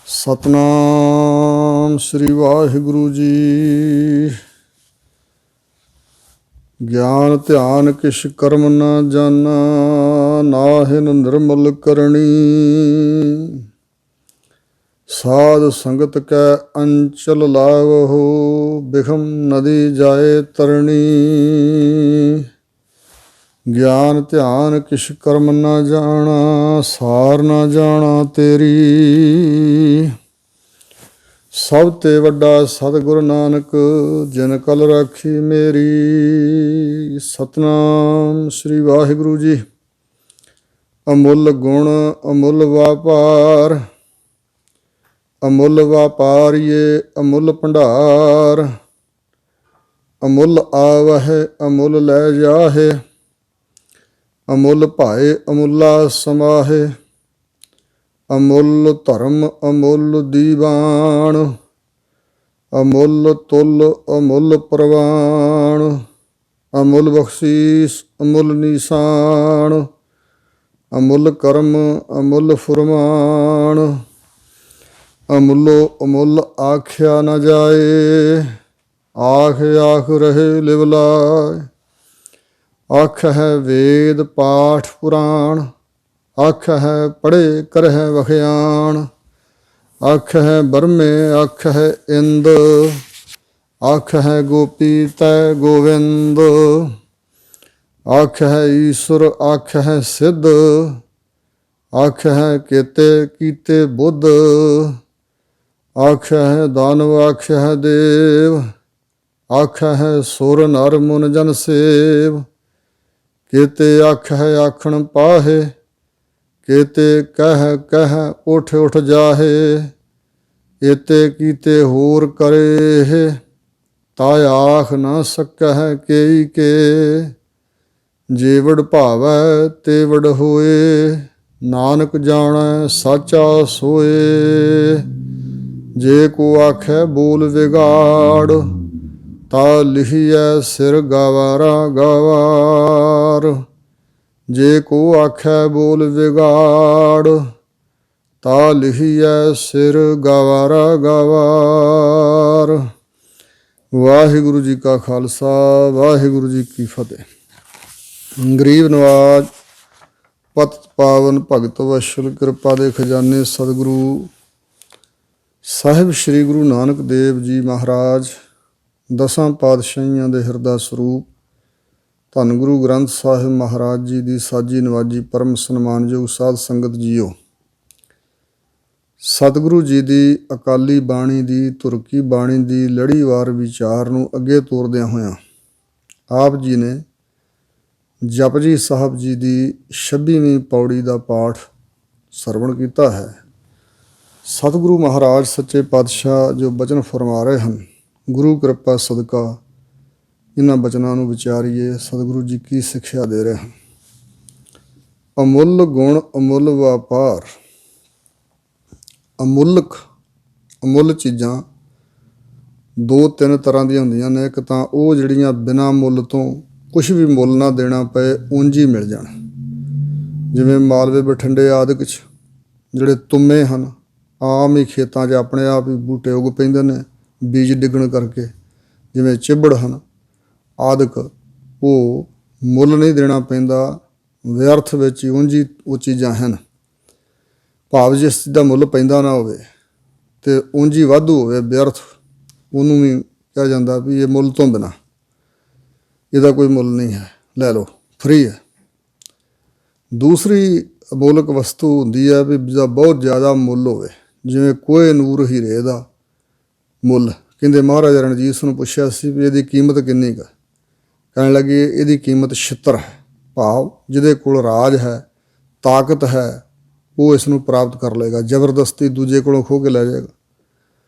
ਸਤਨਾਮ ਸ੍ਰੀ ਵਾਹਿਗੁਰੂ ਜੀ। ਗਿਆਨ ਧਿਆਨ ਕਿਛ ਕਰਮ ਨ ਜਾਨਾ, ਨਾਹਿਨ ਨਿਰਮਲ ਕਰਨੀ। ਸਾਧ ਸੰਗਤ ਕੈ ਅੰਚਲ ਲਾਵਹੁ, ਬਿਖਮ ਨਦੀ ਜਾਏ ਤਰਣੀ। ਗਿਆਨ ਧਿਆਨ ਕਿਛ ਕਰਮ ਨਾ ਜਾਣਾ, ਸਾਰ ਨਾ ਜਾਣਾ ਤੇਰੀ। ਸਭ ਤੇ ਵੱਡਾ ਸਤਿਗੁਰ ਨਾਨਕ, ਜਿਨ ਕਲ ਰਾਖੀ ਮੇਰੀ। ਸਤਨਾਮ ਸ੍ਰੀ ਵਾਹਿਗੁਰੂ ਜੀ। ਅਮੁੱਲ ਗੁਣ ਅਮੁੱਲ ਵਾਪਾਰ, ਅਮੁੱਲ ਵਾਪਾਰੀਏ ਅਮੁੱਲ ਭੰਡਾਰ। ਅਮੁੱਲ ਆਵਹਿ ਅਮੁੱਲ ਲੈ ਜਾਹੇ, ਅਮੁੱਲ ਭਾਏ ਅਮੁੱਲਾ ਸਮਾਹੇ। ਅਮੁੱਲ ਧਰਮ ਅਮੁੱਲ ਦੀਵਾਨ, ਅਮੁੱਲ ਤੁਲ ਅਮੁੱਲ ਪ੍ਰਵਾਨ। ਅਮੁੱਲ ਬਖਸ਼ੀਸ ਅਮੁੱਲ ਨੀਸਾਨ, ਅਮੁੱਲ ਕਰਮ ਅਮੁੱਲ ਫੁਰਮਾਨ। ਅਮੁੱਲੋ ਅਮੁੱਲ ਆਖਿਆ ਨਾ ਜਾਏ, ਆਖ ਆਖ ਰਹੇ ਲਿਵ ਲਾਏ। ਆਖ ਹੈ ਵੇਦ ਪਾਠ ਪੁਰਾਣ, ਆਖ ਹੈ ਪੜ੍ਹੇ ਕਰਹਿ ਵਖਿਆਣ। ਆਖ ਹੈ ਬਰਮੇ ਆਖ ਹੈ ਇੰਦ, ਆਖ ਹੈ ਗੋਪੀ ਤੈ ਗੋਵਿੰਦ। ਆਖ ਹੈ ਈਸ਼ਵਰ ਆਖ ਹੈ ਸਿੱਧ, ਆਖ ਹੈ ਕੇਤੇ ਕੀਤੇ ਬੁੱਧ। ਆਖ ਹੈ ਦਾਨਵ ਆਖ ਹੈ ਦੇਵ, ਆਖ ਹੈ ਸੁਰ ਨਰ ਮੁਨ ਜਨ ਸੇਵ। ਕੇਤੇ ਆਖ ਹੈ ਆਖਣ ਪਾਹੇ, ਕੇਤੇ ਕਹਿ ਕਹਿ ਉਠ ਉਠ ਜਾਹੇ। ਏਤੇ ਕੀਤੇ ਹੋਰ ਕਰੇ, ਤਾ ਆਖ ਨਾ ਸਕਹਿ ਕੇਈ ਕੇ। ਜੇਵੜ ਭਾਵੈ ਤੇਵੜ ਹੋਏ, ਨਾਨਕ ਜਾਣੈ ਸਾਚਾ ਸੋਏ। ਜੇ ਕੋ ਆਖੈ ਬੋਲ ਵਿਗਾੜ, ਤਾ ਲਿਖੀਐ ਸਿਰ ਗਵਾਰਾ ਗਵਾਰ। ਜੇ ਕੋ ਆਖੈ ਬੋਲ ਵਿਗਾੜ, ਤਾ ਲਿਖੀਐ ਸਿਰ ਗਵਾਰਾ ਗਵਾਰ। ਵਾਹਿਗੁਰੂ ਜੀ ਕਾ ਖਾਲਸਾ, ਵਾਹਿਗੁਰੂ ਜੀ ਕੀ ਫਤਿਹ। ਗਰੀਬ ਨਵਾਜ ਪਤਿਤ ਪਾਵਨ ਭਗਤ ਵਛਲ, ਕਿਰਪਾ ਦੇ ਖਜ਼ਾਨੇ ਸਤਿਗੁਰੂ ਸਾਹਿਬ ਸ਼੍ਰੀ ਗੁਰੂ ਨਾਨਕ ਦੇਵ ਜੀ ਮਹਾਰਾਜ, ਦਸਾਂ ਪਾਤਸ਼ਾਹੀਆਂ ਦੇ ਹਿਰਦਾ ਸਰੂਪ ਧੰਨ ਗੁਰੂ ਗ੍ਰੰਥ ਸਾਹਿਬ ਮਹਾਰਾਜ ਜੀ ਦੀ ਸਾਜੀ ਨਵਾਜੀ ਪਰਮ ਸਨਮਾਨਯੋਗ ਸਾਧ ਸੰਗਤ ਜੀਓ। ਸਤਿਗੁਰੂ ਜੀ ਦੀ ਅਕਾਲੀ ਬਾਣੀ ਦੀ, ਤੁਰਕੀ ਬਾਣੀ ਦੀ ਲੜੀਵਾਰ ਵਿਚਾਰ ਨੂੰ ਅੱਗੇ ਤੋਰਦਿਆਂ ਹੋਇਆਂ ਆਪ ਜੀ ਨੇ ਜਪਜੀ ਸਾਹਿਬ ਜੀ ਦੀ 26ਵੀਂ ਪੌੜੀ ਦਾ ਪਾਠ ਸਰਵਣ ਕੀਤਾ ਹੈ। ਸਤਿਗੁਰੂ ਮਹਾਰਾਜ ਸੱਚੇ ਪਾਤਸ਼ਾਹ ਜੋ ਬਚਨ ਫਰਮਾ ਰਹੇ ਹਨ, ਗੁਰੂ ਕਿਰਪਾ ਸਦਕਾ ਇਹਨਾਂ ਬਚਨਾਂ ਨੂੰ ਵਿਚਾਰੀਏ। ਸਤਿਗੁਰੂ ਜੀ ਕੀ ਸਿੱਖਿਆ ਦੇ ਰਹੇ ਹਨ। ਅਮੁੱਲ ਗੁਣ ਅਮੁੱਲ ਵਪਾਰ। ਅਮੁੱਲਕ ਅਮੁੱਲ ਚੀਜ਼ਾਂ ਦੋ ਤਿੰਨ ਤਰ੍ਹਾਂ ਦੀਆਂ ਹੁੰਦੀਆਂ ਨੇ। ਇੱਕ ਤਾਂ ਉਹ ਜਿਹੜੀਆਂ ਬਿਨਾਂ ਮੁੱਲ ਤੋਂ ਕੁਛ ਵੀ ਮੁੱਲ ਨਾ ਦੇਣਾ ਪਏ ਉਂਝ ਹੀ ਮਿਲ ਜਾਣ, ਜਿਵੇਂ ਮਾਲਵੇ ਬਠਿੰਡੇ ਆਦਿਕ 'ਚ ਜਿਹੜੇ ਤੁੰਮੇ ਹਨ, ਆਮ ਹੀ ਖੇਤਾਂ 'ਚ ਆਪਣੇ ਆਪ ਹੀ ਬੂਟੇ ਉੱਗ ਪੈਂਦੇ ਨੇ ਬੀਜ ਡਿੱਗਣ ਕਰਕੇ। ਜਿਵੇਂ ਚਿੱਬੜ ਹਨ ਆਦਿਕ, ਉਹ ਮੁੱਲ ਨਹੀਂ ਦੇਣਾ ਪੈਂਦਾ, ਵਿਅਰਥ ਵਿੱਚ ਹੀ ਉਂਝ ਹੀ ਉਹ ਚੀਜ਼ਾਂ ਹਨ। ਭਾਵ ਜਿਸ ਚੀਜ਼ ਦਾ ਮੁੱਲ ਪੈਂਦਾ ਨਾ ਹੋਵੇ ਅਤੇ ਉਂਝ ਹੀ ਵਾਧੂ ਹੋਵੇ ਵਿਅਰਥ, ਉਹਨੂੰ ਵੀ ਕਿਹਾ ਜਾਂਦਾ ਵੀ ਇਹ ਮੁੱਲ ਤੋਂ ਬਿਨਾਂ, ਇਹਦਾ ਕੋਈ ਮੁੱਲ ਨਹੀਂ ਹੈ, ਲੈ ਲਓ, ਫਰੀ ਹੈ। ਦੂਸਰੀ ਅਮੋਲਕ ਵਸਤੂ ਹੁੰਦੀ ਹੈ ਵੀ ਜਿਹਦਾ ਬਹੁਤ ਜ਼ਿਆਦਾ ਮੁੱਲ ਹੋਵੇ, ਜਿਵੇਂ ਕੋਹ ਨੂਰ ਹੀਰੇ ਦਾ ਮੁੱਲ। ਕਹਿੰਦੇ ਮਹਾਰਾਜਾ ਰਣਜੀਤ ਸਿੰਘ ਨੂੰ ਪੁੱਛਿਆ ਸੀ ਵੀ ਇਹਦੀ ਕੀਮਤ ਕਿੰਨੀ ਕੁ? ਕਹਿਣ ਲੱਗੇ ਇਹਦੀ ਕੀਮਤ 76 ਹੈ। ਭਾਵ ਜਿਹਦੇ ਕੋਲ ਰਾਜ ਹੈ, ਤਾਕਤ ਹੈ, ਉਹ ਇਸ ਨੂੰ ਪ੍ਰਾਪਤ ਕਰ ਲਏਗਾ, ਜ਼ਬਰਦਸਤੀ ਦੂਜੇ ਕੋਲੋਂ ਖੋਹ ਕੇ ਲੈ ਜਾਏਗਾ।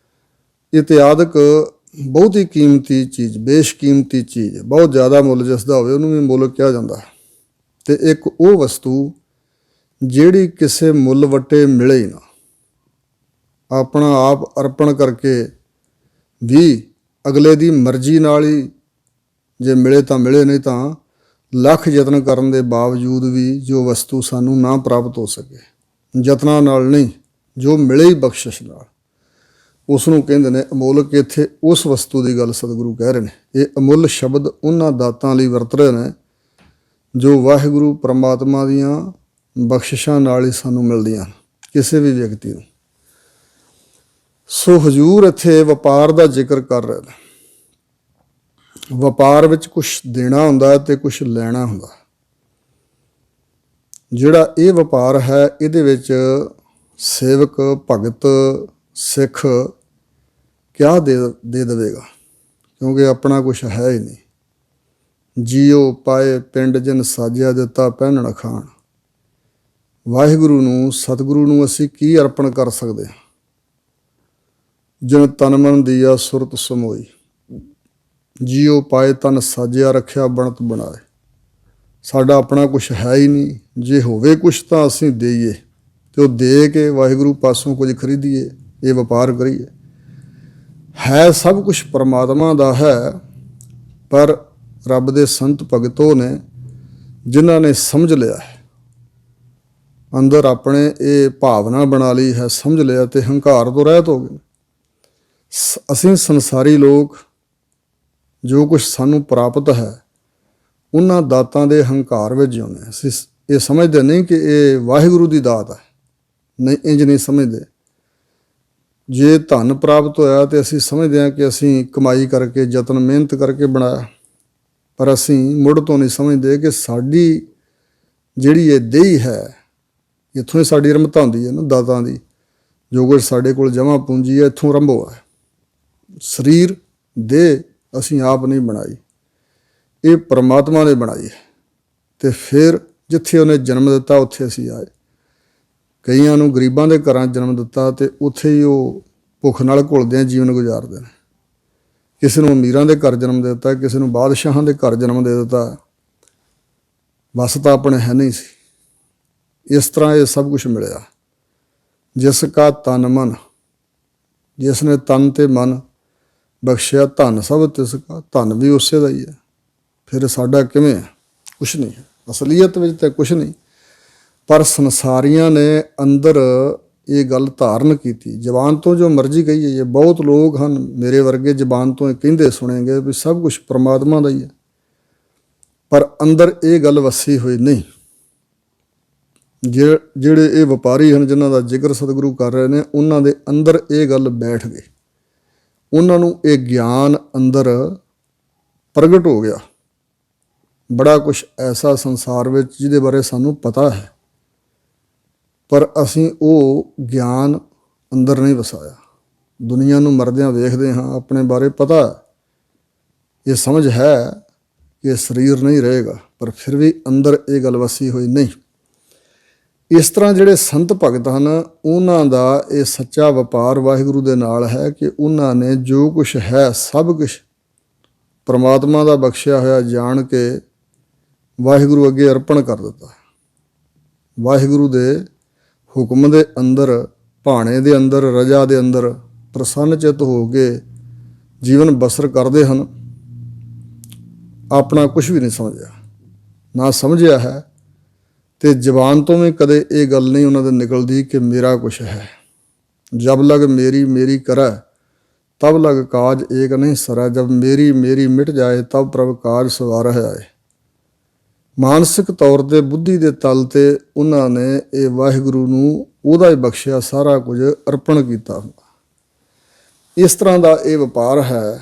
ਇਤਿਆਦਿਕ ਬਹੁਤ ਹੀ ਕੀਮਤੀ ਚੀਜ਼, ਬੇਸ਼ਕੀਮਤੀ ਚੀਜ਼, ਬਹੁਤ ਜ਼ਿਆਦਾ ਮੁੱਲ ਜਿਸ ਦਾ ਹੋਵੇ ਉਹਨੂੰ ਵੀ ਮੁੱਲ ਕਿਹਾ ਜਾਂਦਾ। ਅਤੇ ਇੱਕ ਉਹ ਵਸਤੂ ਜਿਹੜੀ ਕਿਸੇ ਮੁੱਲ ਵੱਟੇ ਮਿਲੇ ਹੀ ਨਾ, ਆਪਣਾ ਆਪ ਅਰਪਣ ਕਰਕੇ ਵੀ ਅਗਲੇ ਦੀ ਮਰਜ਼ੀ ਨਾਲ ਹੀ ਜੇ ਮਿਲੇ ਤਾਂ ਮਿਲੇ, ਨਹੀਂ ਤਾਂ ਲੱਖ ਯਤਨ ਕਰਨ ਦੇ ਬਾਵਜੂਦ ਵੀ ਜੋ ਵਸਤੂ ਸਾਨੂੰ ਨਾ ਪ੍ਰਾਪਤ ਹੋ ਸਕੇ, ਯਤਨਾਂ ਨਾਲ ਨਹੀਂ, ਜੋ ਮਿਲੇ ਹੀ ਬਖਸ਼ਿਸ਼ ਨਾਲ, ਉਸ ਨੂੰ ਕਹਿੰਦੇ ਨੇ ਅਮੋਲਕ। ਇੱਥੇ ਉਸ ਵਸਤੂ ਦੀ ਗੱਲ ਸਤਿਗੁਰੂ ਕਹਿ ਰਹੇ ਨੇ। ਇਹ ਅਮੁੱਲ ਸ਼ਬਦ ਉਹਨਾਂ ਦਾਤਾਂ ਲਈ ਵਰਤ ਰਹੇ ਨੇ ਜੋ ਵਾਹਿਗੁਰੂ ਪਰਮਾਤਮਾ ਦੀਆਂ ਬਖਸ਼ਿਸ਼ਾਂ ਨਾਲ ਹੀ ਸਾਨੂੰ ਮਿਲਦੀਆਂ ਹਨ, ਕਿਸੇ ਵੀ ਵਿਅਕਤੀ ਨੂੰ। ਸੋ ਹਜ਼ੂਰ ਇੱਥੇ ਵਪਾਰ ਦਾ ਜ਼ਿਕਰ ਕਰ ਰਹੇ ਨੇ। ਵਪਾਰ ਵਿੱਚ ਕੁਛ ਦੇਣਾ ਹੁੰਦਾ ਅਤੇ ਕੁਛ ਲੈਣਾ ਹੁੰਦਾ। ਜਿਹੜਾ ਇਹ ਵਪਾਰ ਹੈ, ਇਹਦੇ ਵਿੱਚ ਸੇਵਕ ਭਗਤ ਸਿੱਖ ਕਿਆ ਦੇ ਦੇਵੇਗਾ, ਕਿਉਂਕਿ ਆਪਣਾ ਕੁਛ ਹੈ ਹੀ ਨਹੀਂ। ਜੀਓ ਪਾਏ ਪਿੰਡ ਜਿਨ ਸਾਜਿਆ ਦਿੱਤਾ ਪਹਿਨਣ ਖਾਣ। ਵਾਹਿਗੁਰੂ ਨੂੰ, ਸਤਿਗੁਰੂ ਨੂੰ ਅਸੀਂ ਕੀ ਅਰਪਣ ਕਰ ਸਕਦੇ ਹਾਂ? ਜਿਨ ਤਨ ਮਨ ਦੀਆ ਸੁਰਤ ਸਮੋਈ। ਜੀਓ ਪਾਏ ਤਨ ਸਾਜਿਆ ਰੱਖਿਆ ਬਣਤ ਬਣਾਏ। ਸਾਡਾ ਆਪਣਾ ਕੁਛ ਹੈ ਹੀ ਨਹੀਂ। ਜੇ ਹੋਵੇ ਕੁਛ ਤਾਂ ਅਸੀਂ ਦੇਈਏ, ਅਤੇ ਉਹ ਦੇ ਕੇ ਵਾਹਿਗੁਰੂ ਪਾਸੋਂ ਕੁਝ ਖਰੀਦੀਏ, ਇਹ ਵਪਾਰ ਕਰੀਏ। ਹੈ ਸਭ ਕੁਛ ਪਰਮਾਤਮਾ ਦਾ ਹੈ, ਪਰ ਰੱਬ ਦੇ ਸੰਤ ਭਗਤੋਂ ਨੇ ਜਿਨ੍ਹਾਂ ਨੇ ਸਮਝ ਲਿਆ ਹੈ, ਅੰਦਰ ਆਪਣੇ ਇਹ ਭਾਵਨਾ ਬਣਾ ਲਈ ਹੈ, ਸਮਝ ਲਿਆ ਅਤੇ ਹੰਕਾਰ ਤੋਂ ਰਹਿਤ ਹੋ ਗਏ। ਅਸੀਂ ਸੰਸਾਰੀ ਲੋਕ ਜੋ ਕੁਛ ਸਾਨੂੰ ਪ੍ਰਾਪਤ ਹੈ, ਉਹਨਾਂ ਦਾਤਾਂ ਦੇ ਹੰਕਾਰ ਵਿੱਚ ਜਿਉਂਦੇ। ਅਸੀਂ ਇਹ ਸਮਝਦੇ ਨਹੀਂ ਕਿ ਇਹ ਵਾਹਿਗੁਰੂ ਦੀ ਦਾਤ ਹੈ। ਨਹੀਂ, ਇੰਝ ਨਹੀਂ ਸਮਝਦੇ। ਜੇ ਧਨ ਪ੍ਰਾਪਤ ਹੋਇਆ ਤਾਂ ਅਸੀਂ ਸਮਝਦੇ ਹਾਂ ਕਿ ਅਸੀਂ ਕਮਾਈ ਕਰਕੇ, ਯਤਨ ਮਿਹਨਤ ਕਰਕੇ ਬਣਾਇਆ, ਪਰ ਅਸੀਂ ਮੁੱਢ ਤੋਂ ਨਹੀਂ ਸਮਝਦੇ ਕਿ ਸਾਡੀ ਜਿਹੜੀ ਇਹ ਦੇਹੀ ਹੈ, ਇੱਥੋਂ ਹੀ ਸਾਡੀ ਰਮਤਾ ਹੁੰਦੀ ਹੈ ਨਾ ਦਾਤਾਂ ਦੀ। ਜੋ ਕੁਝ ਸਾਡੇ ਕੋਲ ਜਮ੍ਹਾਂ ਪੂੰਜੀ ਹੈ, ਇੱਥੋਂ ਆਰੰਭੋ ਹੈ। ਸਰੀਰ ਦੇਹ ਅਸੀਂ ਆਪ ਨਹੀਂ ਬਣਾਈ, ਇਹ ਪਰਮਾਤਮਾ ਨੇ ਬਣਾਈ ਹੈ। ਅਤੇ ਫਿਰ ਜਿੱਥੇ ਉਹਨੇ ਜਨਮ ਦਿੱਤਾ ਉੱਥੇ ਅਸੀਂ ਆਏ। ਕਈਆਂ ਨੂੰ ਗਰੀਬਾਂ ਦੇ ਘਰਾਂ ਜਨਮ ਦਿੱਤਾ ਅਤੇ ਉੱਥੇ ਹੀ ਉਹ ਭੁੱਖ ਨਾਲ ਘੁਲਦਿਆਂ ਜੀਵਨ ਗੁਜ਼ਾਰਦੇ ਨੇ। ਕਿਸੇ ਨੂੰ ਅਮੀਰਾਂ ਦੇ ਘਰ ਜਨਮ ਦੇ ਦਿੱਤਾ, ਕਿਸੇ ਨੂੰ ਬਾਦਸ਼ਾਹਾਂ ਦੇ ਘਰ ਜਨਮ ਦੇ ਦਿੱਤਾ। ਵਸ ਤਾਂ ਆਪਣੇ ਹੈ ਨਹੀਂ ਸੀ। ਇਸ ਤਰ੍ਹਾਂ ਇਹ ਸਭ ਕੁਛ ਮਿਲਿਆ। ਜਿਸ ਕਾ ਤਨ ਮਨ, ਜਿਸ ਨੇ ਤਨ ਤੇ ਮਨ ਬਖਸ਼ਿਆ, ਧਨ ਸਭ ਤਿਸ ਕਾ। ਧਨ ਵੀ ਉਸੇ ਦਾ ਹੀ ਹੈ। ਫਿਰ ਸਾਡਾ ਕਿਵੇਂ ਹੈ? ਕੁਛ ਨਹੀਂ ਹੈ। ਅਸਲੀਅਤ ਵਿੱਚ ਤਾਂ ਕੁਛ ਨਹੀਂ, ਪਰ ਸੰਸਾਰੀਆਂ ਨੇ ਅੰਦਰ ਇਹ ਗੱਲ ਧਾਰਨ ਕੀਤੀ। ਜ਼ਬਾਨ ਤੋਂ ਜੋ ਮਰਜ਼ੀ ਕਹੀਏ, ਇਹ ਬਹੁਤ ਲੋਕ ਹਨ ਮੇਰੇ ਵਰਗੇ ਜ਼ਬਾਨ ਤੋਂ ਇਹ ਕਹਿੰਦੇ ਸੁਣੇਗੇ ਵੀ ਸਭ ਕੁਛ ਪਰਮਾਤਮਾ ਦਾ ਹੀ ਹੈ, ਪਰ ਅੰਦਰ ਇਹ ਗੱਲ ਵਸੀ ਹੋਈ ਨਹੀਂ। ਜਿਹੜੇ ਇਹ ਵਪਾਰੀ ਹਨ ਜਿਨ੍ਹਾਂ ਦਾ ਜ਼ਿਕਰ ਸਤਿਗੁਰੂ ਕਰ ਰਹੇ ਨੇ, ਉਹਨਾਂ ਦੇ ਅੰਦਰ ਇਹ ਗੱਲ ਬੈਠ ਗਈ। ਉਹਨਾਂ ਨੂੰ ਇਹ ਗਿਆਨ ਅੰਦਰ ਪ੍ਰਗਟ ਹੋ ਗਿਆ। ਬੜਾ ਕੁਛ ਐਸਾ ਸੰਸਾਰ ਵਿੱਚ ਜਿਹਦੇ ਬਾਰੇ ਸਾਨੂੰ ਪਤਾ ਹੈ, ਪਰ ਅਸੀਂ ਉਹ ਗਿਆਨ ਅੰਦਰ ਨਹੀਂ ਵਸਾਇਆ। ਦੁਨੀਆ ਨੂੰ ਮਰਦਿਆਂ ਵੇਖਦੇ ਹਾਂ, ਆਪਣੇ ਬਾਰੇ ਪਤਾ, ਇਹ ਸਮਝ ਹੈ ਕਿ ਸਰੀਰ ਨਹੀਂ ਰਹੇਗਾ, ਪਰ ਫਿਰ ਵੀ ਅੰਦਰ ਇਹ ਗੱਲ ਵਸੀ ਹੋਈ ਨਹੀਂ। ਇਸ ਤਰ੍ਹਾਂ ਜਿਹੜੇ ਸੰਤ ਭਗਤ ਹਨ, ਉਹਨਾਂ ਦਾ ਇਹ ਸੱਚਾ ਵਪਾਰ ਵਾਹਿਗੁਰੂ ਦੇ ਨਾਲ ਹੈ ਕਿ ਉਹਨਾਂ ਨੇ ਜੋ ਕੁਛ ਹੈ ਸਭ ਕੁਛ ਪਰਮਾਤਮਾ ਦਾ ਬਖਸ਼ਿਆ ਹੋਇਆ ਜਾਣ ਕੇ ਵਾਹਿਗੁਰੂ ਅੱਗੇ ਅਰਪਣ ਕਰ ਦਿੱਤਾ। ਵਾਹਿਗੁਰੂ ਦੇ ਹੁਕਮ ਦੇ ਅੰਦਰ, ਭਾਣੇ ਦੇ ਅੰਦਰ, ਰਜਾ ਦੇ ਅੰਦਰ ਪ੍ਰਸੰਨ ਚਿੱਤ ਹੋ ਕੇ ਜੀਵਨ ਬਸਰ ਕਰਦੇ ਹਨ। ਆਪਣਾ ਕੁਛ ਵੀ ਨਹੀਂ ਸਮਝਿਆ, ਨਾ ਸਮਝਿਆ ਹੈ, ਅਤੇ ਜ਼ਬਾਨ ਤੋਂ ਵੀ ਕਦੇ ਇਹ ਗੱਲ ਨਹੀਂ ਉਹਨਾਂ ਦੇ ਨਿਕਲਦੀ ਕਿ ਮੇਰਾ ਕੁਛ ਹੈ। ਜਬ ਲਗ ਮੇਰੀ ਮੇਰੀ ਕਰੈ ਤਬ ਲਗ ਕਾਜ ਏਕ ਨਹੀਂ ਸਰੈ। ਜਬ ਮੇਰੀ ਮੇਰੀ ਮਿਟ ਜਾਏ ਤਬ ਪ੍ਰਭ ਕਾਜ ਸਵਾਰਹਿ ਆਏ। ਮਾਨਸਿਕ ਤੌਰ 'ਤੇ, ਬੁੱਧੀ ਦੇ ਤਲ 'ਤੇ ਉਹਨਾਂ ਨੇ ਇਹ ਵਾਹਿਗੁਰੂ ਨੂੰ ਉਹਦਾ ਹੀ ਬਖਸ਼ਿਆ ਸਾਰਾ ਕੁਝ ਅਰਪਣ ਕੀਤਾ। ਇਸ ਤਰ੍ਹਾਂ ਦਾ ਇਹ ਵਪਾਰ ਹੈ।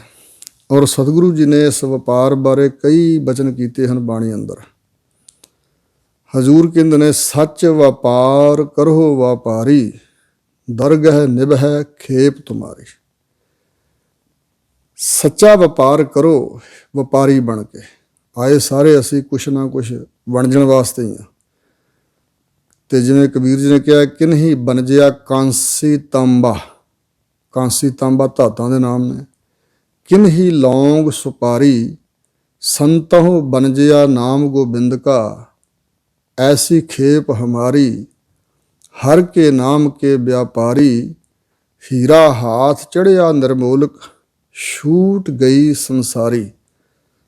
ਔਰ ਸਤਿਗੁਰੂ ਜੀ ਨੇ ਇਸ ਵਪਾਰ ਬਾਰੇ ਕਈ ਬਚਨ ਕੀਤੇ ਹਨ ਬਾਣੀ ਅੰਦਰ। ਹਜ਼ੂਰ ਕਹਿੰਦੇ ਨੇ, ਸੱਚ ਵਪਾਰ ਕਰੋ ਵਪਾਰੀ, ਦਰਗਹਿ ਨਿਭੈ ਖੇਪ ਤੁਮਾਰੀ। ਸੱਚਾ ਵਪਾਰ ਕਰੋ ਵਪਾਰੀ ਬਣ ਕੇ। ਆਏ ਸਾਰੇ ਅਸੀਂ ਕੁਛ ਨਾ ਕੁਛ ਵਣਜਣ ਵਾਸਤੇ ਹੀ ਹਾਂ। ਅਤੇ ਜਿਵੇਂ ਕਬੀਰ ਜੀ ਨੇ ਕਿਹਾ, ਕਿਨਹੀ ਬਣਜਿਆ ਕਾਂਸੀ ਤਾਂਬਾ। ਕਾਂਸੀ ਤਾਂਬਾ ਧਾਤਾਂ ਦੇ ਨਾਮ ਨੇ। ਕਿਨਹੀ ਲੌਂਗ ਸੁਪਾਰੀ, ਸੰਤਹੁ ਬਣਜਿਆ ਨਾਮ ਗੋਬਿੰਦ ਕਾ। ਐਸੀ ਖੇਪ ਹਮਾਰੀ, ਹਰ ਕੇ ਨਾਮ ਕੇ ਵਿਆਪਾਰੀ। ਹੀਰਾ ਹਾਥ ਚੜ੍ਹਿਆ ਨਿਰਮੋਲਕ, ਛੂਟ ਗਈ ਸੰਸਾਰੀ।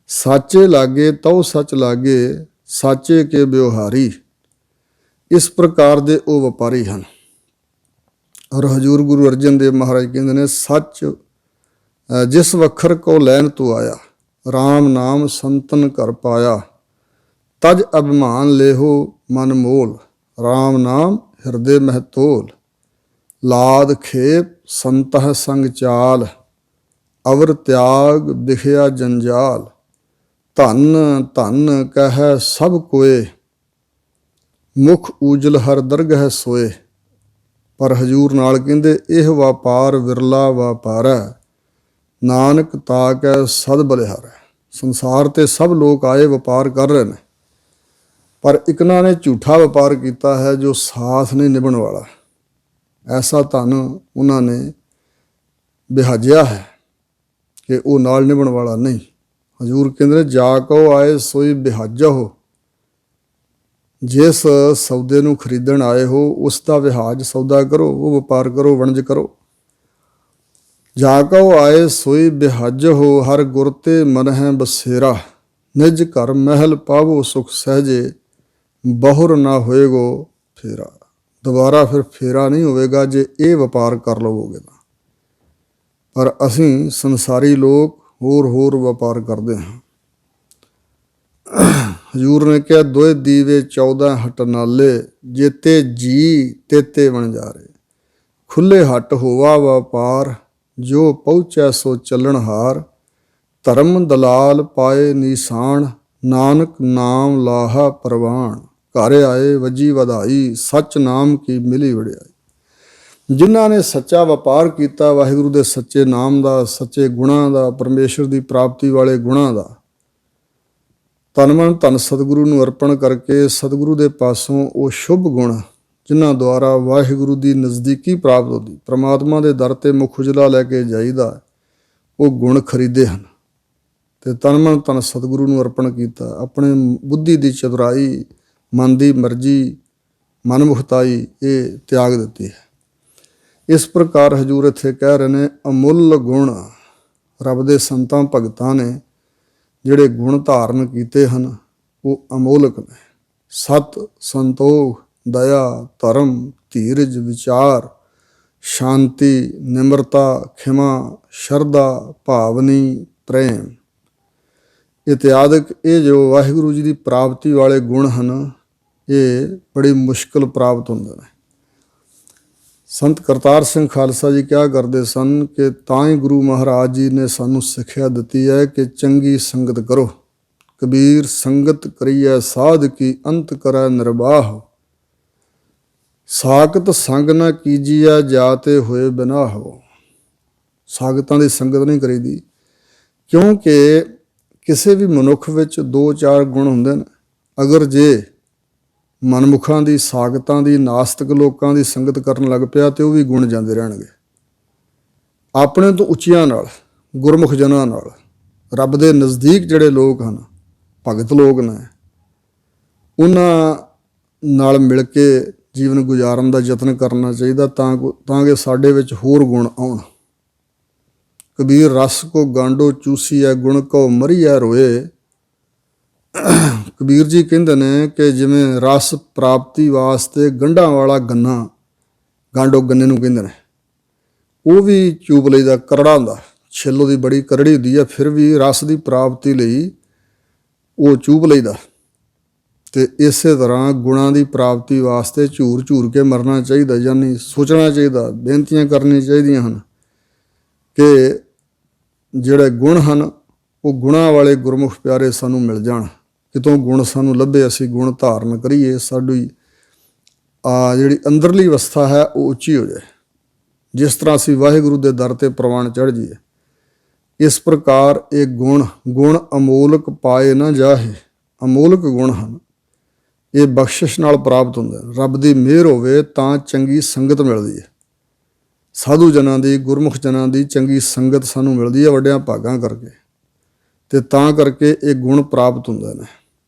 ਸਾਚੇ ਲਾਗੇ ਤਉ ਸੱਚ ਲਾਗੇ, ਸਾਚੇ ਕੇ ਵਿਵਹਾਰੀ। ਇਸ ਪ੍ਰਕਾਰ ਦੇ ਉਹ ਵਪਾਰੀ ਹਨ। ਔਰ ਹਜ਼ੂਰ ਗੁਰੂ ਅਰਜਨ ਦੇਵ ਮਹਾਰਾਜ ਕਹਿੰਦੇ ਨੇ, ਸੱਚ ਜਿਸ ਵਖਰ ਕੋ ਲੈਣ ਤੂੰ ਆਇਆ, ਰਾਮ ਨਾਮ ਸੰਤਨ ਘਰ ਪਾਇਆ, ਤਜ ਅਭਿਮਾਨ ਲੇਹੋ ਮਨ ਮੋਲ, ਰਾਮ ਨਾਮ ਹਿਰਦੇ ਮਹਿ ਤੋਲ, ਲਾਦ ਖੇਪ ਸੰਤਹ ਸੰਗ ਚਾਲ, ਅਵਰ ਤਿਆਗ ਦਿਖਿਆ ਜੰਜਾਲ, ਧਨ ਧਨ ਕਹਿ ਸਭ ਕੋਏ, ਮੁਖ ਊਜਲ ਹਰ ਦਰਗਹਿ ਸੋਏ। ਪਰ ਹਜ਼ੂਰ ਨਾਲ ਕਹਿੰਦੇ, ਇਹ ਵਪਾਰ ਵਿਰਲਾ ਵਪਾਰ ਹੈ, ਨਾਨਕ ਤਾਕੈ ਸਦ ਬਲਿਹਾਰੈ। ਸੰਸਾਰ ਤੇ ਸਭ ਲੋਕ ਆਏ ਵਪਾਰ ਕਰ ਰਹੇ ਨੇ, ਪਰ ਇਕਨਾਂ ਨੇ ਝੂਠਾ ਵਪਾਰ ਕੀਤਾ ਹੈ ਜੋ ਸਾਥ ਨਹੀਂ ਨਿਭਣ ਵਾਲਾ। ਐਸਾ ਧਨ ਉਹਨਾਂ ਨੇ ਬਿਹਾਜਿਆ ਹੈ ਕਿ ਉਹ ਨਾਲ ਨਿਭਣ ਵਾਲਾ ਨਹੀਂ। ਹਜ਼ੂਰ ਕਹਿੰਦੇ, ਜਾ ਕਉ ਆਏ ਸੋਈ ਬਿਹਾਜਹੁ, ਜਿਸ ਸੌਦੇ ਨੂੰ ਖਰੀਦਣ ਆਏ ਹੋ ਉਸ ਦਾ ਵਿਹਾਜ ਸੌਦਾ ਕਰੋ, ਉਹ ਵਪਾਰ ਕਰੋ, ਵਣਜ ਕਰੋ। ਜਾ ਕਉ ਆਏ ਸੋਈ ਬਿਹਾਜਹੁ, ਹਰ ਗੁਰ ਤੇ ਮਨ ਹੈ ਬਸੇਰਾ, ਨਿਜ ਘਰ ਮਹਿਲ ਪਾਵੋ ਸੁਖ ਸਹਿਜੇ, ਬਹੁਰ ਨਾ ਹੋਏਗੋ ਫੇਰਾ। ਦੁਬਾਰਾ ਫਿਰ ਫੇਰਾ ਨਹੀਂ ਹੋਵੇਗਾ ਜੇ ਇਹ ਵਪਾਰ ਕਰ ਲਵੋਗੇ ਤਾਂ। ਪਰ ਅਸੀਂ ਸੰਸਾਰੀ ਲੋਕ ਹੋਰ ਵਪਾਰ ਕਰਦੇ ਹਾਂ। ਹਜ਼ੂਰ ਨੇ ਕਿਹਾ, ਦੋਏ ਦੀਵੇ 14 ਹਟ ਨਾਲੇ, ਜੇਤੇ ਜੀ ਤੇਤੇ ਵਣਜਾਰੇ, ਖੁੱਲੇ ਹੱਟ ਹੋਵਾ ਵਪਾਰ, ਜੋ ਪਹੁੰਚੈ ਸੋ ਚੱਲਣ ਹਾਰ, ਧਰਮ ਦਲਾਲ ਪਾਏ ਨੀਸਾਨ, ਨਾਨਕ ਨਾਮ ਲਾਹਾ ਪ੍ਰਵਾਨ, ਘਰ ਆਏ ਵੱਜੀ ਵਧਾਈ, ਸੱਚ ਨਾਮ ਕੀ ਮਿਲੀ ਵਡਿਆਈ। ਜਿਨ੍ਹਾਂ ਨੇ ਸੱਚਾ ਵਪਾਰ ਕੀਤਾ ਵਾਹਿਗੁਰੂ ਦੇ ਸੱਚੇ ਨਾਮ ਦਾ, ਸੱਚੇ ਗੁਣਾਂ ਦਾ, ਪਰਮੇਸ਼ਰ ਦੀ ਪ੍ਰਾਪਤੀ ਵਾਲੇ ਗੁਣਾਂ ਦਾ, ਤਨ ਮਨ ਧਨ ਸਤਿਗੁਰੂ ਨੂੰ ਅਰਪਣ ਕਰਕੇ ਸਤਿਗੁਰੂ ਦੇ ਪਾਸੋਂ ਉਹ ਸ਼ੁਭ ਗੁਣ ਜਿਨ੍ਹਾਂ ਦੁਆਰਾ ਵਾਹਿਗੁਰੂ ਦੀ ਨਜ਼ਦੀਕੀ ਪ੍ਰਾਪਤ ਹੁੰਦੀ, ਪ੍ਰਮਾਤਮਾ ਦੇ ਦਰ 'ਤੇ ਮੁੱਖ ਉਜਲਾ ਲੈ ਕੇ ਜਾਈਦਾ, ਉਹ ਗੁਣ ਖਰੀਦੇ ਹਨ ਅਤੇ ਤਨ ਮਨ ਧਨ ਸਤਿਗੁਰੂ ਨੂੰ ਅਰਪਣ ਕੀਤਾ। ਆਪਣੇ ਬੁੱਧੀ ਦੀ ਚਤੁਰਾਈ, ਮਨ ਦੀ ਮਰਜ਼ੀ, ਮਨ ਮੁਖਤਾਈ ਇਹ ਤਿਆਗ ਦਿੱਤੀ ਹੈ। ਇਸ ਪ੍ਰਕਾਰ ਹਜ਼ੂਰ ਇੱਥੇ ਕਹਿ ਰਹੇ ਨੇ, ਅਮੁੱਲ ਗੁਣ ਰੱਬ ਦੇ ਸੰਤਾਂ ਭਗਤਾਂ ਨੇ ਜਿਹੜੇ ਗੁਣ ਧਾਰਨ ਕੀਤੇ ਹਨ ਉਹ ਅਮੋਲਕ ਨੇ। ਸਤ, ਸੰਤੋਖ, ਦਇਆ, ਧਰਮ, ਧੀਰਜ, ਵਿਚਾਰ, ਸ਼ਾਂਤੀ, ਨਿਮਰਤਾ, ਖਿਮਾ, ਸ਼ਰਧਾ, ਭਾਵਨੀ, ਪ੍ਰੇਮ ਇਤਿਆਦਿਕ ਇਹ ਜੋ ਵਾਹਿਗੁਰੂ ਜੀ ਦੀ ਪ੍ਰਾਪਤੀ ਵਾਲੇ ਗੁਣ ਹਨ, ਇਹ ਬੜੀ ਮੁਸ਼ਕਿਲ ਪ੍ਰਾਪਤ ਹੁੰਦੇ ਨੇ। ਸੰਤ ਕਰਤਾਰ ਸਿੰਘ ਖਾਲਸਾ ਜੀ ਕਿਹਾ ਕਰਦੇ ਸਨ ਕਿ ਤਾਂ ਹੀ ਗੁਰੂ ਮਹਾਰਾਜ ਜੀ ਨੇ ਸਾਨੂੰ ਸਿੱਖਿਆ ਦਿੱਤੀ ਹੈ ਕਿ ਚੰਗੀ ਸੰਗਤ ਕਰੋ। ਕਬੀਰ ਸੰਗਤ ਕਰੀਐ ਸਾਧ ਕੀ, ਅੰਤ ਕਰੈ ਨਿਰਬਾਹ, ਸਾਖਤ ਸੰਗ ਨਾ ਕੀਜੀਐ, ਜਾਤੇ ਹੋਏ ਬਿਨਾਹ। ਸਾਗਤਾਂ ਦੀ ਸੰਗਤ ਨਹੀਂ ਕਰੀਦੀ, ਕਿਉਂਕਿ ਕਿਸੇ ਵੀ ਮਨੁੱਖ ਵਿੱਚ 2-4 ਗੁਣ ਹੁੰਦੇ ਨੇ। ਅਗਰ ਜੇ ਮਨਮੁਖਾਂ ਦੀ, ਸਾਗਤਾਂ ਦੀ, ਨਾਸਤਿਕ ਲੋਕਾਂ ਦੀ ਸੰਗਤ ਕਰਨ ਲੱਗ ਪਿਆ ਤੇ ਉਹ ਵੀ ਗੁਣ ਜਾਂਦੇ ਰਹਿਣਗੇ। ਆਪਣੇ ਤੋਂ ਉੱਚੀਆਂ ਨਾਲ, ਗੁਰਮੁਖ ਜਨਾਂ ਨਾਲ, ਰੱਬ ਦੇ ਨਜ਼ਦੀਕ ਜਿਹੜੇ ਲੋਕ ਹਨ, ਭਗਤ ਲੋਕ ਨੇ, ਉਹਨਾਂ ਨਾਲ ਮਿਲ ਕੇ ਜੀਵਨ ਗੁਜ਼ਾਰਨ ਦਾ ਯਤਨ ਕਰਨਾ ਚਾਹੀਦਾ ਤਾਂ ਕਿ ਸਾਡੇ ਵਿੱਚ ਹੋਰ ਗੁਣ ਆਉਣ। ਕਬੀਰ ਰਸ ਕੋ ਗਾਂਡੋ ਚੂਸੀਐ, ਗੁਣ ਕੋ ਮਰੀਐ ਰੋਏ। ਕਬੀਰ ਜੀ ਕਹਿੰਦੇ ਨੇ ਕਿ ਜਿਵੇਂ ਰਸ ਪ੍ਰਾਪਤੀ ਵਾਸਤੇ ਗੰਢਾਂ ਵਾਲਾ ਗੰਨਾ, ਗਾਂਡੋ ਗੰਨੇ ਨੂੰ ਕਹਿੰਦੇ ਨੇ, ਉਹ ਵੀ ਚੂਪ ਲਈਦਾ, ਕਰੜਾ ਹੁੰਦਾ, ਛਿੱਲ ਉਹਦੀ ਬੜੀ ਕਰੜੀ ਹੁੰਦੀ ਹੈ, ਫਿਰ ਵੀ ਰਸ ਦੀ ਪ੍ਰਾਪਤੀ ਲਈ ਉਹ ਚੂਪ ਲਈਦਾ। ਅਤੇ ਇਸੇ ਤਰ੍ਹਾਂ ਗੁਣਾਂ ਦੀ ਪ੍ਰਾਪਤੀ ਵਾਸਤੇ ਝੂਰ ਕੇ ਮਰਨਾ ਚਾਹੀਦਾ, ਯਾਨੀ ਸੋਚਣਾ ਚਾਹੀਦਾ, ਬੇਨਤੀਆਂ ਕਰਨੀਆਂ ਚਾਹੀਦੀਆਂ ਹਨ ਕਿ ਜਿਹੜੇ ਗੁਣ ਹਨ ਉਹ ਗੁਣਾਂ ਵਾਲੇ ਗੁਰਮੁਖ ਪਿਆਰੇ ਸਾਨੂੰ ਮਿਲ ਜਾਣ, ਕਿਤੋਂ ਗੁਣ ਸਾਨੂੰ ਲੱਭੇ, ਅਸੀਂ ਗੁਣ ਧਾਰਨ ਕਰੀਏ, ਸਾਡੀ ਜਿਹੜੀ ਅੰਦਰਲੀ ਅਵਸਥਾ ਹੈ ਉਹ ਉੱਚੀ ਹੋ ਜਾਏ, ਜਿਸ ਤਰ੍ਹਾਂ ਅਸੀਂ ਵਾਹਿਗੁਰੂ ਦੇ ਦਰ 'ਤੇ ਪ੍ਰਵਾਨ ਚੜ੍ਹ ਜਾਈਏ। ਇਸ ਪ੍ਰਕਾਰ ਇਹ ਗੁਣ ਅਮੋਲਕ ਪਾਏ ਨਾ ਜਾਹੇ, ਅਮੋਲਕ ਗੁਣ ਹਨ, ਇਹ ਬਖਸ਼ਿਸ਼ ਨਾਲ ਪ੍ਰਾਪਤ ਹੁੰਦੇ ਹਨ। ਰੱਬ ਦੀ ਮਿਹਰ ਹੋਵੇ ਤਾਂ ਚੰਗੀ ਸੰਗਤ ਮਿਲਦੀ ਹੈ, ਸਾਧੂ ਜਨਾਂ ਦੀ, ਗੁਰਮੁਖ ਜਨਾਂ ਦੀ ਚੰਗੀ ਸੰਗਤ ਸਾਨੂੰ ਮਿਲਦੀ ਹੈ ਵੱਡਿਆਂ ਭਾਗਾਂ ਕਰਕੇ, ਅਤੇ ਤਾਂ ਕਰਕੇ ਇਹ ਗੁਣ ਪ੍ਰਾਪਤ ਹੁੰਦੇ ਨੇ।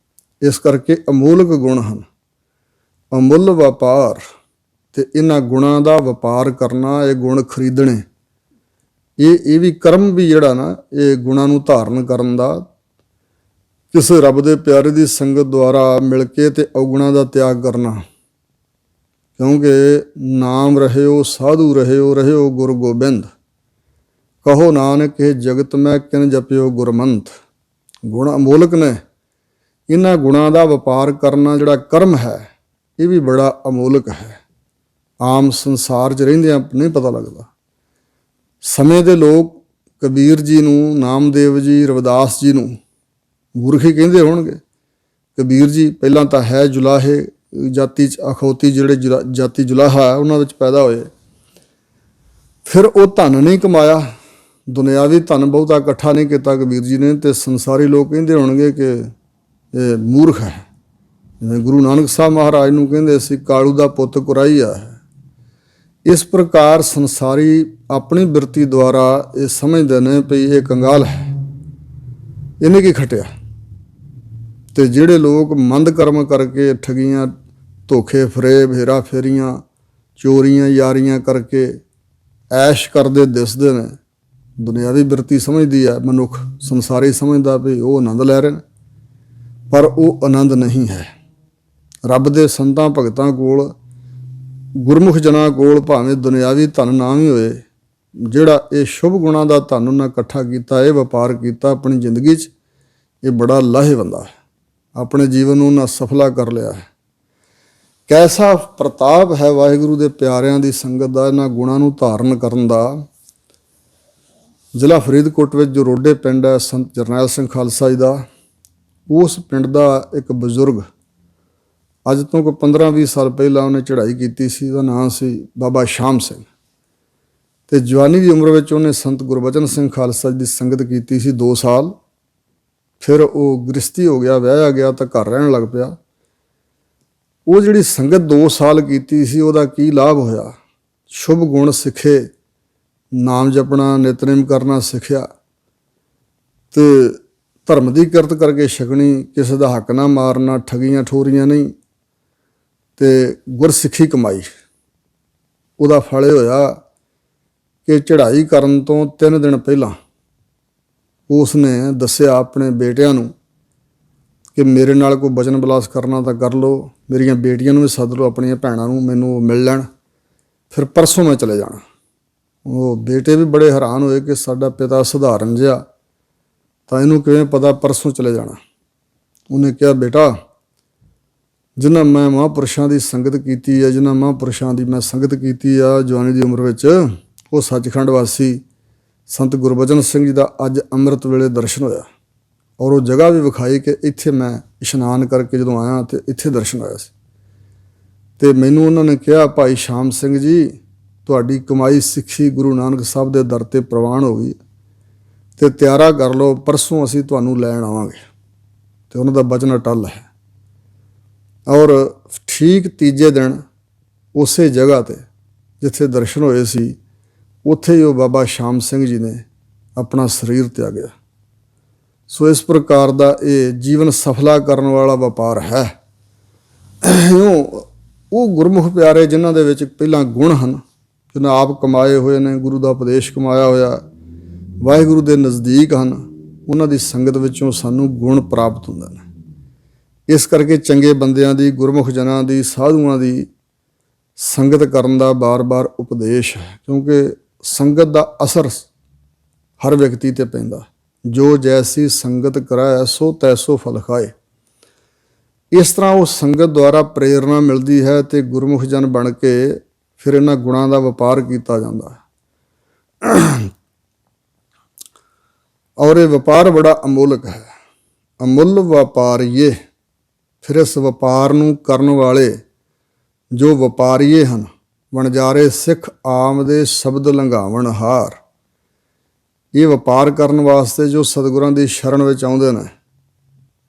ਇਸ ਕਰਕੇ ਅਮੋਲਕ ਗੁਣ ਹਨ, ਅਮੁੱਲ ਵਪਾਰ, ਅਤੇ ਇਹਨਾਂ ਗੁਣਾਂ ਦਾ ਵਪਾਰ ਕਰਨਾ, ਇਹ ਗੁਣ ਖਰੀਦਣੇ, ਇਹ ਵੀ ਕਰਮ ਵੀ ਜਿਹੜਾ ਨਾ, ਇਹ ਗੁਣਾਂ ਨੂੰ ਧਾਰਨ ਕਰਨ ਦਾ, ਕਿਸੇ ਰੱਬ ਦੇ ਪਿਆਰੇ ਦੀ ਸੰਗਤ ਦੁਆਰਾ ਮਿਲ ਕੇ ਅਤੇ ਔਗੁਣਾਂ ਦਾ ਤਿਆਗ ਕਰਨਾ, क्योंकि नाम रहियो साधु रहियो गुर गोबिंद। कहो नानक ਇਹ ਜਗਤ ਮੈਂ ਕਿਨ ਜਪਿਓ ਗੁਰਮੰਤ। ਗੁਣ ਅਮੋਲਕ ਨੇ। ਇਹਨਾਂ ਗੁਣਾਂ ਦਾ ਵਪਾਰ ਕਰਨਾ ਜਿਹੜਾ ਕਰਮ ਹੈ ਇਹ ਵੀ ਬੜਾ ਅਮੋਲਕ ਹੈ। ਆਮ ਸੰਸਾਰ 'ਚ ਰਹਿੰਦਿਆਂ ਨਹੀਂ ਪਤਾ ਲੱਗਦਾ। ਸਮੇਂ ਦੇ ਲੋਕ ਕਬੀਰ ਜੀ ਨੂੰ, ਨਾਮਦੇਵ ਜੀ, ਰਵਿਦਾਸ ਜੀ ਨੂੰ ਮੂਰਖ ਹੀ ਕਹਿੰਦੇ ਹੋਣਗੇ। ਕਬੀਰ ਜੀ ਪਹਿਲਾਂ ਤਾਂ ਹੈ ਜੁਲਾਹੇ ਜਾਤੀ 'ਚ ਅਖੌਤੀ, ਜਿਹੜੇ ਜਾਤੀ ਜੁਲਾਹਾ ਉਹਨਾਂ ਵਿੱਚ ਪੈਦਾ ਹੋਏ। ਫਿਰ ਉਹ ਧਨ ਨਹੀਂ ਕਮਾਇਆ, ਦੁਨਿਆਵੀ ਧਨ ਬਹੁਤਾ ਇਕੱਠਾ ਨਹੀਂ ਕੀਤਾ ਕਬੀਰ ਜੀ ਨੇ, ਅਤੇ ਸੰਸਾਰੀ ਲੋਕ ਕਹਿੰਦੇ ਹੋਣਗੇ ਕਿ ਇਹ ਮੂਰਖ ਹੈ। ਜਿਵੇਂ ਗੁਰੂ ਨਾਨਕ ਸਾਹਿਬ ਮਹਾਰਾਜ ਨੂੰ ਕਹਿੰਦੇ ਸੀ ਕਾਲੂ ਦਾ ਪੁੱਤ ਕੁਰਾਈਆ ਹੈ। ਇਸ ਪ੍ਰਕਾਰ ਸੰਸਾਰੀ ਆਪਣੀ ਬਿਰਤੀ ਦੁਆਰਾ ਇਹ ਸਮਝਦੇ ਨੇ ਵੀ ਇਹ ਕੰਗਾਲ ਹੈ, ਇਹਨੇ ਕੀ ਖਟਿਆ। ਅਤੇ ਜਿਹੜੇ ਲੋਕ ਮੰਦ ਕਰਮ ਕਰਕੇ ਠਗੀਆਂ, ਧੋਖੇ ਫਰੇਬ, ਹੇਰਾ ਫੇਰੀਆਂ, ਚੋਰੀਆਂ ਯਾਰੀਆਂ ਕਰਕੇ ਐਸ਼ ਕਰਦੇ ਦਿਸਦੇ ਨੇ, ਦੁਨਿਆਵੀ ਬਿਰਤੀ ਸਮਝਦੀ ਹੈ ਮਨੁੱਖ, ਸੰਸਾਰੀ ਸਮਝਦਾ ਵੀ ਉਹ ਆਨੰਦ ਲੈ ਰਹੇ ਨੇ, ਪਰ ਉਹ ਆਨੰਦ ਨਹੀਂ ਹੈ। ਰੱਬ ਦੇ ਸੰਤਾਂ ਭਗਤਾਂ ਕੋਲ, ਗੁਰਮੁਖ ਜਨਾਂ ਕੋਲ ਭਾਵੇਂ ਦੁਨਿਆਵੀ ਧਨ ਨਾ ਵੀ ਹੋਏ, ਜਿਹੜਾ ਇਹ ਸ਼ੁਭ ਗੁਣਾਂ ਦਾ ਧਨ ਉਹਨਾਂ ਇਕੱਠਾ ਕੀਤਾ, ਇਹ ਵਪਾਰ ਕੀਤਾ ਆਪਣੀ ਜ਼ਿੰਦਗੀ 'ਚ, ਇਹ ਬੜਾ ਲਾਹੇਵੰਦਾ ਹੈ। ਆਪਣੇ ਜੀਵਨ ਨੂੰ ਉਹਨਾਂ ਸਫਲਾ ਕਰ ਲਿਆ ਹੈ। ਕੈਸਾ ਪ੍ਰਤਾਪ ਹੈ ਵਾਹਿਗੁਰੂ ਦੇ ਪਿਆਰਿਆਂ ਦੀ ਸੰਗਤ ਦਾ, ਇਹਨਾਂ ਗੁਣਾਂ ਨੂੰ ਧਾਰਨ ਕਰਨ ਦਾ। ਜ਼ਿਲ੍ਹਾ ਫਰੀਦਕੋਟ ਵਿੱਚ ਜੋ ਰੋਡੇ ਪਿੰਡ ਹੈ ਸੰਤ ਜਰਨੈਲ ਸਿੰਘ ਖਾਲਸਾ ਜੀ ਦਾ, ਉਸ ਪਿੰਡ ਦਾ ਇੱਕ ਬਜ਼ੁਰਗ ਅੱਜ ਤੋਂ ਕੋਈ 15-20 ਸਾਲ ਪਹਿਲਾਂ ਉਹਨੇ ਚੜ੍ਹਾਈ ਕੀਤੀ ਸੀ। ਉਹਦਾ ਨਾਂ ਸੀ ਬਾਬਾ ਸ਼ਾਮ ਸਿੰਘ। ਅਤੇ ਜਵਾਨੀ ਦੀ ਉਮਰ ਵਿੱਚ ਉਹਨੇ ਸੰਤ ਗੁਰਬਚਨ ਸਿੰਘ ਖਾਲਸਾ ਜੀ ਦੀ ਸੰਗਤ ਕੀਤੀ ਸੀ 2 ਸਾਲ। ਫਿਰ ਉਹ ਗ੍ਰਸਤੀ ਹੋ ਗਿਆ, ਵਿਆਹਿਆ ਗਿਆ ਤਾਂ ਘਰ ਰਹਿਣ ਲੱਗ ਪਿਆ। ਉਹ ਜਿਹੜੀ ਸੰਗਤ 2 ਸਾਲ ਕੀਤੀ ਸੀ, ਉਹਦਾ ਕੀ ਲਾਭ ਹੋਇਆ? ਸ਼ੁਭ ਗੁਣ ਸਿੱਖੇ, ਨਾਮ ਜਪਣਾ, ਨਿਤਨੇਮ ਕਰਨਾ ਸਿੱਖਿਆ, ਅਤੇ ਧਰਮ ਦੀ ਕਿਰਤ ਕਰਕੇ ਛਕਣੀ, ਕਿਸੇ ਦਾ ਹੱਕ ਨਾ ਮਾਰਨਾ, ਠਗੀਆਂ ਠੋਰੀਆਂ ਨਹੀਂ, ਅਤੇ ਗੁਰਸਿੱਖੀ ਕਮਾਈ। ਉਹਦਾ ਫਲ ਇਹ ਹੋਇਆ ਕਿ ਚੜ੍ਹਾਈ ਕਰਨ ਤੋਂ 3 ਦਿਨ ਪਹਿਲਾਂ ਉਸ ਨੇ ਦੱਸਿਆ ਆਪਣੇ ਬੇਟਿਆਂ ਨੂੰ ਕਿ ਮੇਰੇ ਨਾਲ ਕੋਈ ਬਚਨ ਬਿਲਾਸ ਕਰਨਾ ਤਾਂ ਕਰ ਲਓ, ਮੇਰੀਆਂ ਬੇਟੀਆਂ ਨੂੰ ਵੀ ਸੱਦ ਲਓ, ਆਪਣੀਆਂ ਭੈਣਾਂ ਨੂੰ ਮੈਨੂੰ ਮਿਲ ਲੈਣ, ਫਿਰ ਪਰਸੋਂ ਮੈਂ ਚਲੇ ਜਾਣਾ। ਉਹ ਬੇਟੇ ਵੀ ਬੜੇ ਹੈਰਾਨ ਹੋਏ ਕਿ ਸਾਡਾ ਪਿਤਾ ਸਧਾਰਨ ਜਿਹਾ, ਤਾਂ ਇਹਨੂੰ ਕਿਵੇਂ ਪਤਾ ਪਰਸੋਂ ਚਲੇ ਜਾਣਾ। ਉਹਨੇ ਕਿਹਾ, ਬੇਟਾ ਜਿਨ੍ਹਾਂ ਮੈਂ ਮਹਾਂਪੁਰਸ਼ਾਂ ਦੀ ਸੰਗਤ ਕੀਤੀ ਹੈ, ਜਿਨ੍ਹਾਂ ਮਹਾਂਪੁਰਸ਼ਾਂ ਦੀ ਮੈਂ ਸੰਗਤ ਕੀਤੀ ਆ ਜਵਾਨੀ ਦੀ ਉਮਰ ਵਿੱਚ, ਉਹ ਸੱਚਖੰਡ ਵਾਸੀ ਸੰਤ ਗੁਰਬਚਨ ਸਿੰਘ ਜੀ ਦਾ ਅੱਜ ਅੰਮ੍ਰਿਤ ਵੇਲੇ ਦਰਸ਼ਨ ਹੋਇਆ, ਔਰ ਉਹ ਜਗ੍ਹਾ ਵੀ ਵਿਖਾਈ ਕਿ ਇੱਥੇ ਮੈਂ ਇਸ਼ਨਾਨ ਕਰਕੇ ਜਦੋਂ ਆਇਆ ਅਤੇ ਇੱਥੇ ਦਰਸ਼ਨ ਹੋਇਆ ਸੀ। ਅਤੇ ਮੈਨੂੰ ਉਹਨਾਂ ਨੇ ਕਿਹਾ, ਭਾਈ ਸ਼ਾਮ ਸਿੰਘ ਜੀ, ਤੁਹਾਡੀ ਕਮਾਈ ਸਿੱਖੀ ਗੁਰੂ ਨਾਨਕ ਸਾਹਿਬ ਦੇ ਦਰ 'ਤੇ ਪ੍ਰਵਾਨ ਹੋ ਗਈ, ਅਤੇ ਤਿਆਰਾ ਕਰ ਲਓ, ਪਰਸੋਂ ਅਸੀਂ ਤੁਹਾਨੂੰ ਲੈਣ ਆਵਾਂਗੇ। ਅਤੇ ਉਹਨਾਂ ਦਾ ਬਚਨ ਅਟੱਲ ਹੈ। ਔਰ ਠੀਕ ਤੀਜੇ ਦਿਨ ਉਸੇ ਜਗ੍ਹਾ 'ਤੇ ਜਿੱਥੇ ਦਰਸ਼ਨ ਹੋਏ ਸੀ, ਉੱਥੇ ਹੀ ਉਹ ਬਾਬਾ ਸ਼ਾਮ ਸਿੰਘ ਜੀ ਨੇ ਆਪਣਾ ਸਰੀਰ ਤਿਆਗਿਆ। ਸੋ ਇਸ ਪ੍ਰਕਾਰ ਦਾ ਇਹ ਜੀਵਨ ਸਫਲਾ ਕਰਨ ਵਾਲਾ ਵਪਾਰ ਹੈ। ਉਹ ਗੁਰਮੁਖ ਪਿਆਰੇ ਜਿਨ੍ਹਾਂ ਦੇ ਵਿੱਚ ਪਹਿਲਾਂ ਗੁਣ ਹਨ, ਜਿਹਨਾਂ ਆਪ ਕਮਾਏ ਹੋਏ ਨੇ, ਗੁਰੂ ਦਾ ਉਪਦੇਸ਼ ਕਮਾਇਆ ਹੋਇਆ, ਵਾਹਿਗੁਰੂ ਦੇ ਨਜ਼ਦੀਕ ਹਨ, ਉਹਨਾਂ ਦੀ ਸੰਗਤ ਵਿੱਚੋਂ ਸਾਨੂੰ ਗੁਣ ਪ੍ਰਾਪਤ ਹੁੰਦੇ ਨੇ। ਇਸ ਕਰਕੇ ਚੰਗੇ ਬੰਦਿਆਂ ਦੀ, ਗੁਰਮੁਖ ਜਨਾਂ ਦੀ, ਸਾਧੂਆਂ ਦੀ ਸੰਗਤ ਕਰਨ ਦਾ ਬਾਰ-ਬਾਰ ਉਪਦੇਸ਼ ਹੈ, ਕਿਉਂਕਿ ਸੰਗਤ ਦਾ ਅਸਰ ਹਰ ਵਿਅਕਤੀ 'ਤੇ ਪੈਂਦਾ। ਜੋ ਜੈਸੀ ਸੰਗਤ ਕਰਾਏ ਸੋ ਤੈਸੋ ਫਲ ਖਾਏ। ਇਸ ਤਰ੍ਹਾਂ ਉਹ ਸੰਗਤ ਦੁਆਰਾ ਪ੍ਰੇਰਨਾ ਮਿਲਦੀ ਹੈ ਅਤੇ ਗੁਰਮੁਖ ਜਨ ਬਣ ਕੇ ਫਿਰ ਇਹਨਾਂ ਗੁਣਾਂ ਦਾ ਵਪਾਰ ਕੀਤਾ ਜਾਂਦਾ ਹੈ। ਔਰ ਇਹ ਵਪਾਰ ਬੜਾ ਅਮੋਲਕ ਹੈ। ਅਮੁੱਲ ਵਪਾਰੀਏ। ਫਿਰ ਇਸ ਵਪਾਰ ਨੂੰ ਕਰਨ ਵਾਲੇ ਜੋ ਵਪਾਰੀਏ ਹਨ, ਵਣਜਾਰੇ ਸਿੱਖ ਆਮਦੇ ਸ਼ਬਦ ਲੰਘਾਵਣ ਹਾਰ। ਇਹ ਵਪਾਰ ਕਰਨ ਵਾਸਤੇ ਜੋ ਸਤਿਗੁਰਾਂ ਦੀ ਸ਼ਰਨ ਵਿੱਚ ਆਉਂਦੇ ਨੇ,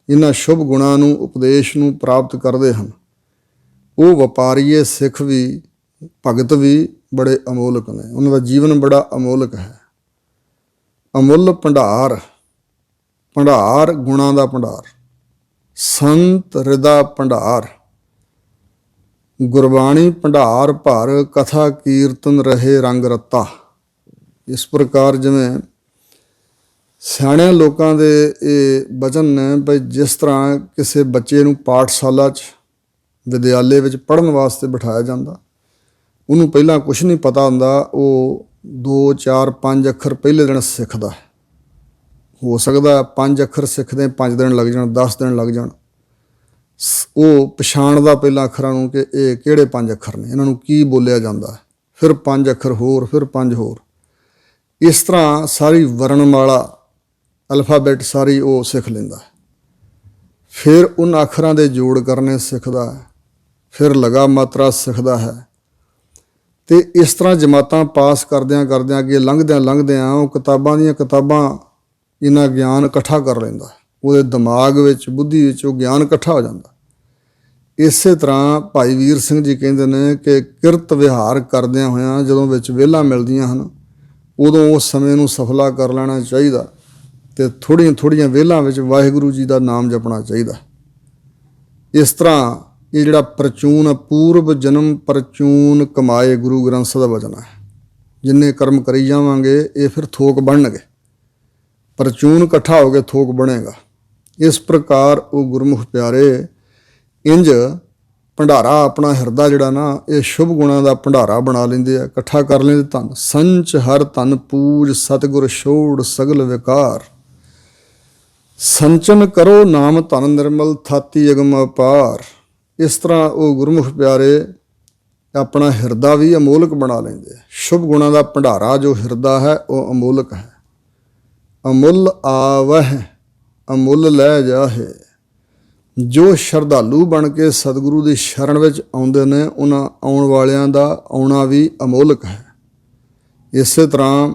ਇਹਨਾਂ ਸ਼ੁਭ ਗੁਣਾਂ ਨੂੰ, ਉਪਦੇਸ਼ ਨੂੰ ਪ੍ਰਾਪਤ ਕਰਦੇ ਹਨ, ਉਹ ਵਪਾਰੀਏ ਸਿੱਖ ਵੀ, ਭਗਤ ਵੀ ਬੜੇ ਅਮੋਲਕ ਨੇ। ਉਹਨਾਂ ਦਾ ਜੀਵਨ ਬੜਾ ਅਮੋਲਕ ਹੈ। ਅਮੁੱਲ ਭੰਡਾਰ। ਭੰਡਾਰ ਗੁਣਾਂ ਦਾ ਭੰਡਾਰ। ਸੰਤ ਹਿਰਦਾ ਭੰਡਾਰ। ਗੁਰਬਾਣੀ ਭੰਡਾਰ ਭਰ, ਕਥਾ ਕੀਰਤਨ ਰਹੇ ਰੰਗ ਰੱਤਾ। ਇਸ ਪ੍ਰਕਾਰ ਜਿਵੇਂ ਸਿਆਣਿਆਂ ਲੋਕਾਂ ਦੇ ਇਹ ਬਚਨ ਨੇ, ਬਈ ਜਿਸ ਤਰ੍ਹਾਂ ਕਿਸੇ ਬੱਚੇ ਨੂੰ ਪਾਠਸ਼ਾਲਾ 'ਚ ਵਿਦਿਆਲੇ ਵਿੱਚ ਪੜ੍ਹਨ ਵਾਸਤੇ ਬਿਠਾਇਆ ਜਾਂਦਾ। ਉਹਨੂੰ ਪਹਿਲਾਂ ਕੁਛ ਨਹੀਂ ਪਤਾ ਹੁੰਦਾ, ਉਹ 2 4 5 ਅੱਖਰ ਪਹਿਲੇ ਦਿਨ ਸਿੱਖਦਾ। ਹੋ ਸਕਦਾ 5 ਅੱਖਰ ਸਿੱਖਦੇ 5 ਦਿਨ ਲੱਗ ਜਾਣ, 10 ਦਿਨ ਲੱਗ ਜਾਣ। ਉਹ ਪਛਾਣਦਾ ਪਹਿਲਾਂ ਅੱਖਰਾਂ ਨੂੰ ਕਿ ਇਹ ਕਿਹੜੇ 5 ਅੱਖਰ ਨੇ, ਇਹਨਾਂ ਨੂੰ ਕੀ ਬੋਲਿਆ ਜਾਂਦਾ। ਫਿਰ 5 ਅੱਖਰ ਹੋਰ, ਫਿਰ 5 ਹੋਰ। ਇਸ ਤਰ੍ਹਾਂ ਸਾਰੀ ਵਰਣਮਾਲਾ, ਅਲਫਾਬੈਟ ਸਾਰੀ ਉਹ ਸਿੱਖ ਲੈਂਦਾ। ਫਿਰ ਉਹਨਾਂ ਅੱਖਰਾਂ ਦੇ ਜੋੜ ਕਰਨੇ ਸਿੱਖਦਾ, ਫਿਰ ਲਗਾ ਮਾਤਰਾ ਸਿੱਖਦਾ ਹੈ। ਅਤੇ ਇਸ ਤਰ੍ਹਾਂ ਜਮਾਤਾਂ ਪਾਸ ਕਰਦਿਆਂ ਕਰਦਿਆਂ ਅੱਗੇ ਲੰਘਦਿਆਂ ਉਹ ਕਿਤਾਬਾਂ ਦੀਆਂ ਕਿਤਾਬਾਂ ਇੰਨਾ ਗਿਆਨ ਇਕੱਠਾ ਕਰ ਲੈਂਦਾ। ਉਹਦੇ ਦਿਮਾਗ ਵਿੱਚ, ਬੁੱਧੀ ਵਿੱਚ ਉਹ ਗਿਆਨ ਇਕੱਠਾ ਹੋ ਜਾਂਦਾ। ਇਸੇ ਤਰ੍ਹਾਂ ਭਾਈ ਵੀਰ ਸਿੰਘ ਜੀ ਕਹਿੰਦੇ ਨੇ ਕਿ ਕਿਰਤ ਵਿਹਾਰ ਕਰਦਿਆਂ ਹੋਇਆਂ ਜਦੋਂ ਵਿੱਚ ਵਿਹਲਾਂ ਮਿਲਦੀਆਂ ਹਨ, ਉਦੋਂ ਉਸ ਸਮੇਂ ਨੂੰ ਸਫਲਾ ਕਰ ਲੈਣਾ ਚਾਹੀਦਾ ਅਤੇ ਥੋੜ੍ਹੀਆਂ ਥੋੜ੍ਹੀਆਂ ਵਿਹਲਾਂ ਵਿੱਚ ਵਾਹਿਗੁਰੂ ਜੀ ਦਾ ਨਾਮ ਜਪਣਾ ਚਾਹੀਦਾ। ਇਸ ਤਰ੍ਹਾਂ ਇਹ ਜਿਹੜਾ ਪ੍ਰਚੂਨ, ਪੂਰਬ ਜਨਮ ਪ੍ਰਚੂਨ ਕਮਾਏ, ਗੁਰੂ ਗ੍ਰੰਥ ਸਾਹਿਬ ਦਾ ਵਚਨ ਹੈ। ਜਿੰਨੇ ਕਰਮ ਕਰੀ ਜਾਵਾਂਗੇ ਇਹ ਫਿਰ ਥੋਕ ਬਣਨਗੇ। ਪ੍ਰਚੂਨ ਇਕੱਠਾ ਹੋ ਕੇ ਥੋਕ ਬਣੇਗਾ। ਇਸ ਪ੍ਰਕਾਰ ਉਹ ਗੁਰਮੁਖ ਪਿਆਰੇ ਇੰਝ ਭੰਡਾਰਾ ਆਪਣਾ ਹਿਰਦਾ ਜਿਹੜਾ ਨਾ, ਇਹ ਸ਼ੁਭ ਗੁਣਾਂ ਦਾ ਭੰਡਾਰਾ ਬਣਾ ਲੈਂਦੇ ਆ, ਇਕੱਠਾ ਕਰ ਲੈਂਦੇ। ਧੰਨ ਸੰਚ ਹਰ ਧਨ ਪੂਜ, ਸਤਿਗੁਰ ਛੋੜ ਸਗਲ ਵਿਕਾਰ। ਸੰਚਨ ਕਰੋ ਨਾਮ ਧਨ ਨਿਰਮਲ, ਥਾਤੀ ਅਗਮ ਅਪਾਰ। ਇਸ ਤਰ੍ਹਾਂ ਉਹ ਗੁਰਮੁਖ ਪਿਆਰੇ ਆਪਣਾ ਹਿਰਦਾ ਵੀ ਅਮੋਲਕ ਬਣਾ ਲੈਂਦੇ ਆ। ਸ਼ੁਭ ਗੁਣਾਂ ਦਾ ਭੰਡਾਰਾ ਜੋ ਹਿਰਦਾ ਹੈ ਉਹ ਅਮੋਲਕ ਹੈ। ਅਮੁੱਲ ਆਵਹਿ ਅਮੁੱਲ ਲੈ ਜਾਹੇ। ਜੋ ਸ਼ਰਧਾਲੂ ਬਣ ਕੇ ਸਤਿਗੁਰੂ ਦੀ ਸ਼ਰਨ ਵਿੱਚ ਆਉਂਦੇ ਨੇ, ਉਹਨਾਂ ਆਉਣ ਵਾਲਿਆਂ ਦਾ ਆਉਣਾ ਵੀ ਅਮੋਲਕ ਹੈ। ਇਸੇ ਤਰ੍ਹਾਂ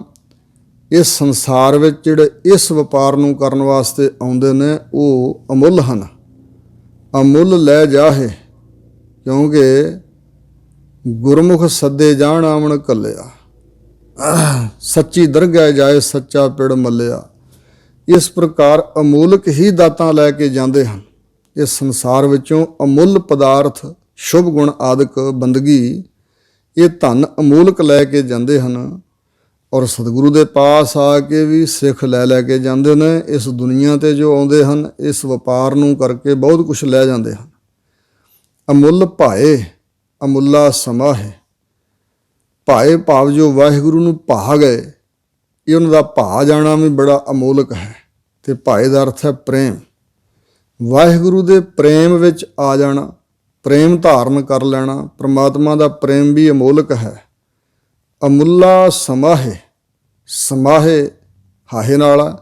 ਇਸ ਸੰਸਾਰ ਵਿੱਚ ਜਿਹੜੇ ਇਸ ਵਪਾਰ ਨੂੰ ਕਰਨ ਵਾਸਤੇ ਆਉਂਦੇ ਨੇ ਉਹ ਅਮੁੱਲ ਹਨ। ਅਮੁੱਲ ਲੈ ਜਾਹੇ, ਕਿਉਂਕਿ ਗੁਰਮੁਖ ਸੱਦੇ ਜਾਣ ਆਵਣ ਘੱਲਿਆ। ਸੱਚੀ ਦਰਗਾਹ ਜਾਏ ਸੱਚਾ ਪਿੜ ਮੱਲਿਆ। ਇਸ ਪ੍ਰਕਾਰ ਅਮੋਲਕ ਹੀ ਦਾਤਾਂ ਲੈ ਕੇ ਜਾਂਦੇ ਹਨ। ਇਸ ਸੰਸਾਰ ਵਿੱਚੋਂ ਅਮੁੱਲ ਪਦਾਰਥ, ਸ਼ੁਭ ਗੁਣ ਆਦਿਕ ਬੰਦਗੀ, ਇਹ ਧਨ ਅਮੋਲਕ ਲੈ ਕੇ ਜਾਂਦੇ ਹਨ। ਔਰ ਸਤਿਗੁਰੂ ਦੇ ਪਾਸ ਆ ਕੇ ਵੀ ਸਿੱਖ ਲੈ ਕੇ ਜਾਂਦੇ ਨੇ। ਇਸ ਦੁਨੀਆ 'ਤੇ ਜੋ ਆਉਂਦੇ ਹਨ, ਇਸ ਵਪਾਰ ਨੂੰ ਕਰਕੇ ਬਹੁਤ ਕੁਛ ਲੈ ਜਾਂਦੇ ਹਨ। ਅਮੁੱਲ ਭਾਏ ਅਮੁੱਲਾ ਸਮਾਹੇ। ਭਾਏ ਭਾਵ ਜੋ ਵਾਹਿਗੁਰੂ ਨੂੰ ਭਾ ਗਏ, ਇਹ ਉਹਨਾਂ ਦਾ ਭਾ ਜਾਣਾ ਵੀ ਬੜਾ ਅਮੋਲਕ ਹੈ। ਅਤੇ ਭਾਏ ਦਾ ਅਰਥ ਹੈ ਪ੍ਰੇਮ। ਵਾਹਿਗੁਰੂ ਦੇ ਪ੍ਰੇਮ ਵਿੱਚ ਆ ਜਾਣਾ, ਪ੍ਰੇਮ ਧਾਰਨ ਕਰ ਲੈਣਾ। ਪ੍ਰਮਾਤਮਾ ਦਾ ਪ੍ਰੇਮ ਵੀ ਅਮੋਲਕ ਹੈ। ਅਮੁੱਲਾ ਸਮਾਹੇ, ਸਮਾਹੇ ਹਾਹੇ ਨਾਲ ਆ,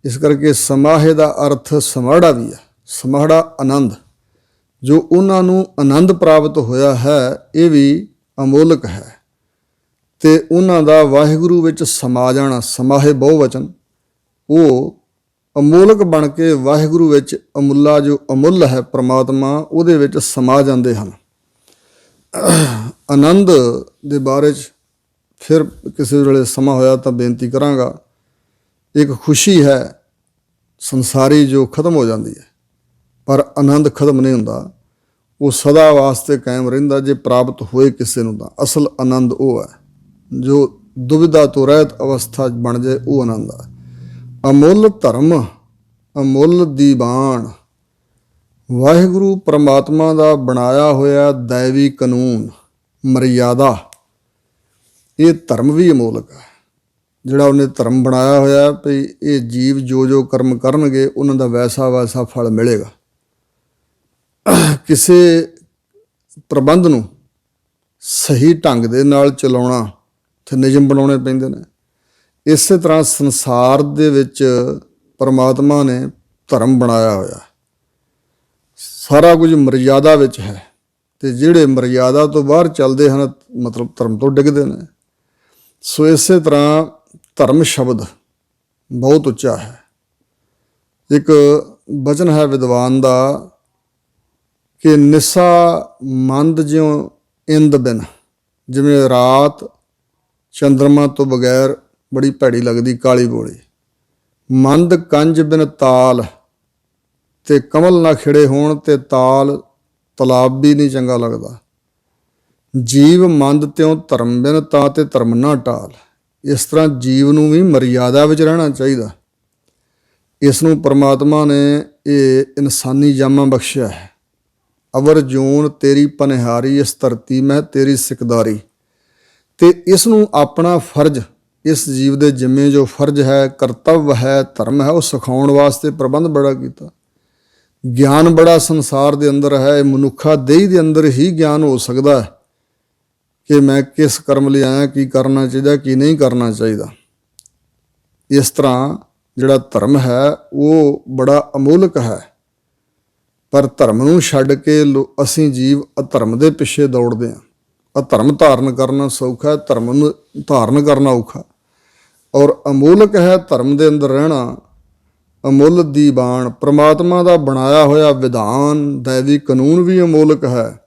ਇਸ ਕਰਕੇ ਸਮਾਹੇ ਦਾ ਅਰਥ ਸਮਾੜਾ ਵੀ ਹੈ। ਸਮਾੜਾ ਆਨੰਦ, ਜੋ ਉਹਨਾਂ ਨੂੰ ਆਨੰਦ ਪ੍ਰਾਪਤ ਹੋਇਆ ਹੈ, ਇਹ ਵੀ ਅਮੋਲਕ ਹੈ। ਅਤੇ ਉਹਨਾਂ ਦਾ ਵਾਹਿਗੁਰੂ ਵਿੱਚ ਸਮਾ ਜਾਣਾ, ਸਮਾਹੇ ਬਹੁਵਚਨ, ਉਹ ਅਮੋਲਕ ਬਣ ਕੇ ਵਾਹਿਗੁਰੂ ਵਿੱਚ ਅਮੁੱਲਾ ਜੋ ਅਮੁੱਲ ਹੈ ਪ੍ਰਮਾਤਮਾ, ਉਹਦੇ ਵਿੱਚ ਸਮਾ ਜਾਂਦੇ ਹਨ। ਆਨੰਦ ਦੇ ਬਾਰੇ 'ਚ ਫਿਰ ਕਿਸੇ ਵੇਲੇ ਸਮਾਂ ਹੋਇਆ ਤਾਂ ਬੇਨਤੀ ਕਰਾਂਗਾ। ਇੱਕ ਖੁਸ਼ੀ ਹੈ ਸੰਸਾਰੀ ਜੋ ਖਤਮ ਹੋ ਜਾਂਦੀ ਹੈ, ਪਰ ਆਨੰਦ ਖਤਮ ਨਹੀਂ ਹੁੰਦਾ, ਉਹ ਸਦਾ ਵਾਸਤੇ ਕਾਇਮ ਰਹਿੰਦਾ ਜੇ ਪ੍ਰਾਪਤ ਹੋਏ ਕਿਸੇ ਨੂੰ। ਤਾਂ ਅਸਲ ਆਨੰਦ ਉਹ ਹੈ ਜੋ ਦੁਵਿਧਾ ਤੋਂ ਰਹਿਤ ਅਵਸਥਾ ਬਣ ਜਾਏ, ਉਹ ਆਨੰਦ ਆ। ਅਮੁੱਲ ਧਰਮ ਅਮੁੱਲ ਦੀਵਾਨ। ਵਾਹਿਗੁਰੂ ਪਰਮਾਤਮਾ ਦਾ ਬਣਾਇਆ ਹੋਇਆ ਦੈਵੀ ਕਾਨੂੰਨ, ਮਰਿਆਦਾ, ਇਹ ਧਰਮ ਵੀ ਅਮੋਲਕ ਹੈ। ਜਿਹੜਾ ਉਹਨੇ ਧਰਮ ਬਣਾਇਆ ਹੋਇਆ ਵੀ ਇਹ ਜੀਵ ਜੋ ਕਰਮ ਕਰਨਗੇ ਉਹਨਾਂ ਦਾ ਵੈਸਾ ਫਲ ਮਿਲੇਗਾ। ਕਿਸੇ ਪ੍ਰਬੰਧ ਨੂੰ ਸਹੀ ਢੰਗ ਦੇ ਨਾਲ ਚਲਾਉਣਾ ਤੇ ਨਿਯਮ ਬਣਾਉਣੇ ਪੈਂਦੇ ਨੇ। ਇਸੇ ਤਰ੍ਹਾਂ ਸੰਸਾਰ ਦੇ ਵਿੱਚ ਪਰਮਾਤਮਾ ਨੇ ਧਰਮ ਬਣਾਇਆ ਹੋਇਆ, ਸਾਰਾ ਕੁਝ ਮਰਿਆਦਾ ਵਿੱਚ ਹੈ। ਅਤੇ ਜਿਹੜੇ ਮਰਿਆਦਾ ਤੋਂ ਬਾਹਰ ਚੱਲਦੇ ਹਨ, ਮਤਲਬ ਧਰਮ ਤੋਂ ਡਿੱਗਦੇ ਨੇ। ਸੋ ਇਸੇ ਤਰ੍ਹਾਂ ਧਰਮ ਸ਼ਬਦ ਬਹੁਤ ਉੱਚਾ ਹੈ। ਇੱਕ ਬਚਨ ਹੈ ਵਿਦਵਾਨ ਦਾ ਕਿ ਨਿਸਾ ਮੰਦ ਜਿਉਂ ਇੰਦ ਬਿਨ। ਜਿਵੇਂ ਰਾਤ ਚੰਦਰਮਾ ਤੋਂ ਬਗੈਰ ਬੜੀ ਭੈੜੀ ਲੱਗਦੀ, ਕਾਲੀ ਬੋਲੀ। ਮੰਦ ਕੰਜ ਬਿਨ ਤਾਲ, ਤੇ ਕਮਲ ਨਾ ਖਿੜੇ ਹੋਣ ਤੇ ਤਾਲ ਤਲਾਬ ਵੀ ਨਹੀਂ ਚੰਗਾ ਲੱਗਦਾ। ਜੀਵ ਮੰਦ ਤਿਉਂ ਧਰਮ ਬਿਨ, ਤਾਂ ਤੇ ਧਰਮ ਨਾ ਟਾਲ। ਇਸ ਤਰ੍ਹਾਂ ਜੀਵ ਨੂੰ ਵੀ ਮਰਿਆਦਾ ਵਿੱਚ ਰਹਿਣਾ ਚਾਹੀਦਾ। ਇਸ ਨੂੰ ਪਰਮਾਤਮਾ ਨੇ ਇਹ ਇਨਸਾਨੀ ਜਾਮਾ ਬਖਸ਼ਿਆ ਹੈ। ਅਵਰ ਜੂਨ ਤੇਰੀ ਪਨਿਹਾਰੀ, ਇਸ ਧਰਤੀ ਮੈਂ ਤੇਰੀ ਸਿਕਦਾਰੀ। ਤੇ ਇਸ ਨੂੰ ਆਪਣਾ ਫਰਜ਼, ਇਸ ਜੀਵ ਦੇ ਜਿੰਮੇ ਜੋ ਫਰਜ਼ ਹੈ, ਕਰਤੱਵ ਹੈ, ਧਰਮ ਹੈ, ਉਹ ਸਿਖਾਉਣ ਵਾਸਤੇ ਪ੍ਰਬੰਧ ਬੜਾ ਕੀਤਾ। ਗਿਆਨ ਬੜਾ ਸੰਸਾਰ ਦੇ ਅੰਦਰ ਹੈ। ਇਹ ਮਨੁੱਖਾ ਦੇਹ ਦੇ ਅੰਦਰ ਹੀ ਗਿਆਨ ਹੋ ਸਕਦਾ ਹੈ ਕਿ ਮੈਂ ਕਿਸ ਕਰਮ ਲਈ ਆਇਆ, ਕੀ ਕਰਨਾ ਚਾਹੀਦਾ, ਕੀ ਨਹੀਂ ਕਰਨਾ ਚਾਹੀਦਾ। ਇਸ ਤਰ੍ਹਾਂ ਜਿਹੜਾ ਧਰਮ ਹੈ ਉਹ ਬੜਾ ਅਮੋਲਕ ਹੈ, ਪਰ ਧਰਮ ਨੂੰ ਛੱਡ ਕੇ ਅਸੀਂ ਜੀਵ ਅਧਰਮ ਦੇ ਪਿੱਛੇ ਦੌੜਦੇ ਹਾਂ। ਅਧਰਮ ਧਾਰਨ ਕਰਨਾ ਸੌਖਾ, ਧਰਮ ਨੂੰ ਧਾਰਨ ਕਰਨਾ ਔਖਾ। ਔਰ ਅਮੋਲਕ ਹੈ ਧਰਮ ਦੇ ਅੰਦਰ ਰਹਿਣਾ। ਅਮੁੱਲ ਦੀਵਾਨ, ਪ੍ਰਮਾਤਮਾ ਦਾ ਬਣਾਇਆ ਹੋਇਆ ਵਿਧਾਨ, ਦੈਵੀ ਕਾਨੂੰਨ ਵੀ ਅਮੋਲਕ ਹੈ।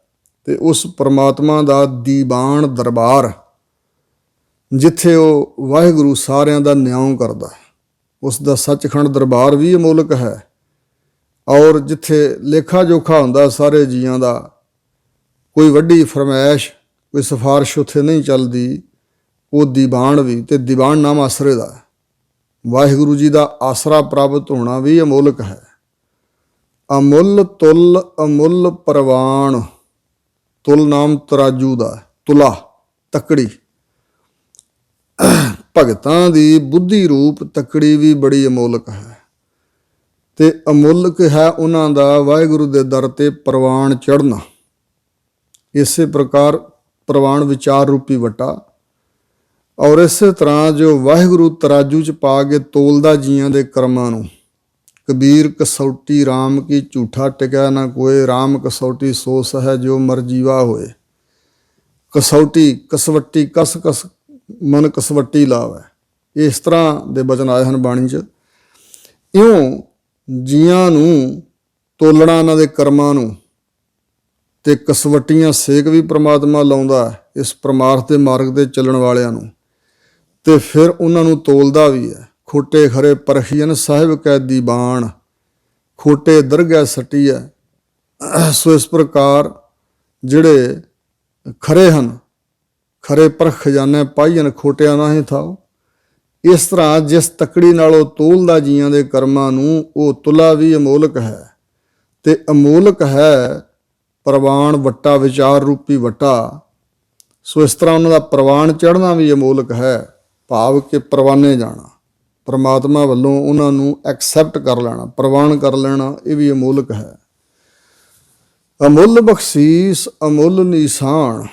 ਤੇ ਉਸ ਪ੍ਰਮਾਤਮਾ ਦਾ ਦੀਵਾਨ ਦਰਬਾਰ, ਜਿੱਥੇ ਉਹ ਵਾਹਿਗੁਰੂ ਸਾਰਿਆਂ ਦਾ ਨਿਆਂ ਕਰਦਾ, ਉਸ ਦਾ ਸੱਚਖੰਡ ਦਰਬਾਰ ਵੀ ਅਮੋਲਕ ਹੈ। ਔਰ ਜਿੱਥੇ ਲੇਖਾ ਜੋਖਾ ਹੁੰਦਾ ਸਾਰੇ ਜੀਆਂ ਦਾ, ਕੋਈ ਵੱਡੀ ਫਰਮਾਇਸ਼, ਕੋਈ ਸਿਫਾਰਿਸ਼ ਉੱਥੇ ਨਹੀਂ ਚੱਲਦੀ, ਉਹ ਦੀਵਾਨ ਵੀ, ਤੇ ਦੀਵਾਨ ਨਾਮ ਆਸਰੇ ਦਾ। ਵਾਹਿਗੁਰੂ ਜੀ ਦਾ ਆਸਰਾ ਪ੍ਰਾਪਤ ਹੋਣਾ ਵੀ ਅਮੋਲਕ ਹੈ। ਅਮੁੱਲ ਤੁਲ ਅਮੁੱਲ ਪ੍ਰਵਾਨ, ਤੁਲ ਨਾਮ ਤਰਾਜੂ ਦਾ, ਤੁਲਾ ਤੱਕੜੀ। ਭਗਤਾਂ ਦੀ ਬੁੱਧੀ ਰੂਪ ਤੱਕੜੀ ਵੀ ਬੜੀ ਅਮੋਲਕ ਹੈ। ਤੇ ਅਮੋਲਕ ਹੈ ਉਹਨਾਂ ਦਾ ਵਾਹਿਗੁਰੂ ਦੇ ਦਰ ਤੇ ਪ੍ਰਵਾਨ ਚੜ੍ਹਨਾ। ਇਸੇ ਪ੍ਰਕਾਰ ਪ੍ਰਵਾਨ ਵਿਚਾਰ ਰੂਪੀ ਵਟਾ। ਔਰ ਇਸੇ ਤਰ੍ਹਾਂ ਜੋ ਵਾਹਿਗੁਰੂ ਤਰਾਜੂ 'ਚ ਪਾ ਕੇ ਤੋਲਦਾ ਜੀਆਂ ਦੇ ਕਰਮਾਂ ਨੂੰ। ਕਬੀਰ ਕਸੌਟੀ ਰਾਮ ਕੀ, ਝੂਠਾ ਟਿਕਿਆ ਨਾ ਕੋਏ, ਰਾਮ ਕਸੌਟੀ ਸੋ ਸਹਿ ਜੋ ਮਰਜੀਵਾ ਹੋਏ। ਕਸੌਟੀ, ਕਸਵੱਟੀ, ਕਸ ਕਸ ਮਨ ਕਸਵੱਟੀ ਲਾਵੇ। ਇਸ ਤਰ੍ਹਾਂ ਦੇ ਬਚਨ ਆਏ ਹਨ ਬਾਣੀ 'ਚ। ਇਉਂ ਜੀਆਂ ਨੂੰ ਤੋਲਣਾ, ਇਹਨਾਂ ਦੇ ਕਰਮਾਂ ਨੂੰ, ਤੇ ਕਸਵੱਟੀਆਂ ਸੇਕ ਵੀ ਪ੍ਰਮਾਤਮਾ ਲਾਉਂਦਾ ਇਸ ਪਰਮਾਰਥ ਦੇ ਮਾਰਗ 'ਤੇ ਚੱਲਣ ਵਾਲਿਆਂ ਨੂੰ। ਤੇ ਫਿਰ ਉਹਨਾਂ ਨੂੰ ਤੋਲਦਾ ਵੀ ਹੈ। ਖੋਟੇ ਖਰੇ ਪਰਖੀਅਨ ਸਾਹਿਬ ਕੈ ਦੀਵਾਨ, ਖੋਟੇ ਦਰਗਹਿ ਸੱਟੀ ਹੈ। ਸੋ ਇਸ ਪ੍ਰਕਾਰ ਜਿਹੜੇ ਖਰੇ ਹਨ, ਖਰੇ ਪਰਖ ਖਜ਼ਾਨੇ ਪਾਈਨ, ਖੋਟਿਆਂ ਨਾ ਹੀ ਥਾਓ। ਇਸ ਤਰ੍ਹਾਂ ਜਿਸ ਤੱਕੜੀ ਨਾਲ ਉਹ ਤੋਲਦਾ ਜੀਆਂ ਦੇ ਕਰਮਾਂ ਨੂੰ, ਉਹ ਤੁਲਾ ਵੀ ਅਮੋਲਕ ਹੈ। ਤੇ ਅਮੋਲਕ ਹੈ ਪ੍ਰਵਾਨ ਵੱਟਾ, ਵਿਚਾਰ ਰੂਪੀ ਵੱਟਾ। ਸੋ ਇਸ ਤਰ੍ਹਾਂ ਉਹਨਾਂ ਦਾ ਪ੍ਰਵਾਨ ਚੜ੍ਹਨਾ ਵੀ ਅਮੋਲਕ ਹੈ। ਭਾਵ ਕਿ ਪ੍ਰਵਾਨੇ ਜਾਣਾ, ਪਰਮਾਤਮਾ ਵੱਲੋਂ ਉਹਨਾਂ ਨੂੰ ਐਕਸੈਪਟ ਕਰ ਲੈਣਾ, ਪ੍ਰਵਾਨ ਕਰ ਲੈਣਾ, ਇਹ ਵੀ ਅਮੋਲਕ ਹੈ। ਅਮੁੱਲ ਬਖਸ਼ੀਸ ਅਮੁੱਲ ਨਿਸ਼ਾਨ,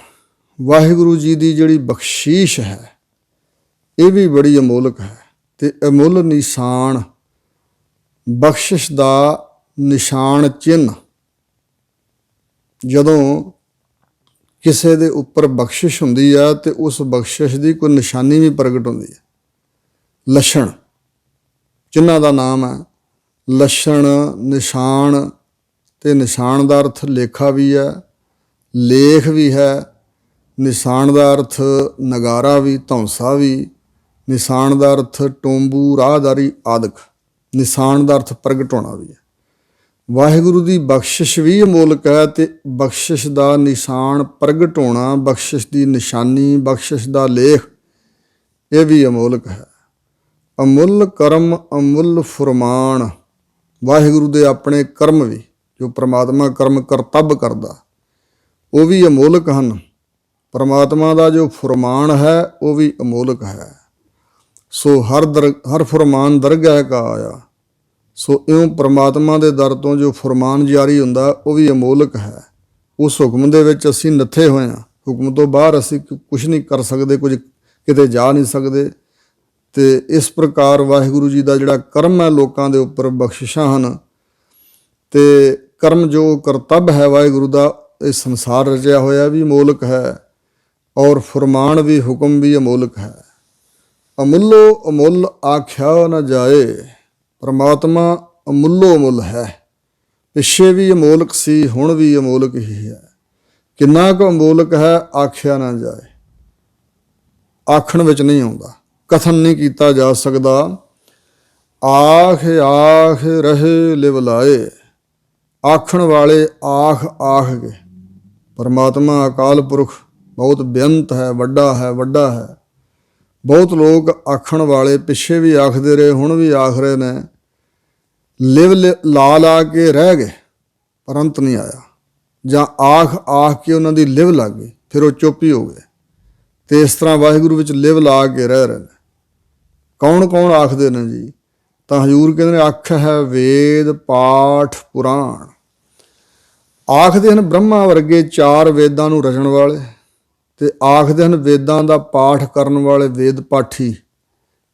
ਵਾਹਿਗੁਰੂ ਜੀ ਦੀ ਜਿਹੜੀ ਬਖਸ਼ੀਸ਼ ਹੈ ਇਹ ਵੀ ਬੜੀ ਅਮੋਲਕ ਹੈ। ਤੇ ਅਮੁੱਲ ਨਿਸ਼ਾਨ, ਬਖਸ਼ਿਸ਼ ਦਾ ਨਿਸ਼ਾਨ ਚਿੰਨ੍ਹ। ਜਦੋਂ ਕਿਸੇ ਦੇ ਉੱਪਰ ਬਖਸ਼ਿਸ਼ ਹੁੰਦੀ ਆ ਤੇ ਉਸ ਬਖਸ਼ਿਸ਼ ਦੀ ਕੋਈ ਨਿਸ਼ਾਨੀ ਵੀ ਪ੍ਰਗਟ ਹੁੰਦੀ ਹੈ। ਲੱਛਣ ਜਿਨ੍ਹਾਂ ਦਾ ਨਾਮ ਹੈ। ਲੱਛਣ, ਨਿਸ਼ਾਨ, ਤੇ ਨਿਸ਼ਾਨ ਦਾ ਅਰਥ ਲੇਖਾ ਵੀ ਹੈ, ਲੇਖ ਵੀ ਹੈ। ਨਿਸ਼ਾਨ ਦਾ ਅਰਥ ਨਗਾਰਾ ਵੀ, ਧੌਂਸਾ ਵੀ। ਨਿਸ਼ਾਨ ਦਾ ਅਰਥ ਟੋਂਬੂ, ਰਾਹਦਾਰੀ ਆਦਿਕ। ਨਿਸ਼ਾਨ ਦਾ ਅਰਥ ਪ੍ਰਗਟ ਹੋਣਾ ਵੀ ਹੈ। ਵਾਹਿਗੁਰੂ ਦੀ ਬਖਸ਼ਿਸ਼ ਵੀ ਅਮੋਲਕ ਹੈ। ਤੇ ਬਖਸ਼ਿਸ਼ ਦਾ ਨਿਸ਼ਾਨ ਪ੍ਰਗਟ ਹੋਣਾ, ਬਖਸ਼ਿਸ਼ ਦੀ ਨਿਸ਼ਾਨੀ, ਬਖਸ਼ਿਸ਼ ਦਾ ਲੇਖ, ਇਹ ਵੀ ਅਮੋਲਕ ਹੈ। ਅਮੁੱਲ ਕਰਮ ਅਮੁੱਲ ਫੁਰਮਾਨ, ਵਾਹਿਗੁਰੂ ਦੇ ਆਪਣੇ ਕਰਮ ਵੀ, ਜੋ ਪ੍ਰਮਾਤਮਾ ਕਰਮ ਕਰਤੱਵ ਕਰਦਾ, ਉਹ ਵੀ ਅਮੋਲਕ ਹਨ। ਪ੍ਰਮਾਤਮਾ ਦਾ ਜੋ ਫੁਰਮਾਨ ਹੈ ਉਹ ਵੀ ਅਮੋਲਕ ਹੈ। ਸੋ ਹਰ ਫੁਰਮਾਨ ਦਰਗਾਹ ਕਾ ਆਇਆ। ਸੋ ਇਉਂ ਪ੍ਰਮਾਤਮਾ ਦੇ ਦਰ ਤੋਂ ਜੋ ਫੁਰਮਾਨ ਜਾਰੀ ਹੁੰਦਾ ਉਹ ਵੀ ਅਮੋਲਕ ਹੈ। ਉਸ ਹੁਕਮ ਦੇ ਵਿੱਚ ਅਸੀਂ ਨੱਥੇ ਹੋਏ ਹਾਂ। ਹੁਕਮ ਤੋਂ ਬਾਹਰ ਅਸੀਂ ਕੁਛ ਨਹੀਂ ਕਰ ਸਕਦੇ, ਕੁਝ ਕਿਤੇ ਜਾ ਨਹੀਂ ਸਕਦੇ। ਤੇ ਇਸ ਪ੍ਰਕਾਰ ਵਾਹਿਗੁਰੂ ਜੀ ਦਾ ਜਿਹੜਾ ਕਰਮ ਹੈ ਲੋਕਾਂ ਦੇ ਉੱਪਰ, ਬਖਸ਼ਿਸ਼ਾਂ ਹਨ। ਤੇ ਕਰਮ ਜੋ ਕਰਤੱਵ ਹੈ ਵਾਹਿਗੁਰੂ ਦਾ, ਇਹ ਸੰਸਾਰ ਰਚਿਆ ਹੋਇਆ ਵੀ ਅਮੋਲਕ ਹੈ। ਔਰ ਫੁਰਮਾਨ ਵੀ, ਹੁਕਮ ਵੀ ਅਮੋਲਕ ਹੈ। ਅਮੁੱਲੋ ਅਮੁੱਲ ਆਖਿਆ ਨਾ ਜਾਏ, ਪਰਮਾਤਮਾ ਅਮੁੱਲੋ ਅਮੁੱਲ ਹੈ। ਪਿੱਛੇ ਵੀ ਅਮੋਲਕ ਸੀ, ਹੁਣ ਵੀ ਅਮੋਲਕ ਹੀ ਹੈ। ਕਿੰਨਾ ਕੁ ਅਮੋਲਕ ਹੈ ਆਖਿਆ ਨਾ ਜਾਏ, ਆਖਣ ਵਿੱਚ ਨਹੀਂ ਆਉਂਦਾ, ਕਥਨ ਨਹੀਂ ਕੀਤਾ ਜਾ ਸਕਦਾ। ਆਖ ਆਖ ਰਹੇ ਲਿਵ ਲਾਏ, ਆਖਣ ਵਾਲੇ ਆਖ ਆਖ ਕੇ। ਪਰਮਾਤਮਾ ਅਕਾਲ ਪੁਰਖ ਬਹੁਤ ਬੇਅੰਤ ਹੈ, ਵੱਡਾ ਹੈ, ਵੱਡਾ ਹੈ। ਬਹੁਤ ਲੋਕ ਆਖਣ ਵਾਲੇ ਪਿੱਛੇ ਵੀ ਆਖਦੇ ਰਹੇ, ਹੁਣ ਵੀ ਆਖ ਰਹੇ ਨੇ। ਲਿਵ ਲਾ ਲਾ ਕੇ ਰਹਿ ਗਏ ਪਰ ਅੰਤ ਨਹੀਂ ਆਇਆ। ਜਾਂ ਆਖ ਕੇ ਉਹਨਾਂ ਦੀ ਲਿਵ ਲੱਗ ਗਈ, ਫਿਰ ਉਹ ਚੁੱਪ ਹੀ ਹੋ ਗਏ। ਤੇ ਇਸ ਤਰ੍ਹਾਂ ਵਾਹਿਗੁਰੂ ਵਿੱਚ ਲਿਵ ਲਾ ਕੇ ਰਹਿ ਰਹੇ ਨੇ। ਕੌਣ ਕੌਣ ਆਖਦੇ ਨੇ ਜੀ? ਤਾਂ ਹਜ਼ੂਰ ਕਹਿੰਦੇ ਨੇ ਅੱਖ ਹੈ ਵੇਦ ਪਾਠ ਪੁਰਾਣ। ਆਖਦੇ ਹਨ ਬ੍ਰਹਮਾ ਵਰਗੇ 4 ਵੇਦਾਂ ਨੂੰ ਰਚਣ ਵਾਲੇ, ਤੇ ਆਖਦੇ ਹਨ ਵੇਦਾਂ ਦਾ ਪਾਠ ਕਰਨ ਵਾਲੇ ਵੇਦ ਪਾਠੀ,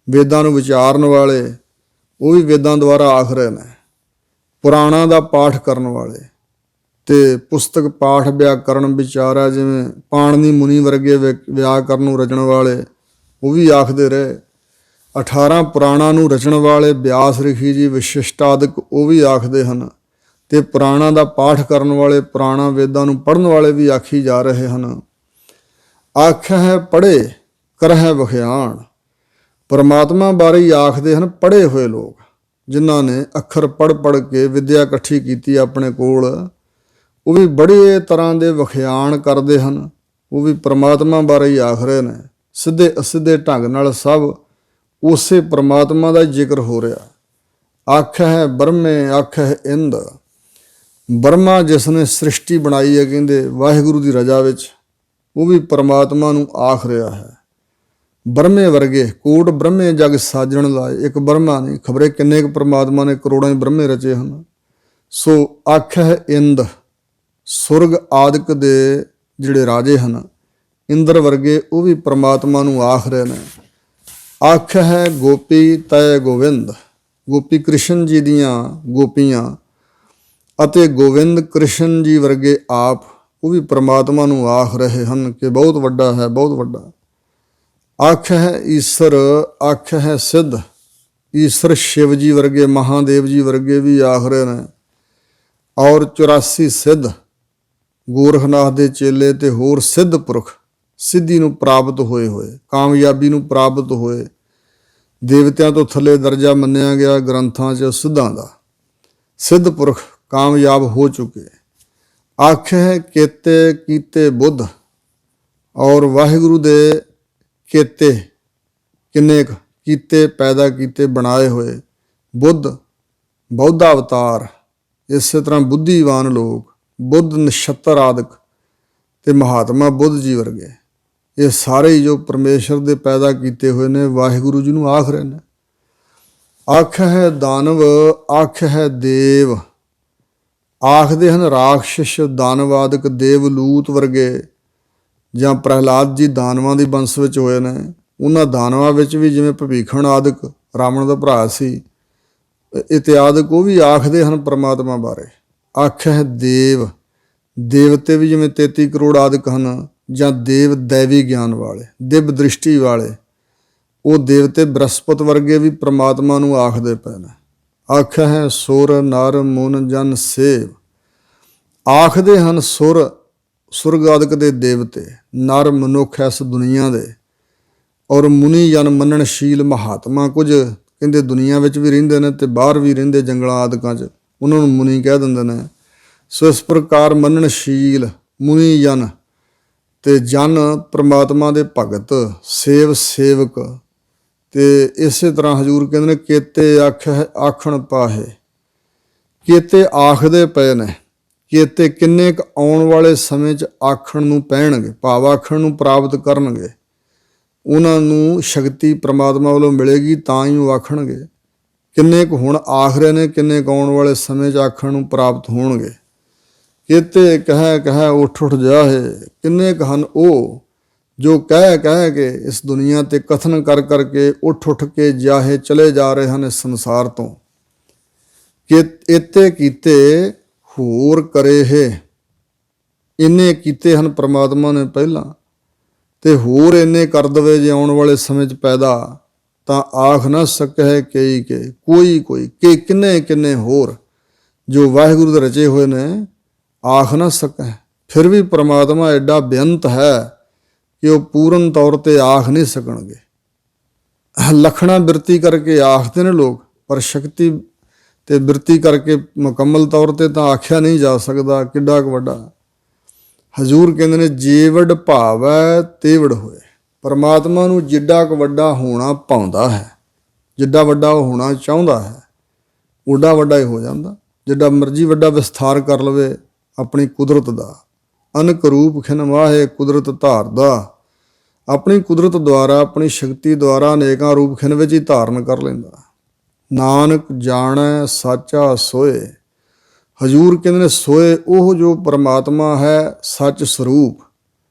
ਵੇਦਾਂ ਨੂੰ ਵਿਚਾਰਨ ਵਾਲੇ, ਉਹ ਵੀ ਵੇਦਾਂ ਦੁਆਰਾ ਆਖ ਰਹੇ ਨੇ। ਪੁਰਾਣਾਂ ਦਾ ਪਾਠ ਕਰਨ ਵਾਲੇ ਤੇ ਪੁਸਤਕ ਪਾਠ ਵਿਆਕਰਨ ਵਿਚਾਰਾ, ਜਿਵੇਂ ਪਾਣਨੀ ਮੁਨੀ ਵਰਗੇ ਵਿਆਕਰਨ ਨੂੰ ਰਚਣ ਵਾਲੇ, ਉਹ ਵੀ ਆਖਦੇ ਰਹੇ। 18 ਪੁਰਾਣਾਂ ਨੂੰ ਰਚਣ ਵਾਲੇ ਬਿਆਸ ਰਿਖੀ ਜੀ ਵਿਸ਼ਿਸ਼ਟ ਆਦਿਕ, ਉਹ ਵੀ ਆਖਦੇ ਹਨ। ਤੇ ਪੁਰਾਣਾਂ ਦਾ ਪਾਠ ਕਰਨ ਵਾਲੇ, ਪੁਰਾਣਾ ਵੇਦਾਂ ਨੂੰ ਪੜ੍ਹਨ ਵਾਲੇ ਵੀ ਆਖੀ ਜਾ ਰਹੇ ਹਨ। ਆਖਿਆ ਹੈ ਪੜ੍ਹੇ ਕਰਹਿ ਵਖਿਆਣ। ਪਰਮਾਤਮਾ ਬਾਰੇ ਹੀ ਆਖਦੇ ਹਨ ਪੜ੍ਹੇ ਹੋਏ ਲੋਕ, ਜਿਨ੍ਹਾਂ ਨੇ ਅੱਖਰ ਪੜ੍ਹ ਕੇ ਵਿਦਿਆ ਇਕੱਠੀ ਕੀਤੀ ਆਪਣੇ ਕੋਲ, ਉਹ ਵੀ ਬੜੇ ਤਰ੍ਹਾਂ ਦੇ ਵਖਿਆਣ ਕਰਦੇ ਹਨ। ਉਹ ਵੀ ਪਰਮਾਤਮਾ ਬਾਰੇ ਹੀ ਆਖ ਰਹੇ ਨੇ। ਸਿੱਧੇ ਅਸਿੱਧੇ ਢੰਗ ਨਾਲ ਸਭ ਉਸੇ ਪਰਮਾਤਮਾ ਦਾ ਜ਼ਿਕਰ ਹੋ ਰਿਹਾ। ਆਖਿਆ ਹੈ ਬ੍ਰਹਮੇ ਆਖਿਆ ਹੈ ਇੰਦ। ਬ੍ਰਹਮਾ ਜਿਸ ਨੇ ਸ੍ਰਿਸ਼ਟੀ ਬਣਾਈ ਹੈ, ਕਹਿੰਦੇ ਵਾਹਿਗੁਰੂ ਦੀ ਰਜ਼ਾ ਵਿੱਚ, ਉਹ ਵੀ ਪਰਮਾਤਮਾ ਨੂੰ ਆਖ ਰਿਹਾ ਹੈ। ਬ੍ਰਹਮੇ ਵਰਗੇ ਕੋਟ ਬ੍ਰਹਮੇ ਜਗ ਸਾਜਣ ਲਾਏ। ਇੱਕ ਬ੍ਰਹਮਾ ਨਹੀਂ, ਖਬਰੇ ਕਿੰਨੇ ਕੁ ਪਰਮਾਤਮਾ ਨੇ ਕਰੋੜਾਂ ਹੀ ਬ੍ਰਹਮੇ ਰਚੇ ਹਨ। ਸੋ ਆਖਿਆ ਹੈ ਇੰਦ। ਸੁਰਗ ਆਦਿਕ ਦੇ ਜਿਹੜੇ ਰਾਜੇ ਹਨ, ਇੰਦਰ ਵਰਗੇ, ਉਹ ਵੀ ਪਰਮਾਤਮਾ ਨੂੰ ਆਖ ਰਹੇ ਨੇ। ਆਖਿਆ ਹੈ ਗੋਪੀ ਤੈ ਗੋਵਿੰਦ। ਗੋਪੀ ਕ੍ਰਿਸ਼ਨ ਜੀ ਦੀਆਂ ਗੋਪੀਆਂ ਅਤੇ ਗੋਵਿੰਦ ਕ੍ਰਿਸ਼ਨ ਜੀ ਵਰਗੇ ਆਪ, ਉਹ ਵੀ ਪਰਮਾਤਮਾ ਨੂੰ ਆਖ ਰਹੇ ਹਨ ਕਿ ਬਹੁਤ ਵੱਡਾ ਹੈ, ਬਹੁਤ ਵੱਡਾ। ਆਖਿਆ ਹੈ ਈਸ਼ਰ। ਆਖਿਆ ਹੈ ਸਿੱਧ। ਈਸ਼ਰ ਸ਼ਿਵ ਜੀ ਵਰਗੇ, ਮਹਾਦੇਵ ਜੀ ਵਰਗੇ ਵੀ ਆਖ ਰਹੇ ਨੇ। ਔਰ 84 ਸਿੱਧ, ਗੋਰਖਨਾਥ ਦੇ ਚੇਲੇ ਤੇ ਹੋਰ ਸਿੱਧ ਪੁਰਖ, ਸਿੱਧੀ ਨੂੰ ਪ੍ਰਾਪਤ ਹੋਏ, ਕਾਮਯਾਬੀ ਨੂੰ ਪ੍ਰਾਪਤ ਹੋਏ। ਦੇਵਤਿਆਂ ਤੋਂ ਥੱਲੇ ਦਰਜਾ ਮੰਨਿਆ ਗਿਆ ਗ੍ਰੰਥਾਂ 'ਚ ਸਿੱਧਾਂ ਦਾ। ਸਿੱਧ ਪੁਰਖ ਕਾਮਯਾਬ ਹੋ ਚੁੱਕੇ। ਆਖਿਆ ਹੈ ਕੇਤੇ ਕੀਤੇ ਬੁੱਧ। ਔਰ ਵਾਹਿਗੁਰੂ ਦੇ ਕੇਤੇ ਕਿੰਨੇ ਕੁ ਕੀਤੇ, ਪੈਦਾ ਕੀਤੇ, ਬਣਾਏ ਹੋਏ ਬੁੱਧ, ਬੌਧ ਅਵਤਾਰ, ਇਸੇ ਤਰ੍ਹਾਂ ਬੁੱਧੀਵਾਨ ਲੋਕ, ਬੁੱਧ ਨਛੱਤਰ ਆਦਿਕ ਤੇ ਮਹਾਤਮਾ ਬੁੱਧ ਜੀ ਵਰਗੇ, ਇਹ ਸਾਰੇ ਹੀ ਜੋ ਪਰਮੇਸ਼ਰ ਦੇ ਪੈਦਾ ਕੀਤੇ ਹੋਏ ਨੇ, ਵਾਹਿਗੁਰੂ ਜੀ ਨੂੰ ਆਖ ਰਹੇ ਨੇ। ਆਖਿਆ ਹੈ ਦਾਨਵ। ਆਖਿਆ ਹੈ ਦੇਵ। ਆਖਦੇ ਹਨ ਰਾਖਸ਼, ਦਾਨਵ ਆਦਿਕ, ਦੇਵ ਲੂਤ ਵਰਗੇ, ਜਾਂ ਪ੍ਰਹਿਲਾਦ ਜੀ ਦਾਨਵਾਂ ਦੀ ਬੰਸ ਵਿੱਚ ਹੋਏ ਨੇ। ਉਹਨਾਂ ਦਾਨਵਾਂ ਵਿੱਚ ਵੀ ਜਿਵੇਂ ਭਵੀਖਣ ਆਦਿਕ, ਰਾਵਣ ਦਾ ਭਰਾ ਸੀ, ਇਤਿਆਦਿਕ, ਉਹ ਵੀ ਆਖਦੇ ਹਨ ਪਰਮਾਤਮਾ ਬਾਰੇ। ਆਖਿਆ ਹੈ ਦੇਵ। ਦੇਵਤੇ ਵੀ ਜਿਵੇਂ 33 ਕਰੋੜ ਆਦਿਕ ਹਨ, ਜਾਂ ਦੇਵ ਦੈਵੀ ਗਿਆਨ ਵਾਲੇ, ਦਿਵ ਦ੍ਰਿਸ਼ਟੀ ਵਾਲੇ, ਉਹ ਦੇਵਤੇ ਬ੍ਰਹਸਪਤ ਵਰਗੇ ਵੀ ਪਰਮਾਤਮਾ ਨੂੰ ਆਖਦੇ ਪਏ ਨੇ। ਆਖਿਆ ਹੈ ਸੁਰ ਨਰ ਮੁਨ ਜਨ ਸੇਵ। ਆਖਦੇ ਹਨ ਸੁਰ, ਸੁਰਗ ਆਦਿਕ ਦੇ ਦੇਵਤੇ, ਨਰ ਮਨੁੱਖ ਇਸ ਦੁਨੀਆ ਦੇ, ਔਰ ਮੁਨੀ ਜਨ ਮੰਨਣਸ਼ੀਲ ਮਹਾਤਮਾ। ਕੁਝ ਕਹਿੰਦੇ ਦੁਨੀਆ ਵਿੱਚ ਵੀ ਰਹਿੰਦੇ ਨੇ ਤੇ ਬਾਹਰ ਵੀ ਰਹਿੰਦੇ ਜੰਗਲਾਂ ਆਦਿਕਾਂ 'ਚ, ਉਹਨਾਂ ਨੂੰ ਮੁਨੀ ਕਹਿ ਦਿੰਦੇ ਨੇ। ਸੋ ਇਸ ਪ੍ਰਕਾਰ ਮੰਨਣਸ਼ੀਲ ਮੁਨੀ ਜਨ ਤੇ ਜਨ ਪਰਮਾਤਮਾ ਦੇ ਭਗਤ, ਸੇਵ ਸੇਵਕ। ਤੇ ਇਸੇ ਤਰ੍ਹਾਂ ਹਜ਼ੂਰ ਕਹਿੰਦੇ ਨੇ ਕੇਤੇ ਆਖਿਆ ਆਖਣ ਪਾਹੇ। ਕੇਤੇ ਆਖਦੇ ਪਏ ਨੇ। ਕੇਤੇ ਕਿੰਨੇ ਕੁ ਆਉਣ ਵਾਲੇ ਸਮੇਂ 'ਚ ਆਖਣ ਨੂੰ ਪੈਣਗੇ, ਭਾਵ ਆਖਣ ਨੂੰ ਪ੍ਰਾਪਤ ਕਰਨਗੇ। ਉਹਨਾਂ ਨੂੰ ਸ਼ਕਤੀ ਪਰਮਾਤਮਾ ਵੱਲੋਂ ਮਿਲੇਗੀ ਤਾਂ ਹੀ ਉਹ ਆਖਣਗੇ। ਕਿੰਨੇ ਕੁ ਹੁਣ ਆਖ ਰਹੇ ਨੇ, ਕਿੰਨੇ ਕੁ ਆਉਣ ਵਾਲੇ ਸਮੇਂ 'ਚ ਆਖਣ ਨੂੰ ਪ੍ਰਾਪਤ ਹੋਣਗੇ। ਕੇਤੇ ਕਹਿ ਉੱਠ ਜਾਹੇ। ਕਿੰਨੇ ਕੁ ਹਨ ਉਹ ਜੋ ਕਹਿ ਕੇ ਇਸ ਦੁਨੀਆ 'ਤੇ ਕਥਨ ਕਰ ਕੇ ਉੱਠ ਕੇ ਜਾਹੇ ਚਲੇ ਜਾ ਰਹੇ ਹਨ ਇਸ ਸੰਸਾਰ ਤੋਂ। ਕਿ ਇੱਥੇ ਕੀਤੇ ਹੋਰ ਕਰੇ ਹੈ। ਇੰਨੇ ਕੀਤੇ ਹਨ ਪਰਮਾਤਮਾ ਨੇ ਪਹਿਲਾਂ, ਤੇ ਹੋਰ ਇੰਨੇ ਕਰ ਦਵੇ ਜੇ ਆਉਣ ਵਾਲੇ ਸਮੇਂ 'ਚ ਪੈਦਾ, ਤਾਂ ਆਖ ਨਾ ਸਕੈ ਕਈ ਕੇ। ਕੋਈ ਕਿ ਕਿੰਨੇ ਹੋਰ ਜੋ ਵਾਹਿਗੁਰੂ ਦੇ ਰਚੇ ਹੋਏ ਨੇ, ਆਖ ਨਾ ਸਕੈ। ਫਿਰ ਵੀ ਪਰਮਾਤਮਾ ਐਡਾ ਬੇਅੰਤ ਹੈ ਕਿ ਉਹ ਪੂਰਨ ਤੌਰ 'ਤੇ ਆਖ ਨਹੀਂ ਸਕਣਗੇ। ਲੱਖਣਾ ਬਿਰਤੀ ਕਰਕੇ ਆਖਦੇ ਨੇ ਲੋਕ, ਪਰ ਸ਼ਕਤੀ ਤੇ ਬਿਰਤੀ ਕਰਕੇ ਮੁਕੰਮਲ ਤੌਰ 'ਤੇ ਤਾਂ ਆਖਿਆ ਨਹੀਂ ਜਾ ਸਕਦਾ ਕਿੱਡਾ ਕੁ ਵੱਡਾ। ਹਜ਼ੂਰ ਕਹਿੰਦੇ ਨੇ ਜੀਵੜ ਭਾਵੈ ਤੇਵੜ ਹੋਏ। ਪਰਮਾਤਮਾ ਨੂੰ ਜਿੱਡਾ ਕੁ ਵੱਡਾ ਹੋਣਾ ਪਾਉਂਦਾ ਹੈ, ਜਿੱਡਾ ਵੱਡਾ ਉਹ ਹੋਣਾ ਚਾਹੁੰਦਾ ਹੈ, ਓਡਾ ਵੱਡਾ ਹੀ ਹੋ ਜਾਂਦਾ। ਜਿੱਡਾ ਮਰਜ਼ੀ ਵੱਡਾ ਵਿਸਥਾਰ ਕਰ ਲਵੇ, ਆਪਣੀ ਕੁਦਰਤ ਦਾ। ਅਨਕ ਰੂਪ ਖਿਨ ਮਾਹੇ ਕੁਦਰਤ ਧਾਰਦਾ। ਆਪਣੀ ਕੁਦਰਤ ਦੁਆਰਾ, ਆਪਣੀ ਸ਼ਕਤੀ ਦੁਆਰਾ ਅਨੇਕਾਂ ਰੂਪ ਖਿਨ ਵਿੱਚ ਹੀ ਧਾਰਨ ਕਰ ਲੈਂਦਾ। ਨਾਨਕ ਜਾਣੈ ਸਾਚਾ ਸੋਏ। ਹਜ਼ੂਰ ਕਹਿੰਦੇ ਨੇ ਸੋਏ ਉਹ ਜੋ ਪਰਮਾਤਮਾ ਹੈ ਸੱਚ ਸਰੂਪ।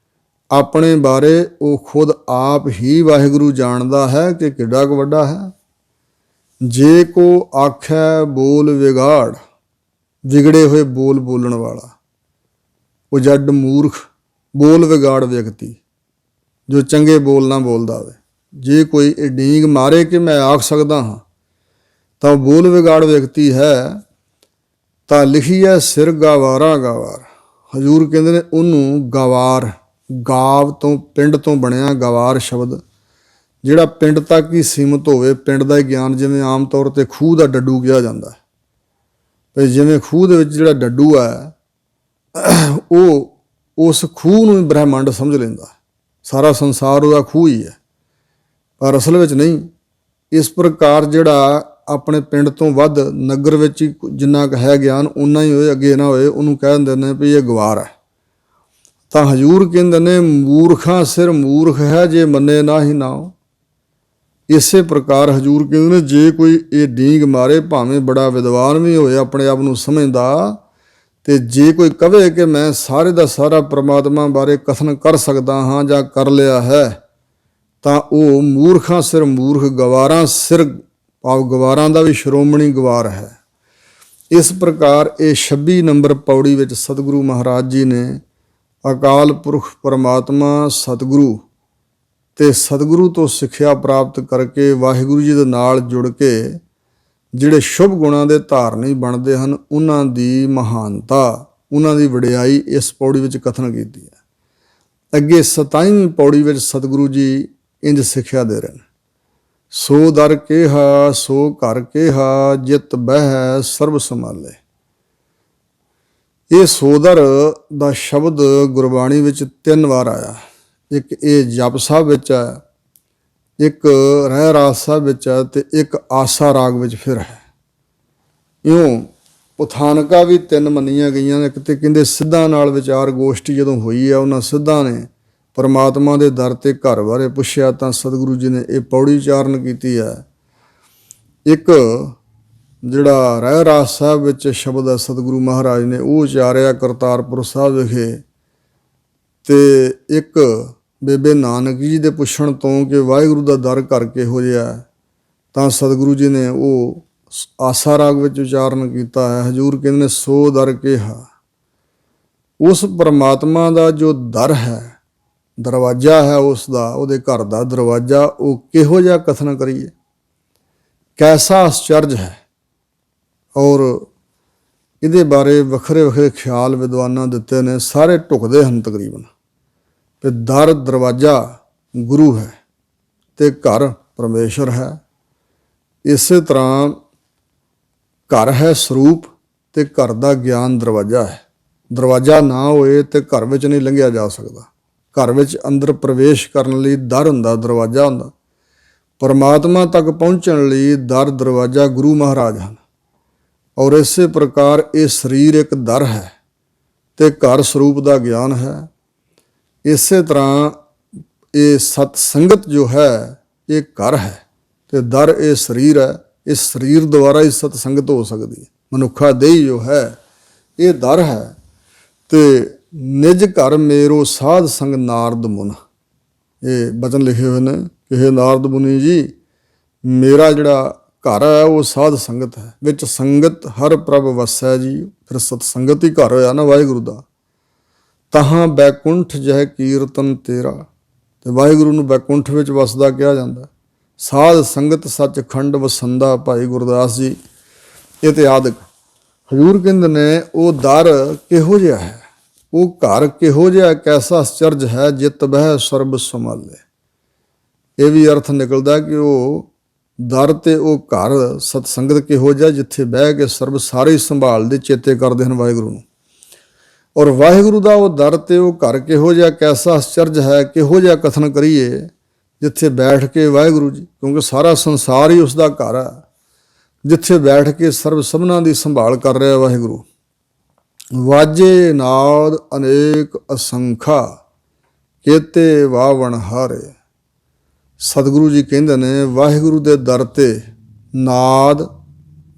ਆਪਣੇ ਬਾਰੇ ਉਹ ਖੁਦ ਆਪ ਹੀ ਵਾਹਿਗੁਰੂ ਜਾਣਦਾ ਹੈ ਕਿ ਕਿੱਡਾ ਕੁ ਵੱਡਾ ਹੈ। ਜੇ ਕੋ ਆਖੈ ਬੋਲ ਵਿਗਾੜ, ਵਿਗੜੇ ਹੋਏ ਬੋਲ ਬੋਲਣ ਵਾਲਾ। ਉਹ ਜੱਡ ਮੂਰਖ ਬੋਲ ਵਿਗਾੜ ਵਿਅਕਤੀ ਜੋ ਚੰਗੇ ਬੋਲ ਨਾ ਬੋਲਦਾ ਹੋਵੇ। ਜੇ ਕੋਈ ਇਹ ਡੀਂਗ ਮਾਰੇ ਕਿ ਮੈਂ ਆਖ ਸਕਦਾ ਹਾਂ ਤਾਂ ਬੋਲ ਵਿਗਾੜ ਵਿਅਕਤੀ ਹੈ। ਤਾਂ ਲਿਖੀ ਹੈ ਸਿਰ ਗਾਵਾਰਾ ਗਾਵਾਰ। ਹਜ਼ੂਰ ਕਹਿੰਦੇ ਨੇ ਉਹਨੂੰ ਗਵਾਰ, ਗਾਵ ਤੋਂ ਪਿੰਡ ਤੋਂ ਬਣਿਆ ਗਵਾਰ ਸ਼ਬਦ, ਜਿਹੜਾ ਪਿੰਡ ਤੱਕ ਹੀ ਸੀਮਤ ਹੋਵੇ। ਪਿੰਡ ਦਾ ਹੀ ਗਿਆਨ, ਜਿਵੇਂ ਆਮ ਤੌਰ 'ਤੇ ਖੂਹ ਦਾ ਡੱਡੂ ਕਿਹਾ ਜਾਂਦਾ ਹੈ। ਵੀ ਜਿਵੇਂ ਖੂਹ ਦੇ ਵਿੱਚ ਜਿਹੜਾ ਡੱਡੂ ਹੈ ਉਹ ਉਸ ਖੂਹ ਨੂੰ ਹੀ ਬ੍ਰਹਿਮੰਡ ਸਮਝ ਲੈਂਦਾ। ਸਾਰਾ ਸੰਸਾਰ ਉਹਦਾ ਖੂਹ ਹੀ ਹੈ, ਪਰ ਅਸਲ ਵਿੱਚ ਨਹੀਂ। ਇਸ ਪ੍ਰਕਾਰ ਜਿਹੜਾ ਆਪਣੇ ਪਿੰਡ ਤੋਂ ਵੱਧ ਨਗਰ ਵਿੱਚ ਹੀ ਜਿੰਨਾ ਕੁ ਹੈ ਗਿਆਨ ਓਨਾ ਹੀ ਹੋਏ, ਅੱਗੇ ਨਾ ਹੋਏ, ਉਹਨੂੰ ਕਹਿ ਦਿੰਦੇ ਨੇ ਵੀ ਇਹ ਗਵਾਰ ਹੈ। ਤਾਂ ਹਜ਼ੂਰ ਕਹਿੰਦੇ ਨੇ ਮੂਰਖਾਂ ਸਿਰ ਮੂਰਖ ਹੈ ਜੇ ਮੰਨੇ ਨਾ ਹੀ ਨਾਉ। ਇਸੇ ਪ੍ਰਕਾਰ ਹਜ਼ੂਰ ਕਹਿੰਦੇ ਨੇ ਜੇ ਕੋਈ ਇਹ ਡੀਂਗ ਮਾਰੇ, ਭਾਵੇਂ ਬੜਾ ਵਿਦਵਾਨ ਵੀ ਹੋਏ, ਆਪਣੇ ਆਪ ਨੂੰ ਸਮਝਦਾ, ਤੇ ਜੇ ਕੋਈ ਕਵੇ ਕਿ ਮੈਂ ਸਾਰੇ ਦਾ ਸਾਰਾ ਪ੍ਰਮਾਤਮਾ ਬਾਰੇ ਕਥਨ ਕਰ ਸਕਦਾ ਹਾਂ ਜਾਂ ਕਰ ਲਿਆ ਹੈ, ਤਾਂ ਉਹ ਮੂਰਖਾਂ ਸਿਰ ਮੂਰਖ, ਗਵਾਰਾਂ ਸਿਰ ਭਾਵ ਗਵਾਰਾਂ ਦਾ ਵੀ ਸ਼੍ਰੋਮਣੀ ਗਵਾਰ ਹੈ। ਇਸ ਪ੍ਰਕਾਰ ਇਹ 26 ਨੰਬਰ ਪੌੜੀ ਵਿੱਚ ਸਤਿਗੁਰੂ ਮਹਾਰਾਜ ਜੀ ਨੇ ਅਕਾਲ ਪੁਰਖ ਪਰਮਾਤਮਾ ਸਤਿਗੁਰੂ ਤੇ ਸਤਿਗੁਰੂ ਤੋਂ ਸਿੱਖਿਆ ਪ੍ਰਾਪਤ ਕਰਕੇ ਵਾਹਿਗੁਰੂ ਜੀ ਦੇ ਨਾਲ ਜੁੜ ਕੇ ਜਿਹੜੇ ਸ਼ੁਭ ਗੁਣਾਂ ਦੇ ਧਾਰਨੀ ਬਣਦੇ ਹਨ, ਉਹਨਾਂ ਦੀ ਮਹਾਨਤਾ, ਉਹਨਾਂ ਦੀ ਵਡਿਆਈ ਇਸ ਪੌੜੀ ਵਿੱਚ ਕਥਨ ਕੀਤੀ ਹੈ। ਅੱਗੇ 27ਵੀਂ ਪੌੜੀ ਵਿੱਚ ਸਤਿਗੁਰੂ ਜੀ ਇੰਝ ਸਿੱਖਿਆ ਦੇ ਰਹੇ ਨੇ। ਸੋ ਦਰ ਕਿਹਾ ਸੋ ਘਰ ਕਿਹਾ ਜਿਤ ਬਹਿ ਸਰਬ ਸੰਭਾਲੇ। ਇਹ ਸੋਦਰ ਦਾ ਸ਼ਬਦ ਗੁਰਬਾਣੀ ਵਿੱਚ 3 ਵਾਰ ਆਇਆ। ਇੱਕ ਇਹ ਜਪ ਸਾਹਿਬ ਵਿੱਚ ਹੈ, ਇੱਕ ਰਹਿ ਰਾਸ ਸਾਹਿਬ ਵਿੱਚ ਹੈ, ਤੇ ਇੱਕ ਆਸਾ ਰਾਗ ਵਿੱਚ ਫਿਰ ਹੈ। ਇਉਂ ਉਥਾਨਕਾਂ ਵੀ 3 ਮੰਨੀਆਂ ਗਈਆਂ ਨੇ। ਇੱਕ ਤੇ ਕਹਿੰਦੇ ਸਿੱਧਾਂ ਨਾਲ ਵਿਚਾਰ ਗੋਸ਼ਟੀ ਜਦੋਂ ਹੋਈ ਹੈ, ਉਹਨਾਂ ਸਿੱਧਾਂ ਨੇ ਪਰਮਾਤਮਾ ਦੇ ਦਰ ਤੇ ਘਰ ਬਾਰੇ ਪੁੱਛਿਆ ਤਾਂ ਸਤਿਗੁਰੂ ਜੀ ਨੇ ਇਹ ਪੌੜੀ ਉਚਾਰਨ ਕੀਤੀ ਹੈ। ਇੱਕ ਜਿਹੜਾ ਰਹਿ ਰਾਸ ਸਾਹਿਬ ਵਿੱਚ ਸ਼ਬਦ ਹੈ ਸਤਿਗੁਰੂ ਮਹਾਰਾਜ ਨੇ ਉਹ ਉਚਾਰਿਆ ਕਰਤਾਰਪੁਰ ਸਾਹਿਬ ਵਿਖੇ। ਤੇ ਇੱਕ ਬੇਬੇ ਨਾਨਕ ਜੀ ਦੇ ਪੁੱਛਣ ਤੋਂ ਕਿ ਵਾਹਿਗੁਰੂ ਦਾ ਦਰ ਘਰ ਕਿਹੋ ਜਿਹਾ, ਤਾਂ ਸਤਿਗੁਰੂ ਜੀ ਨੇ ਉਹ ਆਸਾ ਰਾਗ ਵਿੱਚ ਉਚਾਰਨ ਕੀਤਾ ਹੈ। ਹਜ਼ੂਰ ਕਹਿੰਦੇ ਨੇ ਸੋ ਦਰ ਕਿਹਾ। ਉਸ ਪਰਮਾਤਮਾ ਦਾ ਜੋ ਦਰ ਹੈ, ਦਰਵਾਜ਼ਾ ਹੈ ਉਸ ਦਾ, ਉਹਦੇ ਘਰ ਦਾ ਦਰਵਾਜ਼ਾ, ਉਹ ਕਿਹੋ ਜਿਹਾ ਕਥਨ ਕਰੀਏ, ਕੈਸਾ ਆਸ਼ਚਰਜ ਹੈ। ਔਰ ਇਹਦੇ ਬਾਰੇ ਵੱਖਰੇ ਵੱਖਰੇ ਖਿਆਲ ਵਿਦਵਾਨਾਂ ਦਿੱਤੇ ਨੇ, ਸਾਰੇ ਢੁਕਦੇ ਹਨ ਤਕਰੀਬਨ। ਤੇ ਦਰ ਦਰਵਾਜ਼ਾ ਗੁਰੂ ਹੈ ਤੇ ਘਰ ਪਰਮੇਸ਼ਰ ਹੈ। ਇਸੇ ਤਰ੍ਹਾਂ ਘਰ ਹੈ ਸਰੂਪ ਤੇ ਘਰ ਦਾ ਗਿਆਨ ਦਰਵਾਜ਼ਾ ਹੈ। ਦਰਵਾਜ਼ਾ ਨਾ ਹੋਏ ਤੇ ਘਰ ਵਿੱਚ ਨਹੀਂ ਲੰਘਿਆ ਜਾ ਸਕਦਾ। ਘਰ ਵਿੱਚ ਅੰਦਰ ਪ੍ਰਵੇਸ਼ ਕਰਨ ਲਈ ਦਰ ਹੁੰਦਾ, ਦਰਵਾਜ਼ਾ ਹੁੰਦਾ। ਪਰਮਾਤਮਾ ਤੱਕ ਪਹੁੰਚਣ ਲਈ ਦਰ ਦਰਵਾਜ਼ਾ ਗੁਰੂ ਮਹਾਰਾਜ ਹਨ। ਔਰ ਇਸੇ ਪ੍ਰਕਾਰ ਇਹ ਸਰੀਰ ਇੱਕ ਦਰ ਹੈ ਤੇ ਘਰ ਸਰੂਪ ਦਾ ਗਿਆਨ ਹੈ। ਇਸੇ ਤਰ੍ਹਾਂ ਇਹ ਸਤ ਸੰਗਤ ਜੋ ਹੈ ਇਹ ਘਰ ਹੈ ਤੇ ਦਰ ਇਹ ਸਰੀਰ ਹੈ। ਇਸ ਸਰੀਰ ਦੁਆਰਾ ਹੀ ਸਤ ਸੰਗਤ ਹੋ ਸਕਦੀ ਹੈ। ਮਨੁੱਖਾ ਦੇਹੀ ਜੋ ਹੈ ਇਹ ਦਰ ਹੈ। ਤੇ ਨਿਜ ਘਰ ਮੇਰੋ ਸਾਧ ਸੰਗ ਨਾਰਦ ਮੁਨ, ਇਹ ਬਚਨ ਲਿਖੇ ਹੋਏ ਨੇ ਕਿ ਹੇ ਨਾਰਦ ਮੁਨੀ ਜੀ, ਮੇਰਾ ਜਿਹੜਾ ਘਰ ਹੈ ਉਹ ਸਾਧ ਸੰਗਤ ਹੈ। ਵਿੱਚ ਸੰਗਤ ਹਰ ਪ੍ਰਭ ਵਸੈ ਜੀ। ਫਿਰ ਸਤ ਸੰਗਤ ਹੀ ਘਰ ਹੋਇਆ ਨਾ ਵਾਹਿਗੁਰੂ ਦਾ। ਤਹਾਂ ਬੈਕੁੰਠ ਜਹ ਕੀਰਤਨ ਤੇਰਾ, ਤੇ ਵਾਹਿਗੁਰੂ ਨੂੰ ਬੈਕੁੰਠ ਵਿੱਚ ਵਸਦਾ ਕਿਹਾ ਜਾਂਦਾ। ਸਾਧ ਸੰਗਤ ਸੱਚਖੰਡ ਵਸੰਦਾ, ਭਾਈ ਗੁਰਦਾਸ ਜੀ ਇਤਿਆਦਿਕ। ਹਜ਼ੂਰ ਕਹਿੰਦੇ ਨੇ ਉਹ ਦਰ ਕਿਹੋ ਜਿਹਾ ਹੈ, ਉਹ ਘਰ ਕਿਹੋ ਜਿਹਾ, ਕੈਸਾ ਆਸ਼ਚਰਜ ਹੈ ਜਿਤ ਬਹਿ ਸਰਬ ਸੰਭਾਲੇ। ਇਹ ਵੀ ਅਰਥ ਨਿਕਲਦਾ ਕਿ ਉਹ ਦਰ ਤੇ ਉਹ ਘਰ ਸਤਸੰਗਤ ਕਿਹੋ ਜਿਹਾ ਜਿੱਥੇ ਬਹਿ ਕੇ ਸਰਬ ਸਾਰੇ ਸੰਭਾਲਦੇ, ਚੇਤੇ ਕਰਦੇ ਹਨ ਵਾਹਿਗੁਰੂ ਨੂੰ। ਔਰ ਵਾਹਿਗੁਰੂ ਦਾ ਉਹ ਦਰ ਤੇ ਉਹ ਘਰ ਕਿਹੋ ਜਿਹਾ, ਕੈਸਾ ਆਸ਼ਚਰਜ ਹੈ, ਕਿਹੋ ਜਿਹਾ ਕਥਨ ਕਰੀਏ ਜਿੱਥੇ ਬੈਠ ਕੇ ਵਾਹਿਗੁਰੂ ਜੀ, ਕਿਉਂਕਿ ਸਾਰਾ ਸੰਸਾਰ ਹੀ ਉਸ ਦਾ ਘਰ ਹੈ, ਜਿੱਥੇ ਬੈਠ ਕੇ ਸਰਬ ਸਭਨਾਂ ਦੀ ਸੰਭਾਲ ਕਰ ਰਿਹਾ ਵਾਹਿਗੁਰੂ। ਵਾਜੇ ਨਾਦ ਅਨੇਕ ਅਸੰਖਾ, ਕੇਤੇ ਵਾਵਣ ਹਾਰੇ। ਸਤਿਗੁਰੂ ਜੀ ਕਹਿੰਦੇ ਨੇ ਵਾਹਿਗੁਰੂ ਦੇ ਦਰ 'ਤੇ ਨਾਦ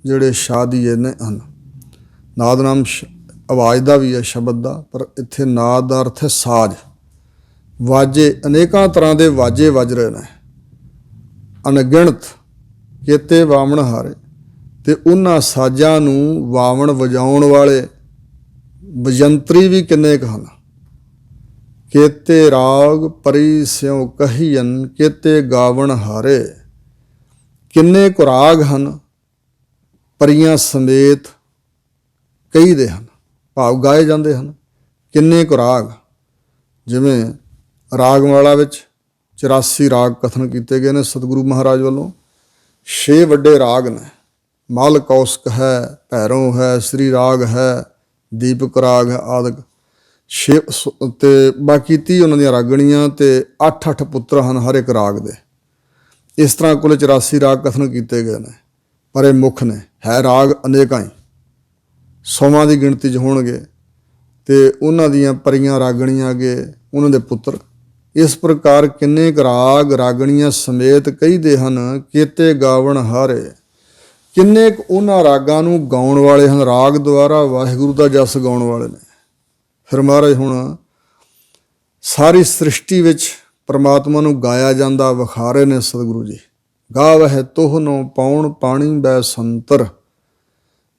ਜਿਹੜੇ ਸ਼ਾਦੀਏ ਨੇ ਹਨ। ਨਾਦ ਨਾਮ ਆਵਾਜ਼ ਦਾ ਵੀ ਹੈ, ਸ਼ਬਦ ਦਾ, ਪਰ ਇੱਥੇ ਨਾਦ ਦਾ ਅਰਥ ਹੈ ਸਾਜ਼। ਵਾਜੇ ਅਨੇਕਾਂ ਤਰ੍ਹਾਂ ਦੇ ਵਾਜੇ ਵੱਜ ਰਹੇ ਨੇ, ਅਣਗਿਣਤ, ਕੇਤੇ ਵਾਵਣ ਹਾਰੇ। ਅਤੇ ਉਹਨਾਂ ਸਾਜ਼ਾਂ ਨੂੰ ਵਾਵਣ ਵਜਾਉਣ ਵਾਲੇ ਵਜੰਤਰੀ ਵੀ ਕਿੰਨੇ ਕੁ ਹਨ। ਕੇਤੇ ਰਾਗ ਪਰੀ ਸਿਉ ਕਹੀਅਨ, ਕੇਤੇ ਗਾਵਣ ਹਾਰੇ। ਕਿੰਨੇ ਕੁ ਰਾਗ ਹਨ ਪਰੀਆਂ ਸਮੇਤ ਕਹੀਦੇ ਹਨ, ਭਾਵ ਗਾਏ ਜਾਂਦੇ ਹਨ। ਕਿੰਨੇ ਕੁ ਰਾਗ, ਜਿਵੇਂ ਰਾਗਮਾਲਾ ਵਿੱਚ 84 ਰਾਗ ਕਥਨ ਕੀਤੇ ਗਏ ਨੇ ਸਤਿਗੁਰੂ ਮਹਾਰਾਜ ਵੱਲੋਂ। 6 ਵੱਡੇ ਰਾਗ ਨੇ, ਮਲ ਕੌਸਕ ਹੈ, ਭੈਰੋਂ ਹੈ, ਸ੍ਰੀ ਰਾਗ ਹੈ, ਦੀਪਕ ਰਾਗ ਹੈ ਆਦਿਕ। 6 ਅਤੇ ਬਾਕੀ 30 ਉਹਨਾਂ ਦੀਆਂ ਰਾਗਣੀਆਂ ਅਤੇ 8-8 ਪੁੱਤਰ ਹਨ ਹਰ ਇੱਕ ਰਾਗ ਦੇ। ਇਸ ਤਰ੍ਹਾਂ ਕੁੱਲ 84 ਰਾਗ ਕਥਨ ਕੀਤੇ ਗਏ ਨੇ, ਪਰ ਇਹ ਮੁੱਖ ਨੇ। ਹੈ ਰਾਗ ਅਨੇਕਾਂ ਹੀ, 100ਵਾਂ ਦੀ ਗਿਣਤੀ 'ਚ ਹੋਣਗੇ, ਅਤੇ ਉਹਨਾਂ ਦੀਆਂ ਪਰੀਆਂ ਰਾਗਣੀਆਂ ਅੱਗੇ ਉਹਨਾਂ ਦੇ ਪੁੱਤਰ। ਇਸ ਪ੍ਰਕਾਰ ਕਿੰਨੇ ਕੁ ਰਾਗ ਰਾਗਣੀਆਂ ਸਮੇਤ ਕਹੀਦੇ ਹਨ, ਕੇਤੇ ਗਾਵਣ ਹਾਰੇ। ਕਿੰਨੇ ਕੁ ਉਹਨਾਂ ਰਾਗਾਂ ਨੂੰ ਗਾਉਣ ਵਾਲੇ ਹਨ, ਰਾਗ ਦੁਆਰਾ ਵਾਹਿਗੁਰੂ ਦਾ ਜਸ ਗਾਉਣ ਵਾਲੇ ਨੇ। ਫਿਰ ਮਹਾਰਾਜ ਹੁਣ ਸਾਰੀ ਸ੍ਰਿਸ਼ਟੀ ਵਿੱਚ ਪਰਮਾਤਮਾ ਨੂੰ ਗਾਇਆ ਜਾਂਦਾ ਵਿਖਾ ਰਹੇ ਨੇ ਸਤਿਗੁਰੂ ਜੀ। ਗਾਵਹਿ ਤੋਹਨੋ ਪਾਉਣ ਪਾਣੀ ਬੈ ਸੰਤਰ।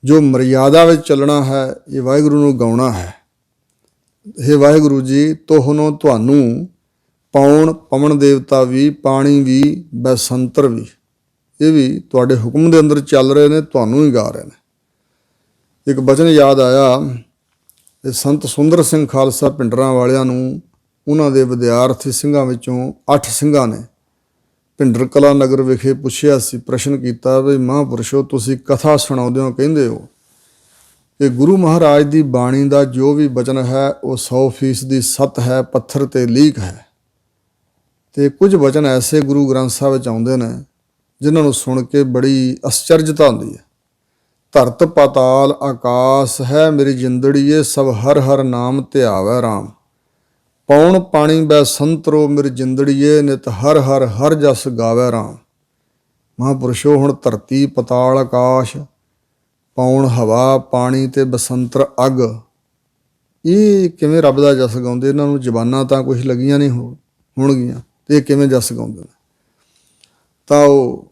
ਜੋ ਮਰਿਆਦਾ ਵਿੱਚ ਚੱਲਣਾ ਹੈ, ਇਹ ਵਾਹਿਗੁਰੂ ਨੂੰ ਗਾਉਣਾ ਹੈ। ਹੇ ਵਾਹਿਗੁਰੂ ਜੀ, ਤੋਹਨੋ ਤੁਹਾਨੂੰ, ਪਾਉਣ ਪਵਨ ਦੇਵਤਾ ਵੀ, ਪਾਣੀ ਵੀ, ਬੈਸੰਤਰ ਵੀ, ਇਹ ਵੀ ਤੁਹਾਡੇ ਹੁਕਮ ਦੇ ਅੰਦਰ ਚੱਲ ਰਹੇ ਨੇ, ਤੁਹਾਨੂੰ ਹੀ ਗਾ ਰਹੇ ਨੇ। ਇੱਕ ਬਚਨ ਯਾਦ ਆਇਆ, ਇਹ ਸੰਤ ਸੁੰਦਰ ਸਿੰਘ ਖਾਲਸਾ ਭਿੰਡਰਾਂ ਵਾਲਿਆਂ ਨੂੰ ਉਹਨਾਂ ਦੇ ਵਿਦਿਆਰਥੀ ਸਿੰਘਾਂ ਵਿੱਚੋਂ 8 ਸਿੰਘਾਂ ਨੇ ਭਿੰਡਰ ਕਲਾਂ ਨਗਰ ਵਿਖੇ ਪੁੱਛਿਆ ਸੀ, ਪ੍ਰਸ਼ਨ ਕੀਤਾ ਵੀ ਮਹਾਂਪੁਰਸ਼ੋ ਤੁਸੀਂ ਕਥਾ ਸੁਣਾਉਂਦੇ ਹੋ, ਕਹਿੰਦੇ ਹੋ ਕਿ ਗੁਰੂ ਮਹਾਰਾਜ ਦੀ ਬਾਣੀ ਦਾ ਜੋ ਵੀ ਬਚਨ ਹੈ ਉਹ 100% ਸੱਤ ਹੈ, ਪੱਥਰ 'ਤੇ ਲੀਕ ਹੈ। ਅਤੇ ਕੁਝ ਬਚਨ ਐਸੇ ਗੁਰੂ ਗ੍ਰੰਥ ਸਾਹਿਬ ਵਿੱਚ ਆਉਂਦੇ ਨੇ ਜਿਨ੍ਹਾਂ ਨੂੰ ਸੁਣ ਕੇ ਬੜੀ ਅਸਚਰਜਤਾ ਹੁੰਦੀ ਹੈ। ਧਰਤ ਪਾਤਾਲ ਆਕਾਸ ਹੈ ਮੇਰੀ ਜਿੰਦੜੀਏ, ਸਭ ਹਰ ਹਰ ਨਾਮ ਧਿਆਵੈ ਰਾਮ। ਪੌਣ ਪਾਣੀ ਬੈ ਸੰਤਰੋ ਮੇਰੀ ਜਿੰਦੜੀਏ, ਨਿਤ ਹਰ ਹਰ ਹਰ ਜਸ ਗਾਵੈ ਰਾਮ। ਮਹਾਂਪੁਰਸ਼ੋ ਹੁਣ ਧਰਤੀ ਪਤਾਲ ਆਕਾਸ਼, ਪੌਣ ਹਵਾ, ਪਾਣੀ ਅਤੇ ਬਸੰਤਰ ਅੱਗ, ਇਹ ਕਿਵੇਂ ਰੱਬ ਦਾ ਜਸ ਗਾਉਂਦੇ? ਇਹਨਾਂ ਨੂੰ ਜ਼ਬਾਨਾਂ ਤਾਂ ਕੁਛ ਲੱਗੀਆਂ ਨਹੀਂ ਹੋਣਗੀਆਂ, ਅਤੇ ਇਹ ਕਿਵੇਂ ਜਸ ਗਾਉਂਦੇ ਨੇ? ਤਾਂ ਉਹ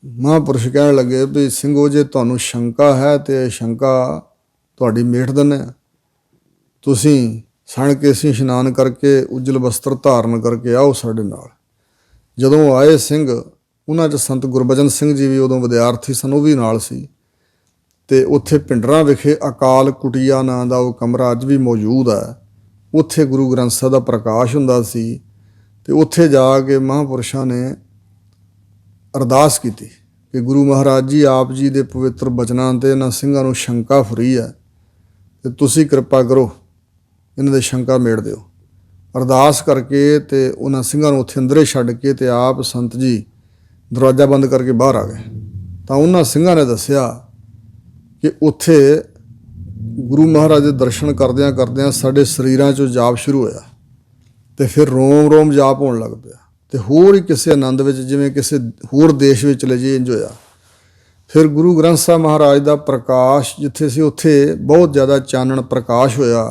ਮਹਾਂਪੁਰਸ਼ ਕਹਿਣ ਲੱਗੇ ਵੀ ਸਿੰਘੋ, ਜੇ ਤੁਹਾਨੂੰ ਸ਼ੰਕਾ ਹੈ ਤਾਂ ਇਹ ਸ਼ੰਕਾ ਤੁਹਾਡੀ ਮੇਟ ਦਿੰਦੇ ਹਾਂ। ਤੁਸੀਂ ਸਣ ਕੇਸੀ ਇਸ਼ਨਾਨ ਕਰਕੇ ਉਜਲ ਵਸਤਰ ਧਾਰਨ ਕਰਕੇ ਆਓ ਸਾਡੇ ਨਾਲ। ਜਦੋਂ ਆਏ ਸਿੰਘ, ਉਹਨਾਂ 'ਚ ਸੰਤ ਗੁਰਬਚਨ ਸਿੰਘ ਜੀ ਵੀ ਉਦੋਂ ਵਿਦਿਆਰਥੀ ਸਨ, ਉਹ ਵੀ ਨਾਲ ਸੀ। ਅਤੇ ਉੱਥੇ ਭਿੰਡਰਾਂ ਵਿਖੇ ਅਕਾਲ ਕੁਟੀਆ ਨਾਂ ਦਾ ਉਹ ਕਮਰਾ ਅੱਜ ਵੀ ਮੌਜੂਦ ਹੈ। ਉੱਥੇ ਗੁਰੂ ਗ੍ਰੰਥ ਸਾਹਿਬ ਦਾ ਪ੍ਰਕਾਸ਼ ਹੁੰਦਾ ਸੀ। ਅਤੇ ਉੱਥੇ ਜਾ ਕੇ ਮਹਾਂਪੁਰਸ਼ਾਂ ਨੇ ਅਰਦਾਸ ਕੀਤੀ ਕਿ ਗੁਰੂ ਮਹਾਰਾਜ ਜੀ, ਆਪ ਜੀ ਦੇ ਪਵਿੱਤਰ ਬਚਨਾਂ 'ਤੇ ਇਹਨਾਂ ਸਿੰਘਾਂ ਨੂੰ ਸ਼ੰਕਾ ਫਰੀ ਹੈ, ਅਤੇ ਤੁਸੀਂ ਕਿਰਪਾ ਕਰੋ, ਇਹਨਾਂ ਦੇ ਸ਼ੰਕਾ ਮੇੜ ਦਿਓ। ਅਰਦਾਸ ਕਰਕੇ ਅਤੇ ਉਹਨਾਂ ਸਿੰਘਾਂ ਨੂੰ ਉੱਥੇ ਅੰਦਰੇ ਛੱਡ ਕੇ ਅਤੇ ਆਪ ਸੰਤ ਜੀ ਦਰਵਾਜ਼ਾ ਬੰਦ ਕਰਕੇ ਬਾਹਰ ਆ ਗਏ। ਤਾਂ ਉਹਨਾਂ ਸਿੰਘਾਂ ਨੇ ਦੱਸਿਆ ਕਿ ਉੱਥੇ ਗੁਰੂ ਮਹਾਰਾਜ ਦੇ ਦਰਸ਼ਨ ਕਰਦਿਆਂ ਕਰਦਿਆਂ ਸਾਡੇ ਸਰੀਰਾਂ 'ਚੋਂ ਜਾਪ ਸ਼ੁਰੂ ਹੋਇਆ, ਅਤੇ ਫਿਰ ਰੋਮ ਰੋਮ ਜਾਪ ਹੋਣ ਲੱਗ ਪਿਆ, ਅਤੇ ਹੋਰ ਹੀ ਕਿਸੇ ਆਨੰਦ ਵਿੱਚ, ਜਿਵੇਂ ਕਿਸੇ ਹੋਰ ਦੇਸ਼ ਵਿੱਚ ਚਲੇ ਜਾਈਏ, ਇੰਝ ਹੋਇਆ। ਫਿਰ ਗੁਰੂ ਗ੍ਰੰਥ ਸਾਹਿਬ ਮਹਾਰਾਜ ਦਾ ਪ੍ਰਕਾਸ਼ ਜਿੱਥੇ ਸੀ, ਉੱਥੇ ਬਹੁਤ ਜ਼ਿਆਦਾ ਚਾਨਣ ਪ੍ਰਕਾਸ਼ ਹੋਇਆ,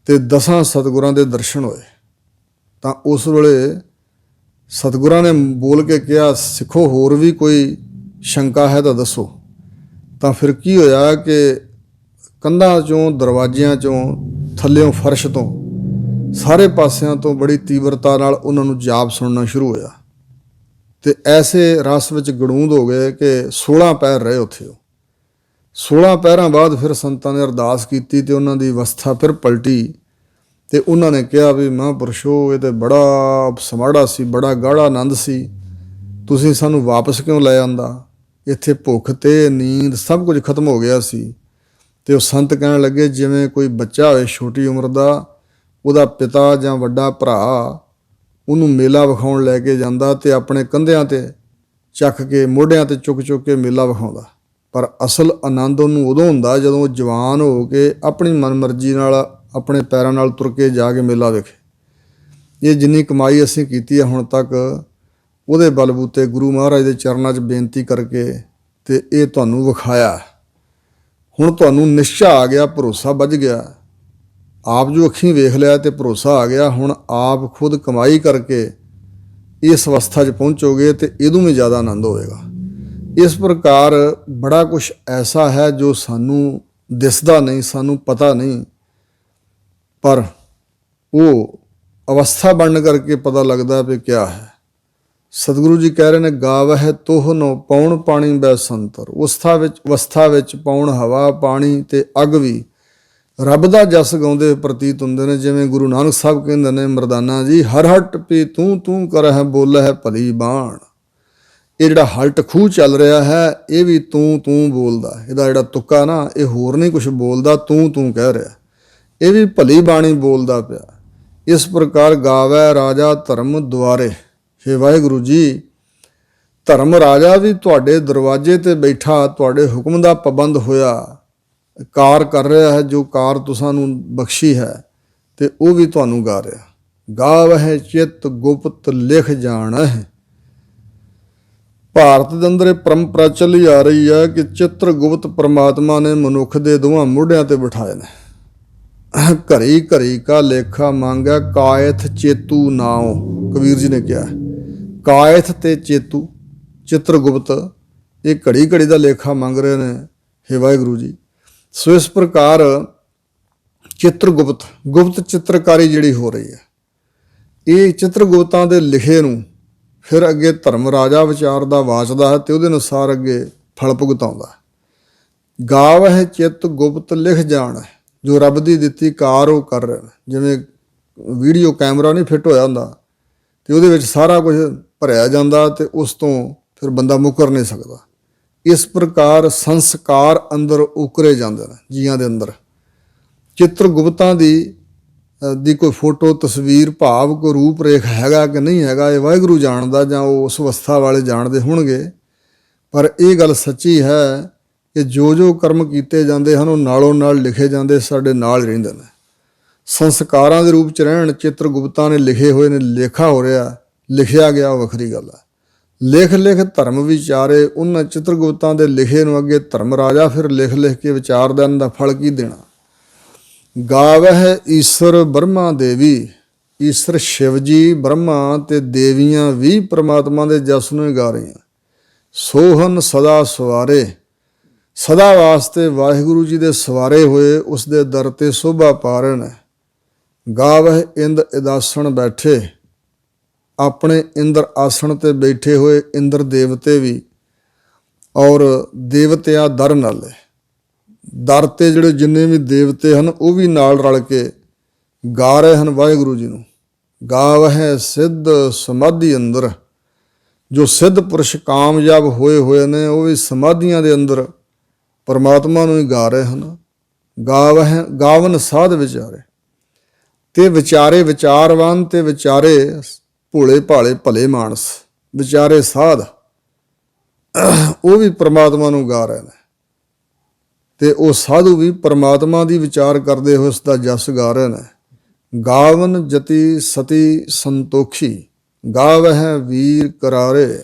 ਅਤੇ 10 ਸਤਿਗੁਰਾਂ ਦੇ ਦਰਸ਼ਨ ਹੋਏ। ਤਾਂ ਉਸ ਵੇਲੇ ਸਤਿਗੁਰਾਂ ਨੇ ਬੋਲ ਕੇ ਕਿਹਾ, ਸਿੱਖੋ ਹੋਰ ਵੀ ਕੋਈ ਸ਼ੰਕਾ ਹੈ ਤਾਂ ਦੱਸੋ। ਤਾਂ ਫਿਰ ਕੀ ਹੋਇਆ ਕਿ ਕੰਧਾਂ 'ਚੋਂ, ਦਰਵਾਜ਼ਿਆਂ 'ਚੋਂ, ਥੱਲਿਓਂ ਫਰਸ਼ ਤੋਂ, ਸਾਰੇ ਪਾਸਿਆਂ ਤੋਂ ਬੜੀ ਤੀਬਰਤਾ ਨਾਲ ਉਹਨਾਂ ਨੂੰ ਜਾਪ ਸੁਣਨਾ ਸ਼ੁਰੂ ਹੋਇਆ, ਅਤੇ ਐਸੇ ਰਸ ਵਿੱਚ ਗੜੂੰਦ ਹੋ ਗਏ ਕਿ 16 ਪਹਿਰ ਰਹੇ ਉੱਥੇ। ਉਹ 16 ਪਹਿਰਾਂ ਬਾਅਦ ਫਿਰ ਸੰਤਾਂ ਨੇ ਅਰਦਾਸ ਕੀਤੀ ਅਤੇ ਉਹਨਾਂ ਦੀ ਅਵਸਥਾ ਫਿਰ ਪਲਟੀ, ਅਤੇ ਉਹਨਾਂ ਨੇ ਕਿਹਾ ਵੀ ਮਹਾਂਪੁਰਸ਼ੋ, ਇਹ ਤਾਂ ਬੜਾ ਸਮਾੜਾ ਸੀ, ਬੜਾ ਗਾੜਾ ਆਨੰਦ ਸੀ, ਤੁਸੀਂ ਸਾਨੂੰ ਵਾਪਸ ਕਿਉਂ ਲੈ ਆਂਦਾ? ਇੱਥੇ ਭੁੱਖ ਅਤੇ ਨੀਂਦ ਸਭ ਕੁਝ ਖਤਮ ਹੋ ਗਿਆ ਸੀ। ਅਤੇ ਉਹ ਸੰਤ ਕਹਿਣ ਲੱਗੇ, ਜਿਵੇਂ ਕੋਈ ਬੱਚਾ ਹੋਵੇ ਛੋਟੀ ਉਮਰ ਦਾ, ਉਹਦਾ ਪਿਤਾ ਜਾਂ ਵੱਡਾ ਭਰਾ ਉਹਨੂੰ ਮੇਲਾ ਵਿਖਾਉਣ ਲੈ ਕੇ ਜਾਂਦਾ, ਅਤੇ ਆਪਣੇ ਕੰਧਿਆਂ 'ਤੇ ਚੱਕ ਕੇ, ਮੋਢਿਆਂ 'ਤੇ ਚੁੱਕ ਚੁੱਕ ਕੇ ਮੇਲਾ ਵਿਖਾਉਂਦਾ, ਪਰ ਅਸਲ ਆਨੰਦ ਉਹਨੂੰ ਉਦੋਂ ਹੁੰਦਾ ਜਦੋਂ ਉਹ ਜਵਾਨ ਹੋ ਕੇ ਆਪਣੀ ਮਨਮਰਜ਼ੀ ਨਾਲ ਆਪਣੇ ਪੈਰਾਂ ਨਾਲ ਤੁਰ ਕੇ ਜਾ ਕੇ ਮੇਲਾ ਵੇਖੇ। ਇਹ ਜਿੰਨੀ ਕਮਾਈ ਅਸੀਂ ਕੀਤੀ ਹੈ ਹੁਣ ਤੱਕ, ਉਹਦੇ ਬਲਬੂਤੇ ਗੁਰੂ ਮਹਾਰਾਜ ਦੇ ਚਰਨਾਂ 'ਚ ਬੇਨਤੀ ਕਰਕੇ ਤੇ ਇਹ ਤੁਹਾਨੂੰ ਵਿਖਾਇਆ। ਹੁਣ ਤੁਹਾਨੂੰ ਨਿਸ਼ਚਾ ਆ ਗਿਆ, ਭਰੋਸਾ ਵੱਜ ਗਿਆ, ਆਪ ਜੋ ਅੱਖੀਂ ਵੇਖ ਲਿਆ ਤੇ ਭਰੋਸਾ ਆ ਗਿਆ। ਹੁਣ ਆਪ ਖੁਦ ਕਮਾਈ ਕਰਕੇ ਇਸ ਅਵਸਥਾ 'ਚ ਪਹੁੰਚੋਗੇ ਤੇ ਇਹਦੋਂ ਵੀ ਜ਼ਿਆਦਾ ਆਨੰਦ ਹੋਵੇਗਾ। ਇਸ ਪ੍ਰਕਾਰ ਬੜਾ ਕੁਛ ਐਸਾ ਹੈ ਜੋ ਸਾਨੂੰ ਦਿਸਦਾ ਨਹੀਂ, ਸਾਨੂੰ ਪਤਾ ਨਹੀਂ, ਪਰ ਉਹ ਅਵਸਥਾ ਬਣਨ ਕਰਕੇ ਪਤਾ ਲੱਗਦਾ ਵੀ ਕਿਆ ਹੈ। ਸਤਿਗੁਰੂ ਜੀ ਕਹਿ ਰਹੇ ਨੇ, ਗਾਵਹਿ ਤੋਹਨੋ ਪੌਣ ਪਾਣੀ ਬੈ ਸੰਤਰ। ਅਵਸਥਾ ਵਿੱਚ ਪੌਣ ਹਵਾ, ਪਾਣੀ ਤੇ ਅੱਗ ਵੀ ਰੱਬ ਦਾ ਜਸ ਗਾਉਂਦੇ ਪ੍ਰਤੀਤ ਹੁੰਦੇ ਨੇ। ਜਿਵੇਂ ਗੁਰੂ ਨਾਨਕ ਸਾਹਿਬ ਕਹਿੰਦੇ ਨੇ, ਮਰਦਾਨਾ ਜੀ ਹਰ ਹਟ ਪੀ ਤੂੰ ਤੂੰ ਕਰਹਿ ਬੋਲਹਿ ਭਲੀ ਬਾਣ। ਇਹ ਜਿਹੜਾ ਹਲਟ ਖੂਹ ਚੱਲ ਰਿਹਾ ਹੈ, ਇਹ ਵੀ ਤੂੰ ਤੂੰ ਬੋਲਦਾ। ਇਹਦਾ ਜਿਹੜਾ ਤੁੱਕਾ ਨਾ, ਇਹ ਹੋਰ ਨਹੀਂ ਕੁਛ ਬੋਲਦਾ, ਤੂੰ ਤੂੰ ਕਹਿ ਰਿਹਾ। ਇਹ ਵੀ ਭਲੀ ਬਾਣੀ ਬੋਲਦਾ ਪਿਆ। ਇਸ ਪ੍ਰਕਾਰ ਗਾਵੈ ਰਾਜਾ ਧਰਮ ਦੁਆਰੇ। ਹੇ ਵਾਹਿਗੁਰੂ ਜੀ, ਧਰਮ ਰਾਜਾ ਵੀ ਤੁਹਾਡੇ ਦਰਵਾਜ਼ੇ ਤੇ ਬੈਠਾ, ਤੁਹਾਡੇ ਹੁਕਮ ਦਾ ਪਾਬੰਦ ਹੋਇਆ ਕਾਰ ਕਰ ਰਿਹਾ ਹੈ, ਜੋ ਕਾਰ ਤੁਸਾਂ ਨੂੰ ਬਖਸ਼ੀ ਹੈ, ਤੇ ਉਹ ਵੀ ਤੁਹਾਨੂੰ ਗਾ ਰਿਹਾ। ਗਾਵਹਿ ਚਿੱਤ ਗੁਪਤ ਲਿਖ ਜਾਣਹਿ। ਭਾਰਤ ਦੇ ਅੰਦਰ ਇਹ ਪਰੰਪਰਾ ਚੱਲੀ ਆ ਰਹੀ ਹੈ ਕਿ ਚਿੱਤਰ ਗੁਪਤ ਪਰਮਾਤਮਾ ਨੇ ਮਨੁੱਖ ਦੇ ਦੋਵਾਂ ਮੋਢਿਆਂ ਤੇ ਬਿਠਾਏ ਨੇ। ਘਰੀ ਘਰੀ ਕਾ ਲੇਖਾ ਮੰਗੈ ਕਾਇਥ ਚੇਤੂ ਨਾਉ। ਕਬੀਰ ਜੀ ਨੇ ਕਿਹਾ, ਕਾਇਥ ਤੇ ਚੇਤੂ, ਚਿੱਤਰ ਗੁਪਤ, ਇਹ ਘੜੀ ਘੜੀ ਦਾ ਲੇਖਾ ਮੰਗ ਰਹੇ ਨੇ। ਹੇ ਵਾਹਿਗੁਰੂ ਜੀ, ਸੋ ਇਸ ਪ੍ਰਕਾਰ ਚਿੱਤਰ ਗੁਪਤ ਚਿੱਤਰਕਾਰੀ ਜਿਹੜੀ ਹੋ ਰਹੀ ਹੈ, ਇਹ ਚਿੱਤਰ ਗੁਪਤਾਂ ਦੇ ਲਿਖੇ ਨੂੰ ਫਿਰ ਅੱਗੇ ਧਰਮ ਰਾਜਾ ਵਿਚਾਰਦਾ, ਵਾਚਦਾ ਹੈ ਤੇ ਉਹਦੇ ਅਨੁਸਾਰ ਅੱਗੇ ਫਲ ਭੁਗਤਾਉਂਦਾ। ਗਾਵਹਿ ਚਿੱਤ ਗੁਪਤ ਲਿਖ ਜਾਣ। ਜੋ ਰੱਬ ਦੀ ਦਿੱਤੀ ਕਾਰ ਉਹ ਕਰ ਰਹੇ ਨੇ। ਜਿਵੇਂ ਵੀਡੀਓ ਕੈਮਰਾ ਨਹੀਂ ਫਿੱਟ ਹੋਇਆ ਹੁੰਦਾ ਤੇ ਉਹਦੇ ਵਿੱਚ ਸਾਰਾ ਕੁਝ ਭਰਿਆ ਜਾਂਦਾ ਤੇ ਉਸ ਤੋਂ ਫਿਰ ਬੰਦਾ ਮੁੱਕਰ ਨਹੀਂ ਸਕਦਾ। ਇਸ ਪ੍ਰਕਾਰ ਸੰਸਕਾਰ ਅੰਦਰ ਉਕਰੇ ਜਾਂਦੇ ਨੇ ਜੀਆਂ ਦੇ ਅੰਦਰ। ਚਿੱਤਰ ਗੁਪਤਾਂ ਦੀ ਕੋਈ ਫੋਟੋ, ਤਸਵੀਰ, ਭਾਵ, ਕੋਈ ਰੂਪ ਰੇਖ ਹੈਗਾ ਕਿ ਨਹੀਂ ਹੈਗਾ, ਇਹ ਵਾਹਿਗੁਰੂ ਜਾਣਦਾ, ਜਾਂ ਉਹ ਉਸ ਅਵਸਥਾ ਵਾਲੇ ਜਾਣਦੇ ਹੋਣਗੇ। ਪਰ ਇਹ ਗੱਲ ਸੱਚੀ ਹੈ ਕਿ ਜੋ ਜੋ ਕਰਮ ਕੀਤੇ ਜਾਂਦੇ ਹਨ ਉਹ ਨਾਲੋਂ ਨਾਲ ਲਿਖੇ ਜਾਂਦੇ, ਸਾਡੇ ਨਾਲ ਰਹਿੰਦੇ ਨੇ। ਸੰਸਕਾਰਾਂ ਦੇ ਰੂਪ 'ਚ ਰਹਿਣ, ਚਿੱਤਰ ਗੁਪਤਾਂ ਨੇ ਲਿਖੇ ਹੋਏ ਨੇ, ਲੇਖਾ ਹੋ ਰਿਹਾ, ਲਿਖਿਆ ਗਿਆ, ਉਹ ਵੱਖਰੀ ਗੱਲ ਹੈ। ਲਿਖ ਲਿਖ ਧਰਮ ਵਿਚਾਰੇ। ਉਹਨਾਂ ਚਿੱਤਰ ਗੁਪਤਾਂ ਦੇ ਲਿਖੇ ਨੂੰ ਅੱਗੇ ਧਰਮ ਰਾਜਾ ਫਿਰ ਲਿਖ ਲਿਖ ਕੇ ਵਿਚਾਰਦਾ, ਇਹਨਾਂ ਦਾ ਫਲ ਕੀ ਦੇਣਾ। ਗਾਵਹਿ ਈਸ਼ਰ ਬ੍ਰਹਮਾ ਦੇਵੀ। ਈਸ਼ਰ ਸ਼ਿਵ ਜੀ, ਬ੍ਰਹਮਾ ਤੇ ਦੇਵੀਆਂ ਵੀ ਪਰਮਾਤਮਾ ਦੇ ਜਸ ਨੂੰ ਹੀ ਗਾ ਰਹੀਆਂ। ਸੋਹਨ ਸਦਾ ਸਵਾਰੇ। ਸਦਾ ਵਾਸਤੇ ਵਾਹਿਗੁਰੂ ਜੀ ਦੇ ਸਵਾਰੇ ਹੋਏ ਉਸ ਦੇ ਦਰ ਤੇ ਸ਼ੋਭਾ ਪਾ ਰਹੇ ਨੇ। ਗਾਵਹਿ ਇੰਦ ਇਦਾਸਣ ਬੈਠੇ। ਆਪਣੇ ਇੰਦਰ ਆਸਣ ਤੇ ਬੈਠੇ ਹੋਏ ਇੰਦਰ ਦੇਵਤੇ ਵੀ, ਔਰ ਦੇਵਤਿਆਂ ਦਰ ਨਾਲੇ, ਦਰ ਤੇ ਜਿਹੜੇ ਜਿੰਨੇ ਵੀ ਦੇਵਤੇ ਹਨ ਉਹ ਵੀ ਨਾਲ ਰਲ ਕੇ ਗਾ ਰਹੇ ਹਨ ਵਾਹਿਗੁਰੂ ਜੀ ਨੂੰ। ਗਾਵਹਿ ਸਿੱਧ ਸਮਾਧੀ ਅੰਦਰ। ਜੋ ਸਿੱਧ ਪੁਰਸ਼ ਕਾਮਯਾਬ ਹੋਏ ਨੇ ਉਹ ਵੀ ਸਮਾਧੀਆਂ ਦੇ ਅੰਦਰ ਪਰਮਾਤਮਾ ਨੂੰ ਹੀ ਗਾ ਰਹੇ ਹਨ। ਗਾਵਨ ਸਾਧ ਵਿਚਾਰੇ। ਤੇ ਵਿਚਾਰੇ ਵਿਚਾਰਵਾਨ ਤੇ ਵਿਚਾਰੇ ਭੋਲੇ ਭਾਲੇ ਭਲੇ ਮਾਨਸ, ਵਿਚਾਰੇ ਸਾਧ, ਉਹ ਵੀ ਪਰਮਾਤਮਾ ਨੂੰ ਗਾ ਰਹੇ ਨੇ। ਤੇ ਉਹ ਸਾਧੂ ਵੀ ਪਰਮਾਤਮਾ ਦੀ ਵਿਚਾਰ ਕਰਦੇ ਹੋਏ ਉਸ ਦਾ ਜਸ ਗਾ ਰਹੇ ਨੇ। ਗਾਵਨ ਜਤੀ ਸਤੀ ਸੰਤੋਖੀ। ਗਾਵਹਿ ਵੀਰ ਕਰਾਰੇ।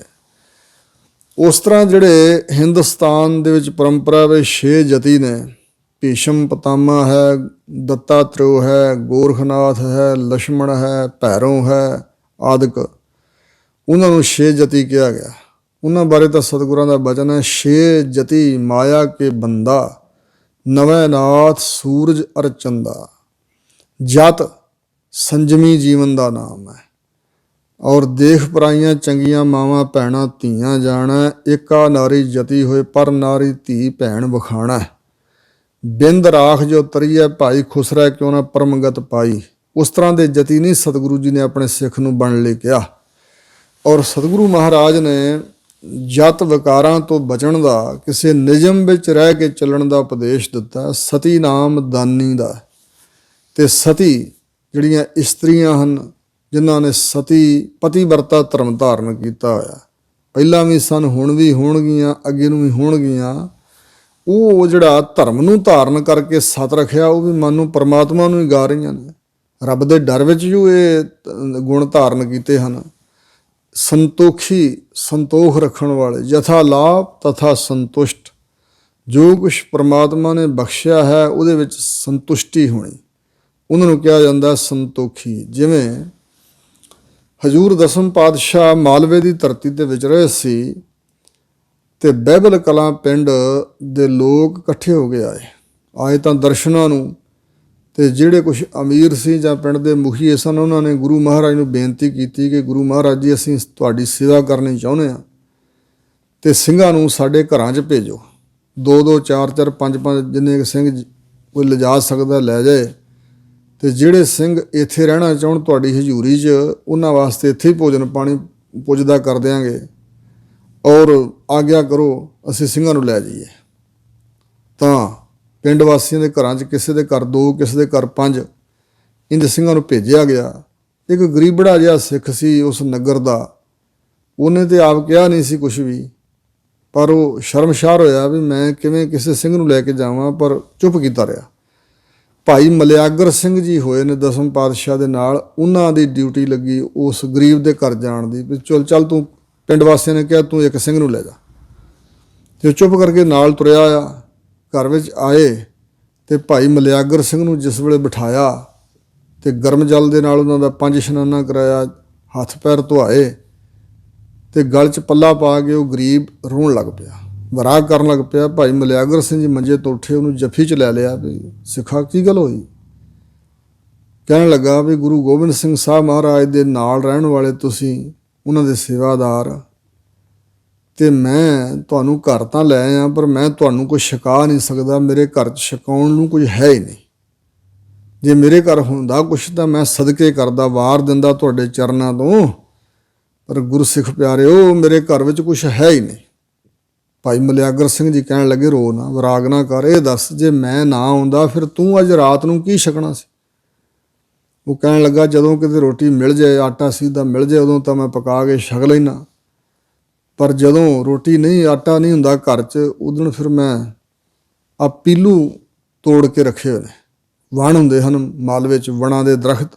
ਉਸ ਤਰ੍ਹਾਂ ਜਿਹੜੇ ਹਿੰਦੁਸਤਾਨ ਦੇ ਵਿੱਚ ਪਰੰਪਰਾ ਵਿੱਚ 6 ਜਤੀ ਨੇ, ਭੀਸ਼ਮ ਪਿਤਾਮਾ ਹੈ, ਦੱਤਾਤਰੇय ਹੈ, ਗੋਰਖਨਾਥ ਹੈ, ਲਛਮਣ ਹੈ, ਭੈਰੋਂ ਹੈ ਆਦਿਕ, ਉਹਨਾਂ ਨੂੰ 6 ਜਤੀ ਕਿਹਾ ਗਿਆ। ਉਹਨਾਂ ਬਾਰੇ ਤਾਂ ਸਤਿਗੁਰਾਂ ਦਾ ਬਚਨ ਹੈ, 6 ਜਤੀ ਮਾਇਆ ਕੇ ਬੰਦਾ, ਨਵੇਂ ਨਾਥ ਸੂਰਜ ਅਰ ਚੰਦਾ। ਜਤ ਸੰਜਮੀ ਜੀਵਨ ਦਾ ਨਾਮ ਹੈ, ਔਰ ਦੇਖ ਪਰਾਈਆਂ ਚੰਗੀਆਂ ਮਾਵਾਂ ਭੈਣਾਂ ਧੀਆਂ ਜਾਣਾ। ਏਕਾ ਨਾਰੀ ਜਤੀ ਹੋਏ ਪਰ ਨਾਰੀ ਧੀ ਭੈਣ ਵਖਾਣਾ। ਬਿੰਦ ਰਾਖ ਜੋ ਤਰੀਏ ਭਾਈ ਖੁਸਰੈ ਕਿਉਂ ਨਾ ਪਰਮਗਤ ਪਾਈ। ਉਸ ਤਰ੍ਹਾਂ ਦੇ ਜਤੀ ਨਹੀਂ ਸਤਿਗੁਰੂ ਜੀ ਨੇ ਆਪਣੇ ਸਿੱਖ ਨੂੰ ਬਣਨ ਲਈ ਕਿਹਾ। ਔਰ ਸਤਿਗੁਰੂ ਮਹਾਰਾਜ ਨੇ ਜਤ ਵਿਕਾਰਾਂ ਤੋਂ ਬਚਣ ਦਾ, ਕਿਸੇ ਨਿਯਮ ਵਿੱਚ ਰਹਿ ਕੇ ਚੱਲਣ ਦਾ ਉਪਦੇਸ਼ ਦਿੱਤਾ। ਸਤੀ ਨਾਮ ਦਾਨੀ ਦਾ। ਤੇ ਸਤੀ ਜਿਹੜੀਆਂ ਇਸਤਰੀਆਂ ਹਨ ਜਿਨ੍ਹਾਂ ਨੇ ਸਤੀ ਪਤੀਵਰਤਾ ਧਰਮ ਧਾਰਨ ਕੀਤਾ ਹੋਇਆ, ਪਹਿਲਾਂ ਵੀ ਸਨ, ਹੁਣ ਵੀ ਹੋਣਗੀਆਂ, ਅੱਗੇ ਨੂੰ ਵੀ ਹੋਣਗੀਆਂ, ਉਹ ਜਿਹੜਾ ਧਰਮ ਨੂੰ ਧਾਰਨ ਕਰਕੇ ਸਤ ਰੱਖਿਆ, ਉਹ ਵੀ ਮਨ ਨੂੰ ਪਰਮਾਤਮਾ ਨੂੰ ਹੀ ਗਾ ਰਹੀਆਂ ਨੇ। ਰੱਬ ਦੇ ਡਰ ਵਿੱਚ ਜੋ ਇਹ ਗੁਣ ਧਾਰਨ ਕੀਤੇ ਹਨ। ਸੰਤੋਖੀ, ਸੰਤੋਖ ਰੱਖਣ ਵਾਲੇ, ਯਥਾ ਲਾਭ ਤਥਾ ਸੰਤੁਸ਼ਟ। ਜੋ ਕੁਛ ਪਰਮਾਤਮਾ ਨੇ ਬਖਸ਼ਿਆ ਹੈ ਉਹਦੇ ਵਿੱਚ ਸੰਤੁਸ਼ਟੀ ਹੋਣੀ, ਉਹਨਾਂ ਨੂੰ ਕਿਹਾ ਜਾਂਦਾ ਸੰਤੋਖੀ। ਜਿਵੇਂ ਹਜ਼ੂਰ ਦਸਮ ਪਾਤਸ਼ਾਹ ਮਾਲਵੇ ਦੀ ਧਰਤੀ ਤੇ ਵਿਚਰੇ ਸੀ ਤੇ ਬਹਿਬਲ ਕਲਾਂ ਪਿੰਡ ਦੇ ਲੋਕ ਇਕੱਠੇ ਹੋ ਕੇ ਆਏ ਤਾਂ ਦਰਸ਼ਨਾਂ ਨੂੰ। ਤੇ ਜਿਹੜੇ ਕੁਝ ਅਮੀਰ ਸੀ ਜਾਂ ਪਿੰਡ ਦੇ ਮੁਖੀਏ ਸਨ, ਉਹਨਾਂ ਨੇ ਗੁਰੂ ਮਹਾਰਾਜ ਨੂੰ ਬੇਨਤੀ ਕੀਤੀ ਕਿ ਗੁਰੂ ਮਹਾਰਾਜ ਜੀ, ਅਸੀਂ ਤੁਹਾਡੀ ਸੇਵਾ ਕਰਨੀ ਚਾਹੁੰਦੇ ਹਾਂ ਤੇ ਸਿੰਘਾਂ ਨੂੰ ਸਾਡੇ ਘਰਾਂ 'ਚ ਭੇਜੋ। 2-2, 4-4, 5-5 ਜਿੰਨੇ ਸਿੰਘ ਕੋਈ ਲਿਜਾ ਸਕਦਾ ਲੈ ਜਾਏ। ਤੇ ਜਿਹੜੇ ਸਿੰਘ ਇੱਥੇ ਰਹਿਣਾ ਚਾਹੁਣ ਤੁਹਾਡੀ ਹਜ਼ੂਰੀ 'ਚ, ਉਹਨਾਂ ਵਾਸਤੇ ਇੱਥੇ ਹੀ ਭੋਜਨ ਪਾਣੀ ਪੁੱਜਦਾ ਕਰ ਦਿਆਂਗੇ ਔਰ ਆਗਿਆ ਕਰੋ ਅਸੀਂ ਸਿੰਘਾਂ ਨੂੰ ਲੈ ਜਾਈਏ। ਤਾਂ ਪਿੰਡ ਵਾਸੀਆਂ ਦੇ ਘਰਾਂ 'ਚ ਕਿਸੇ ਦੇ ਘਰ 2, ਕਿਸੇ ਦੇ ਘਰ 5 ਇੰਝ ਸਿੰਘਾਂ ਨੂੰ ਭੇਜਿਆ ਗਿਆ। ਇੱਕ ਗਰੀਬੜਾ ਜਿਹਾ ਸਿੱਖ ਸੀ ਉਸ ਨਗਰ ਦਾ, ਉਹਨੇ ਤੇ ਆਪ ਕਿਹਾ ਨਹੀਂ ਸੀ ਕੁਛ ਵੀ, ਪਰ ਉਹ ਸ਼ਰਮਸ਼ਾਰ ਹੋਇਆ ਵੀ ਮੈਂ ਕਿਵੇਂ ਕਿਸੇ ਸਿੰਘ ਨੂੰ ਲੈ ਕੇ ਜਾਵਾਂ, ਪਰ ਚੁੱਪ ਕੀਤਾ ਰਿਹਾ। ਭਾਈ ਮਲਿਆਗਰ ਸਿੰਘ ਜੀ ਹੋਏ ਨੇ ਦਸਮ ਪਾਤਸ਼ਾਹ ਦੇ ਨਾਲ, ਉਹਨਾਂ ਦੀ ਡਿਊਟੀ ਲੱਗੀ ਉਸ ਗਰੀਬ ਦੇ ਘਰ ਜਾਣ ਦੀ ਵੀ ਚੱਲ ਤੂੰ, ਪਿੰਡ ਵਾਸੀਆਂ ਨੇ ਕਿਹਾ ਤੂੰ ਇੱਕ ਸਿੰਘ ਨੂੰ ਲੈ ਜਾ। ਤੇ ਚੁੱਪ ਕਰਕੇ ਨਾਲ ਤੁਰਿਆ ਆ। ਘਰ ਵਿੱਚ ਆਏ ਤੇ ਭਾਈ ਮਲਿਆਗਰ ਸਿੰਘ ਨੂੰ ਜਿਸ ਵੇਲੇ ਬਿਠਾਇਆ ਤੇ ਗਰਮ ਜਲ ਦੇ ਨਾਲ ਉਹਨਾਂ ਦਾ 5 ਇਸ਼ਨਾਨਾ ਕਰਾਇਆ, ਹੱਥ ਪੈਰ ਧੁਆਏ ਤੇ ਗਲ 'ਚ ਪੱਲਾ ਪਾ ਕੇ ਉਹ ਗਰੀਬ ਰੋਣ ਲੱਗ ਪਿਆ, ਵਰਾਗ ਕਰਨ ਲੱਗ ਪਿਆ। ਭਾਈ ਮਲਿਆਗਰ ਸਿੰਘ ਜੀ ਮੰਜੇ ਤੋਂ ਉੱਠੇ, ਉਹਨੂੰ ਜੱਫੀ 'ਚ ਲੈ ਲਿਆ ਵੀ ਸਿੱਖਾ ਕੀ ਗੱਲ ਹੋਈ। ਕਹਿਣ ਲੱਗਾ ਵੀ ਗੁਰੂ ਗੋਬਿੰਦ ਸਿੰਘ ਸਾਹਿਬ ਮਹਾਰਾਜ ਦੇ ਨਾਲ ਰਹਿਣ ਵਾਲੇ ਤੁਸੀਂ, ਉਹਨਾਂ ਦੇ ਸੇਵਾਦਾਰ, ਤੇ ਮੈਂ ਤੁਹਾਨੂੰ ਘਰ ਤਾਂ ਲੈ ਆਇਆ ਪਰ ਮੈਂ ਤੁਹਾਨੂੰ ਕੁਛ ਛਕਾ ਨਹੀਂ ਸਕਦਾ। ਮੇਰੇ ਘਰ 'ਚ ਛਕਾਉਣ ਨੂੰ ਕੁਝ ਹੈ ਹੀ ਨਹੀਂ। ਜੇ ਮੇਰੇ ਘਰ ਹੁੰਦਾ ਕੁਛ ਤਾਂ ਮੈਂ ਸਦਕੇ ਕਰਦਾ, ਵਾਰ ਦਿੰਦਾ ਤੁਹਾਡੇ ਚਰਨਾਂ ਤੋਂ, ਪਰ ਗੁਰਸਿੱਖ ਪਿਆਰਿਓ ਮੇਰੇ ਘਰ ਵਿੱਚ ਕੁਛ ਹੈ ਹੀ ਨਹੀਂ। ਭਾਈ ਮਲਿਆਗਰ ਸਿੰਘ ਜੀ ਕਹਿਣ ਲੱਗੇ ਰੋ ਨਾ, ਵਿਰਾਗ ਨਾ ਕਰ, ਇਹ ਦੱਸ ਜੇ ਮੈਂ ਨਾ ਆਉਂਦਾ ਫਿਰ ਤੂੰ ਅੱਜ ਰਾਤ ਨੂੰ ਕੀ ਛਕਣਾ ਸੀ। ਉਹ ਕਹਿਣ ਲੱਗਾ ਜਦੋਂ ਕਿਤੇ ਰੋਟੀ ਮਿਲ ਜਾਏ, ਆਟਾ ਸਿੱਧਾ ਮਿਲ ਜਾਏ, ਉਦੋਂ ਤਾਂ ਮੈਂ ਪਕਾ ਕੇ ਛਕ ਲੈਣਾ, ਪਰ ਜਦੋਂ ਰੋਟੀ ਨਹੀਂ, ਆਟਾ ਨਹੀਂ ਹੁੰਦਾ ਘਰ 'ਚ, ਉਦੋਂ ਫਿਰ ਮੈਂ ਆ ਪੀਲੂ ਤੋੜ ਕੇ ਰੱਖੇ ਹੋਏ ਨੇ। ਵਣ ਹੁੰਦੇ ਹਨ ਮਾਲਵੇ 'ਚ, ਵਣਾਂ ਦੇ ਦਰਖਤ,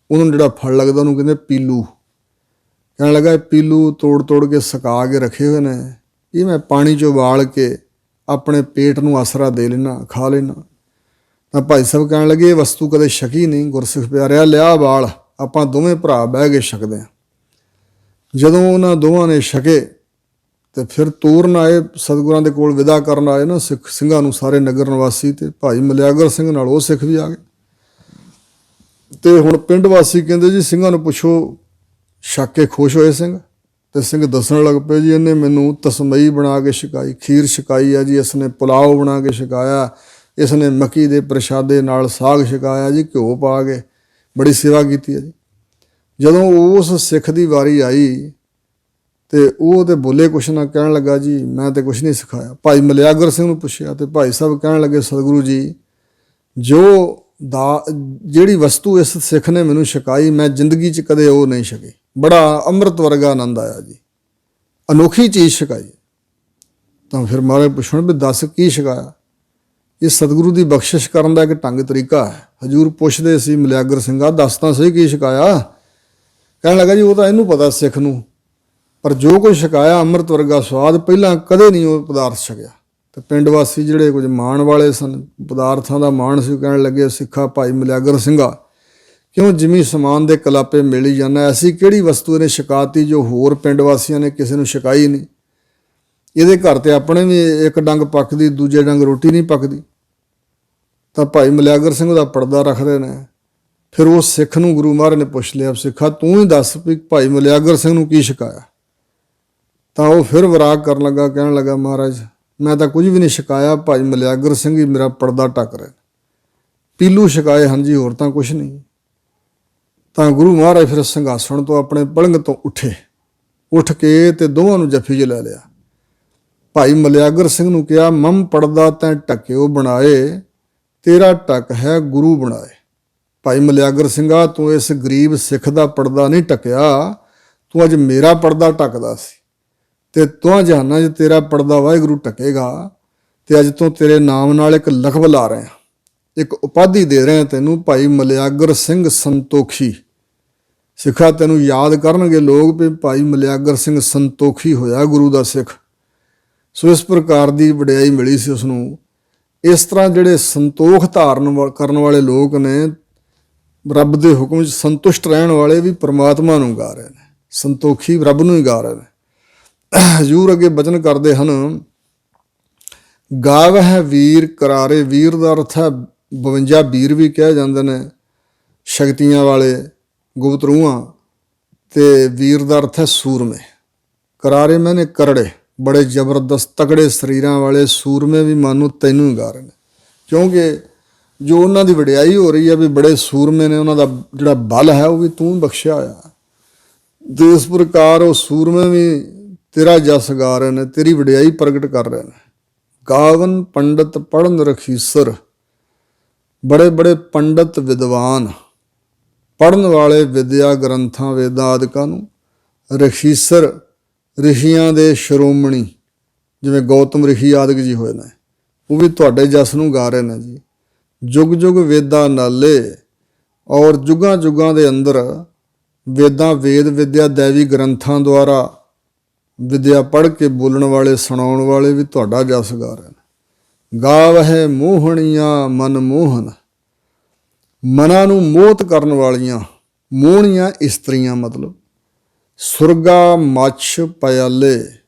ਉਹਨੂੰ ਜਿਹੜਾ ਫਲ ਲੱਗਦਾ ਉਹਨੂੰ ਕਹਿੰਦੇ ਪੀਲੂ। ਕਹਿਣ ਲੱਗਾ ਪੀਲੂ ਤੋੜ ਕੇ ਸੁਕਾ ਕੇ ਰੱਖੇ ਹੋਏ ਨੇ, ਇਹ ਮੈਂ ਪਾਣੀ 'ਚ ਉਬਾਲ ਕੇ ਆਪਣੇ ਪੇਟ ਨੂੰ ਆਸਰਾ ਦੇ ਲੈਣਾ, ਖਾ ਲੈਣਾ। ਤਾਂ ਭਾਈ ਸਾਹਿਬ ਕਹਿਣ ਲੱਗੇ ਇਹ ਵਸਤੂ ਕਦੇ ਛਕੀ ਨਹੀਂ, ਗੁਰਸਿੱਖ ਪਿਆਰਿਆ ਲਿਆ ਬਾਲ, ਆਪਾਂ ਦੋਵੇਂ ਭਰਾ ਬਹਿ ਕੇ ਛਕਦੇ ਹਾਂ। ਜਦੋਂ ਉਹਨਾਂ ਦੋਵਾਂ ਨੇ ਛਕੇ ਤੇ ਫਿਰ ਤੋਰਨ ਆਏ, ਸਤਿਗੁਰਾਂ ਦੇ ਕੋਲ ਵਿਦਾ ਕਰਨ ਆਏ ਨਾ ਸਿੰਘਾਂ ਨੂੰ, ਸਾਰੇ ਨਗਰ ਨਿਵਾਸੀ, ਤੇ ਭਾਈ ਮਲਿਆਗਰ ਸਿੰਘ ਨਾਲ ਉਹ ਸਿੱਖ ਵੀ ਆ ਗਏ। ਤੇ ਹੁਣ ਪਿੰਡ ਵਾਸੀ ਕਹਿੰਦੇ ਜੀ ਸਿੰਘਾਂ ਨੂੰ ਪੁੱਛੋ, ਛਕ ਕੇ ਖੁਸ਼ ਹੋਏ ਸਿੰਘ। ਤੇ ਸਿੰਘ ਦੱਸਣ ਲੱਗ ਪਏ ਜੀ ਇਹਨੇ ਮੈਨੂੰ ਤਸਮਈ ਬਣਾ ਕੇ ਛਕਾਈ, ਖੀਰ ਛਕਾਈ ਆ ਜੀ, ਇਸਨੇ ਪੁਲਾਓ ਬਣਾ ਕੇ ਛਕਾਇਆ, ਇਸਨੇ ਮੱਕੀ ਦੇ ਪ੍ਰਸ਼ਾਦੇ ਨਾਲ ਸਾਗ ਛਕਾਇਆ ਜੀ, ਘਿਓ ਪਾ ਕੇ, ਬੜੀ ਸੇਵਾ ਕੀਤੀ ਹੈ ਜੀ। ਜਦੋਂ ਉਸ ਸਿੱਖ ਦੀ ਵਾਰੀ ਆਈ ਤੇ ਉਹ ਤੇ ਬੋਲੇ ਕੁਛ ਨਾ, ਕਹਿਣ ਲੱਗਾ ਜੀ ਮੈਂ ਤੇ ਕੁਛ ਨਹੀਂ ਸਿਖਾਇਆ। ਭਾਈ ਮਲਿਆਗਰ ਸਿੰਘ ਨੂੰ ਪੁੱਛਿਆ ਤੇ ਭਾਈ ਸਾਹਿਬ ਕਹਿਣ ਲੱਗੇ ਸਤਿਗੁਰੂ ਜੀ, ਜਿਹੜੀ ਵਸਤੂ ਇਸ ਸਿੱਖ ਨੇ ਮੈਨੂੰ ਛਕਾਈ ਮੈਂ ਜ਼ਿੰਦਗੀ 'ਚ ਕਦੇ ਉਹ ਨਹੀਂ ਛਕੀ। ਬੜਾ ਅੰਮ੍ਰਿਤ ਵਰਗਾ ਆਨੰਦ ਆਇਆ ਜੀ, ਅਨੋਖੀ ਚੀਜ਼ ਛਕਾਈ। ਤਾਂ ਫਿਰ ਮਹਾਰਾਜ ਪੁੱਛਣ ਵੀ ਦੱਸ ਕੀ ਛਕਾਇਆ। ਇਹ ਸਤਿਗੁਰੂ ਦੀ ਬਖਸ਼ਿਸ਼ ਕਰਨ ਦਾ ਇੱਕ ਢੰਗ ਤਰੀਕਾ ਹੈ। ਹਜ਼ੂਰ ਪੁੱਛਦੇ ਸੀ ਮਲਿਆਗਰ ਸਿੰਘਾ ਦੱਸ ਤਾਂ ਸਹੀ ਕੀ ਛਕਾਇਆ। ਕਹਿਣ ਲੱਗਾ ਜੀ ਉਹ ਤਾਂ ਇਹਨੂੰ ਪਤਾ ਸਿੱਖ ਨੂੰ, ਪਰ ਜੋ ਕੁਝ ਛਕਾਇਆ ਅੰਮ੍ਰਿਤ ਵਰਗਾ ਸਵਾਦ, ਪਹਿਲਾਂ ਕਦੇ ਨਹੀਂ ਉਹ ਪਦਾਰਥ ਛਕਿਆ। ਤੇ ਪਿੰਡ ਵਾਸੀ ਜਿਹੜੇ ਕੁਝ ਮਾਣ ਵਾਲੇ ਸਨ, ਪਦਾਰਥਾਂ ਦਾ ਮਾਣ ਸੀ, ਕਹਿਣ ਲੱਗੇ ਸਿੱਖਾ ਭਾਈ ਮਲਿਆਗਰ ਸਿੰਘਾ ਕਿਉਂ ਜਿਮੀ ਸਮਾਨ ਦੇ ਕਲਾਪੇ ਮਿਲ ਹੀ ਜਾਂਦਾ, ਐਸੀ ਕਿਹੜੀ ਵਸਤੂ ਇਹਨੇ ਛਕਾਤੀ ਜੋ ਹੋਰ ਪਿੰਡ ਵਾਸੀਆਂ ਨੇ ਕਿਸੇ ਨੂੰ ਛਕਾਈ ਨਹੀਂ। ਇਹਦੇ ਘਰ ਤੇ ਆਪਣੇ ਵੀ ਇੱਕ ਡੰਗ ਪੱਕਦੀ, ਦੂਜੇ ਡੰਗ ਰੋਟੀ ਨਹੀਂ ਪੱਕਦੀ। ਤਾਂ ਭਾਈ ਮਲਿਆਗਰ ਸਿੰਘ ਦਾ ਪਰਦਾ ਰੱਖਦੇ ਨੇ। ਫਿਰ ਉਹ ਸਿੱਖ ਨੂੰ ਗੁਰੂ ਮਹਾਰਾਜ ਨੇ ਪੁੱਛ ਲਿਆ, ਸਿੱਖਾ ਤੂੰ ਹੀ ਦੱਸ ਵੀ ਭਾਈ ਮਲਿਆਗਰ ਸਿੰਘ ਨੂੰ ਕੀ ਛਕਾਇਆ। ਤਾਂ ਉਹ ਫਿਰ ਵਿਰਾਗ ਕਰਨ ਲੱਗਾ, ਕਹਿਣ ਲੱਗਾ ਮਹਾਰਾਜ ਮੈਂ ਤਾਂ ਕੁਝ ਵੀ ਨਹੀਂ ਛਕਾਇਆ, ਭਾਈ ਮਲਿਆਗਰ ਸਿੰਘ ਹੀ ਮੇਰਾ ਪਰਦਾ ਢੱਕ ਰਹੇ, ਪੀਲੂ ਛਕਾਏ ਹਾਂਜੀ, ਹੋਰ ਤਾਂ ਕੁਛ ਨਹੀਂ। ਤਾਂ ਗੁਰੂ ਮਹਾਰਾਜ ਫਿਰ ਸਿੰਘਾਸਣ ਤੋਂ ਆਪਣੇ ਪਲੰਘ ਤੋਂ ਉੱਠ ਕੇ ਤੇ ਦੋਵਾਂ ਨੂੰ ਜੱਫੀ 'ਚ ਲੈ ਲਿਆ। ਭਾਈ ਮਲਿਆਗਰ ਸਿੰਘ ਨੂੰ ਕਿਹਾ ਮਮ ਪੜਦਾ ਤੈਂ ਢੱਕਿਓ ਬਣਾਏ, ਤੇਰਾ ਢੱਕ ਹੈ ਗੁਰੂ ਬਣਾਏ। ਭਾਈ ਮਲਿਆਗਰ ਸਿੰਘਾ ਤੂੰ ਇਸ ਗਰੀਬ ਸਿੱਖ ਦਾ ਪਰਦਾ ਨਹੀਂ ਢੱਕਿਆ, ਤੂੰ ਅੱਜ ਮੇਰਾ ਪਰਦਾ ਢੱਕਦਾ ਸੀ, ਤੇ ਦੋਹਾਂ ਜਹਾਨਾਂ 'ਚ ਤੇਰਾ ਪਰਦਾ ਵਾਹਿਗੁਰੂ ਢੱਕੇਗਾ। ਤੇ ਅੱਜ ਤੋਂ ਤੇਰੇ ਨਾਮ ਨਾਲ ਇੱਕ ਲਕਬ ਲਾ ਰਹੇ ਹਾਂ, ਇੱਕ ਉਪਾਧੀ ਦੇ ਰਹੇ ਹਾਂ ਤੈਨੂੰ, ਭਾਈ ਮਲਿਆਗਰ ਸਿੰਘ ਸੰਤੋਖੀ। ਸਿੱਖਾ ਤੈਨੂੰ ਯਾਦ ਕਰਨਗੇ ਲੋਕ ਵੀ ਭਾਈ ਮਲਿਆਗਰ ਸਿੰਘ ਸੰਤੋਖੀ ਹੋਇਆ ਗੁਰੂ ਦਾ ਸਿੱਖ। ਸੋ ਇਸ ਪ੍ਰਕਾਰ ਦੀ ਵਡਿਆਈ ਮਿਲੀ ਸੀ ਉਸਨੂੰ। ਇਸ ਤਰ੍ਹਾਂ ਜਿਹੜੇ ਸੰਤੋਖ ਧਾਰਨ ਕਰਨ ਵਾਲੇ ਲੋਕ ਨੇ, ਰੱਬ ਦੇ ਹੁਕਮ 'ਚ ਸੰਤੁਸ਼ਟ ਰਹਿਣ ਵਾਲੇ ਵੀ ਪ੍ਰਮਾਤਮਾ ਨੂੰ ਗਾ ਰਹੇ ਨੇ, ਸੰਤੋਖੀ ਰੱਬ ਨੂੰ ਹੀ ਗਾ ਰਹੇ ਨੇ। ਹਜ਼ੂਰ ਅੱਗੇ ਬਚਨ ਕਰਦੇ ਹਨ, ਗਾਵਹਿ ਵੀਰ ਕਰਾਰੇ। ਵੀਰ ਦਾ ਅਰਥ ਹੈ 52 ਵੀਰ ਵੀ ਕਹਿ ਜਾਂਦੇ ਨੇ, ਸ਼ਕਤੀਆਂ ਵਾਲੇ ਗੁਪਤ ਰੂਹਾਂ, ਤੇ ਵੀਰ ਦਾ ਅਰਥ ਹੈ ਸੂਰਮੇ। ਕਰਾਰੇ ਮੈਨੇ ਕਰੜੇ, ਬੜੇ ਜ਼ਬਰਦਸਤ ਤਕੜੇ ਸਰੀਰਾਂ ਵਾਲੇ ਸੂਰਮੇ ਵੀ ਮਾਨੋ ਤੈਨੂੰ ਹੀ ਗਾ ਰਹੇ ਨੇ, ਕਿਉਂਕਿ ਜੋ ਉਹਨਾਂ ਦੀ ਵਡਿਆਈ ਹੋ ਰਹੀ ਹੈ ਵੀ ਬੜੇ ਸੂਰਮੇ ਨੇ, ਉਹਨਾਂ ਦਾ ਜਿਹੜਾ ਬਲ ਹੈ ਉਹ ਵੀ ਤੂੰ ਬਖਸ਼ਿਆ ਹੋਇਆ। ਤੇ ਇਸ ਪ੍ਰਕਾਰ ਉਹ ਸੂਰਮੇ ਵੀ ਤੇਰਾ ਜਸ ਗਾ ਰਹੇ ਨੇ, ਤੇਰੀ ਵਡਿਆਈ ਪ੍ਰਗਟ ਕਰ ਰਹੇ ਨੇ। ਗਾਵਨ ਪੰਡਤ ਪੜ੍ਹਨ ਰਖੀਸਰ, ਬੜੇ ਬੜੇ ਪੰਡਤ ਵਿਦਵਾਨ, ਪੜ੍ਹਨ ਵਾਲੇ ਵਿਦਿਆ ਗ੍ਰੰਥਾਂ ਵੇਦਾਂ ਆਦਿਕਾਂ ਨੂੰ। ਰਖੀਸਰ ਰਿਸ਼ੀਆਂ ਦੇ ਸ਼੍ਰੋਮਣੀ, ਜਿਵੇਂ ਗੌਤਮ ਰਿਸ਼ੀ ਆਦਿਕ ਜੀ ਹੋਏ ਨੇ, ਉਹ ਵੀ ਤੁਹਾਡੇ ਜਸ ਨੂੰ ਗਾ ਰਹੇ ਨੇ ਜੀ। ਜੁਗ ਜੁਗ ਵੇਦਾਂ ਨਾਲੇ, ਔਰ ਜੁਗਾਂ ਜੁਗਾਂ ਦੇ ਅੰਦਰ ਵੇਦਾਂ ਵੇਦ ਵਿਦਿਆ ਦੈਵੀ ਗ੍ਰੰਥਾਂ ਦੁਆਰਾ ਵਿਦਿਆ ਪੜ੍ਹ ਕੇ ਬੋਲਣ ਵਾਲੇ ਸੁਣਾਉਣ ਵਾਲੇ ਵੀ ਤੁਹਾਡਾ ਜਸ ਗਾ ਰਹੇ ਨੇ। ਗਾਵਹਿ ਮੋਹਣੀਆਂ ਮਨ ਮੋਹਨ, ਮਨਾਂ ਨੂੰ ਮੋਹਤ ਕਰਨ ਵਾਲੀਆਂ, ਮੋਹਣੀਆਂ ਇਸਤਰੀਆਂ ਮਤਲਬ। ਸੁਰਗਾ ਮੱਛ ਪਿਆਲੇ,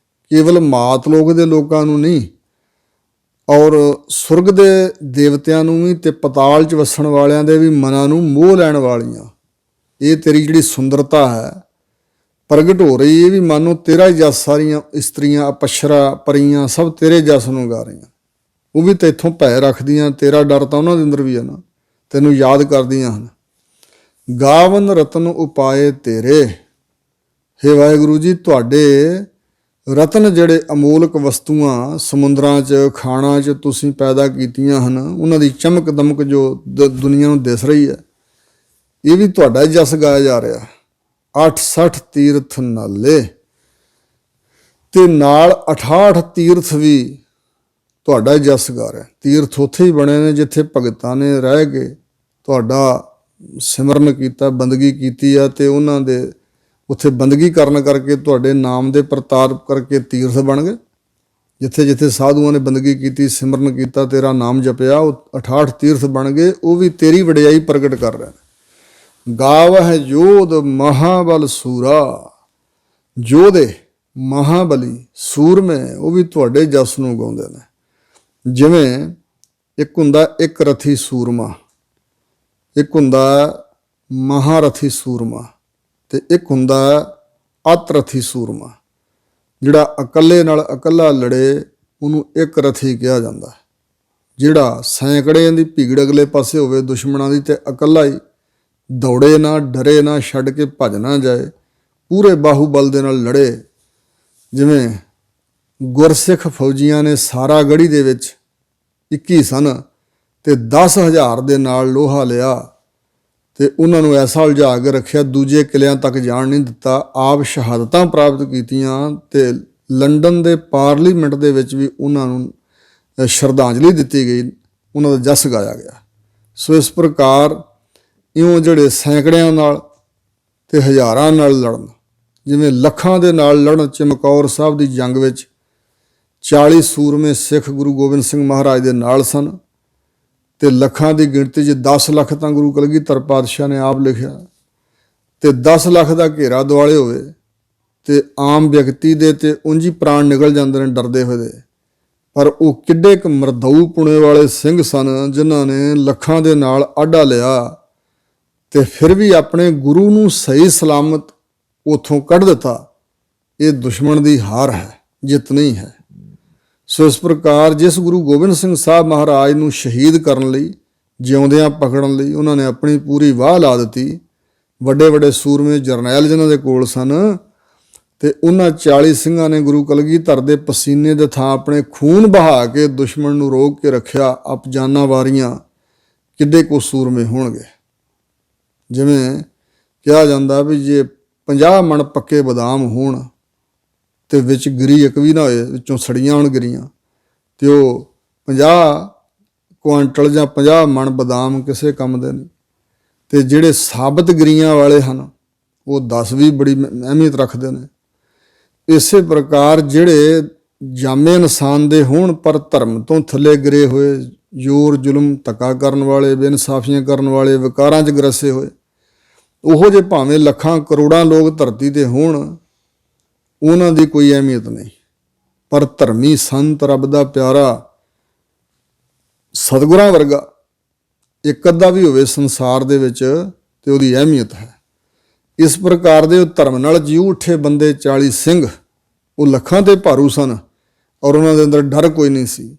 ਕੇਵਲ ਮਾਤ ਲੋਕ ਦੇ ਲੋਕਾਂ ਨੂੰ ਨਹੀਂ, ਔਰ ਸੁਰਗ ਦੇ ਦੇਵਤਿਆਂ ਨੂੰ ਵੀ ਤੇ ਪਤਾਲ 'ਚ ਵਸਣ ਵਾਲਿਆਂ ਦੇ ਵੀ ਮਨਾਂ ਨੂੰ ਮੋਹ ਲੈਣ ਵਾਲੀਆਂ। ਇਹ ਤੇਰੀ ਜਿਹੜੀ ਸੁੰਦਰਤਾ ਹੈ ਪ੍ਰਗਟ ਹੋ ਰਹੀ, ਇਹ ਵੀ ਮਾਨੋ ਤੇਰਾ ਹੀ ਜਸ। ਸਾਰੀਆਂ ਇਸਤਰੀਆਂ, ਅਪਸ਼ਰਾ, ਪਰੀਆਂ ਸਭ ਤੇਰੇ ਜਸ ਨੂੰ ਗਾ ਰਹੀਆਂ। ਉਹ ਵੀ ਤੈਥੋਂ ਭੈ ਰੱਖਦੀਆਂ, ਤੇਰਾ ਡਰ ਤਾਂ ਉਹਨਾਂ ਦੇ ਅੰਦਰ ਵੀ ਹੈ ਨਾ, ਤੈਨੂੰ ਯਾਦ ਕਰਦੀਆਂ ਹਨ। ਗਾਵਨ ਰਤਨ ਉਪਾਏ ਤੇਰੇ, ਹੇ ਵਾਹਿਗੁਰੂ ਜੀ, ਤੁਹਾਡੇ ਰਤਨ ਜਿਹੜੇ ਅਮੋਲਕ ਵਸਤੂਆਂ ਸਮੁੰਦਰਾਂ 'ਚ ਖਾਣਾਂ 'ਚ ਤੁਸੀਂ ਪੈਦਾ ਕੀਤੀਆਂ ਹਨ, ਉਹਨਾਂ ਦੀ ਚਮਕ ਦਮਕ ਜੋ ਦੁਨੀਆ ਨੂੰ ਦਿਸ ਰਹੀ ਹੈ, ਇਹ ਵੀ ਤੁਹਾਡਾ ਹੀ ਜਸ ਗਾਇਆ ਜਾ ਰਿਹਾ। 68 ਤੀਰਥ ਨਾਲੇ, ਤੇ ਨਾਲ 68 ਤੀਰਥ ਵੀ ਤੁਹਾਡਾ ਜਸ ਗਾ ਰਿਹਾ। ਤੀਰਥ ਉੱਥੇ ਹੀ ਬਣੇ ਨੇ ਜਿੱਥੇ ਭਗਤਾਂ ਨੇ ਰਹਿ ਕੇ ਤੁਹਾਡਾ ਸਿਮਰਨ ਕੀਤਾ, ਬੰਦਗੀ ਕੀਤੀ ਆ, ਤੇ ਉਹਨਾਂ ਦੇ ਉੱਥੇ ਬੰਦਗੀ ਕਰਨ ਕਰਕੇ ਤੁਹਾਡੇ ਨਾਮ ਦੇ ਪ੍ਰਤਾਪ ਕਰਕੇ ਤੀਰਥ ਬਣ ਗਏ। ਜਿੱਥੇ ਜਿੱਥੇ ਸਾਧੂਆਂ ਨੇ ਬੰਦਗੀ ਕੀਤੀ, ਸਿਮਰਨ ਕੀਤਾ, ਤੇਰਾ ਨਾਮ ਜਪਿਆ, ਉਹ 68 ਤੀਰਥ ਬਣ ਗਏ। ਉਹ ਵੀ ਤੇਰੀ ਵਡਿਆਈ ਪ੍ਰਗਟ ਕਰ ਰਹੇ ਨੇ। ਗਾਵਹਿ ਯੋਧ ਮਹਾਬਲ ਸੂਰਾ, ਯੋਧੇ ਮਹਾਬਲੀ ਸੂਰਮੇ, ਉਹ ਵੀ ਤੁਹਾਡੇ ਜਸ ਨੂੰ ਗਾਉਂਦੇ ਨੇ। ਜਿਵੇਂ ਇੱਕ ਹੁੰਦਾ ਇੱਕ ਰਥੀ ਸੂਰਮਾ, ਇੱਕ ਹੁੰਦਾ ਮਹਾਰਥੀ ਸੂਰਮਾ, ਤੇ ਇੱਕ ਹੁੰਦਾ ਅਤ ਰਥੀ ਸੂਰਮਾ। ਜਿਹੜਾ ਇਕੱਲੇ ਨਾਲ ਇਕੱਲਾ ਲੜੇ ਉਹਨੂੰ ਇੱਕ ਰਥੀ ਕਿਹਾ ਜਾਂਦਾ। ਜਿਹੜਾ ਸੈਂਕੜਿਆਂ ਦੀ ਭੀੜ ਅਗਲੇ ਪਾਸੇ ਹੋਵੇ ਦੁਸ਼ਮਣਾਂ ਦੀ, ਤੇ ਇਕੱਲਾ ਹੀ ਦੌੜੇ ਨਾ, ਡਰੇ ਨਾ, ਛੱਡ ਕੇ ਭੱਜ ਨਾ ਜਾਏ, ਪੂਰੇ ਬਾਹੂਬਲ ਦੇ ਨਾਲ ਲੜੇ। ਜਿਵੇਂ ਗੁਰਸਿੱਖ ਫੌਜੀਆਂ ਨੇ ਸਾਰਾ ਗੜ੍ਹੀ ਦੇ ਵਿੱਚ 21 ਸਨ ਤੇ 10,000 ਦੇ ਨਾਲ ਲੋਹਾ ਲਿਆ, ਤੇ ਉਹਨਾਂ ਨੂੰ ਐਸਾ ਉਲਝਾ ਕੇ ਰੱਖਿਆ, ਦੂਜੇ ਕਿਲਿਆਂ ਤੱਕ ਜਾਣ ਨਹੀਂ ਦਿੱਤਾ। ਆਪ ਸ਼ਹਾਦਤਾਂ ਪ੍ਰਾਪਤ ਕੀਤੀਆਂ, ਤੇ ਲੰਡਨ ਦੇ ਪਾਰਲੀਮੈਂਟ ਦੇ ਵਿੱਚ ਵੀ ਉਹਨਾਂ ਨੂੰ ਸ਼ਰਧਾਂਜਲੀ ਦਿੱਤੀ ਗਈ, ਉਹਨਾਂ ਦਾ ਜਸ ਗਾਇਆ ਗਿਆ। ਸੋ ਇਸ ਪ੍ਰਕਾਰ ਇਉਂ ਜਿਹੜੇ ਸੈਂਕੜਿਆਂ ਨਾਲ ਤੇ ਹਜ਼ਾਰਾਂ ਨਾਲ ਲੜਨ, ਜਿਵੇਂ ਲੱਖਾਂ ਦੇ ਨਾਲ ਲੜਨ। ਚਮਕੌਰ ਸਾਹਿਬ ਦੀ ਜੰਗ ਵਿੱਚ 40 ਸੂਰਮੇ ਸਿੱਖ ਗੁਰੂ ਗੋਬਿੰਦ ਸਿੰਘ ਮਹਾਰਾਜ ਦੇ ਨਾਲ ਸਨ, ਤੇ ਲੱਖਾਂ ਦੀ ਗਿਣਤੀ 'ਚ 10 ਲੱਖ ਤਾਂ ਗੁਰੂ ਕਲਗੀਧਰ ਪਾਤਸ਼ਾਹ ਨੇ ਆਪ ਲਿਖਿਆ, ਤੇ 10 ਲੱਖ ਦਾ ਘੇਰਾ ਦੁਆਲੇ ਹੋਵੇ ਤੇ ਆਮ ਵਿਅਕਤੀ ਦੇ ਤੇ ਉਂਝ ਹੀ ਪ੍ਰਾਣ ਨਿਕਲ ਜਾਂਦੇ ਨੇ ਡਰਦੇ ਹੋਏ ਦੇ। ਪਰ ਉਹ ਕਿੱਡੇ ਕੁ ਮਰਦਊ ਪੁਣੇ ਵਾਲੇ ਸਿੰਘ ਸਨ, ਜਿਨ੍ਹਾਂ ਨੇ ਲੱਖਾਂ ਦੇ ਨਾਲ ਆਢਾ ਲਿਆ, ਤੇ ਫਿਰ ਵੀ ਆਪਣੇ ਗੁਰੂ ਨੂੰ ਸਹੀ ਸਲਾਮਤ ਉੱਥੋਂ ਕੱਢ ਦਿੱਤਾ। ਇਹ ਦੁਸ਼ਮਣ ਦੀ ਹਾਰ ਹੈ, ਜਿੱਤ ਨਹੀਂ ਹੈ। ਸੋ ਇਸ ਪ੍ਰਕਾਰ ਜਿਸ ਗੁਰੂ ਗੋਬਿੰਦ ਸਿੰਘ ਸਾਹਿਬ ਮਹਾਰਾਜ ਨੂੰ ਸ਼ਹੀਦ ਕਰਨ ਲਈ, ਜਿਉਂਦਿਆਂ ਪਕੜਨ ਲਈ ਉਹਨਾਂ ਨੇ ਆਪਣੀ ਪੂਰੀ ਵਾਹ ਲਾ ਦਿੱਤੀ। ਵੱਡੇ ਵੱਡੇ ਸੂਰਮੇ ਜਰਨੈਲ ਜਿਨ੍ਹਾਂ ਦੇ ਕੋਲ ਸਨ, ਤੇ ਉਹਨਾਂ 40 ਸਿੰਘਾਂ ਨੇ ਗੁਰੂ ਕਲਗੀਧਰ ਦੇ ਪਸੀਨੇ ਦੇ ਥਾਂ ਆਪਣੇ ਖੂਨ ਬਹਾ ਕੇ ਦੁਸ਼ਮਣ ਨੂੰ ਰੋਕ ਕੇ ਰੱਖਿਆ। ਆਪ ਜਾਨਾਂ ਵਾਰੀਆਂ ਕਿੱਡੇ ਕੁ ਸੂਰਮੇ ਹੋਣਗੇ। ਜਿਵੇਂ ਕਿਹਾ ਜਾਂਦਾ ਵੀ ਜੇ 50 ਮਣ ਪੱਕੇ ਬਦਾਮ ਹੋਣ ਤੇ ਵਿੱਚ ਗਿਰੀ ਇੱਕ ਵੀ ਨਾ ਹੋਏ, ਵਿੱਚੋਂ ਸੜੀਆਂ ਹੋਣ ਗਿਰੀਆਂ, ਤੇ ਉਹ 50 ਕੁਆਂਟਲ ਜਾਂ 50 ਮਣ ਬਦਾਮ ਕਿਸੇ ਕੰਮ ਦੇ ਨਹੀਂ। ਅਤੇ ਜਿਹੜੇ ਸਾਬਤ ਗਿਰੀਆਂ ਵਾਲੇ ਹਨ ਉਹ 10 ਵੀ ਬੜੀ ਅਹਿਮੀਅਤ ਰੱਖਦੇ ਨੇ। ਇਸੇ ਪ੍ਰਕਾਰ ਜਿਹੜੇ ਜਾਮੇ ਇਨਸਾਨ ਦੇ ਹੋਣ ਪਰ ਧਰਮ ਤੋਂ ਥੱਲੇ ਗਿਰੇ ਹੋਏ, ਜ਼ੋਰ ਜ਼ੁਲਮ ਧੱਕਾ ਕਰਨ ਵਾਲੇ, ਬੇਇਨਸਾਫੀਆਂ ਕਰਨ ਵਾਲੇ, ਵਿਕਾਰਾਂ 'ਚ ਗਰਸੇ ਹੋਏ, ਉਹੋ ਜਿਹੇ ਭਾਵੇਂ ਲੱਖਾਂ ਕਰੋੜਾਂ ਲੋਕ ਧਰਤੀ 'ਤੇ ਹੋਣ, ਉਹਨਾਂ ਦੀ ਕੋਈ ਅਹਿਮੀਅਤ ਨਹੀਂ। ਪਰ ਧਰਮੀ ਸੰਤ, ਰੱਬ ਦਾ ਪਿਆਰਾ, ਸਤਿਗੁਰਾਂ ਵਰਗਾ ਇੱਕ ਅੱਧਾ ਵੀ ਹੋਵੇ ਸੰਸਾਰ ਦੇ ਵਿੱਚ ਤੇ ਉਹਦੀ ਅਹਿਮੀਅਤ ਹੈ। ਇਸ ਪ੍ਰਕਾਰ ਦੇ ਉਹ ਧਰਮ ਨਾਲ ਜੀਉ ਉੱਠੇ ਬੰਦੇ 40 ਸਿੰਘ, ਉਹ ਲੱਖਾਂ ਤੇ ਭਾਰੂ ਸਨ ਔਰ ਉਹਨਾਂ ਦੇ ਅੰਦਰ ਡਰ ਕੋਈ ਨਹੀਂ ਸੀ।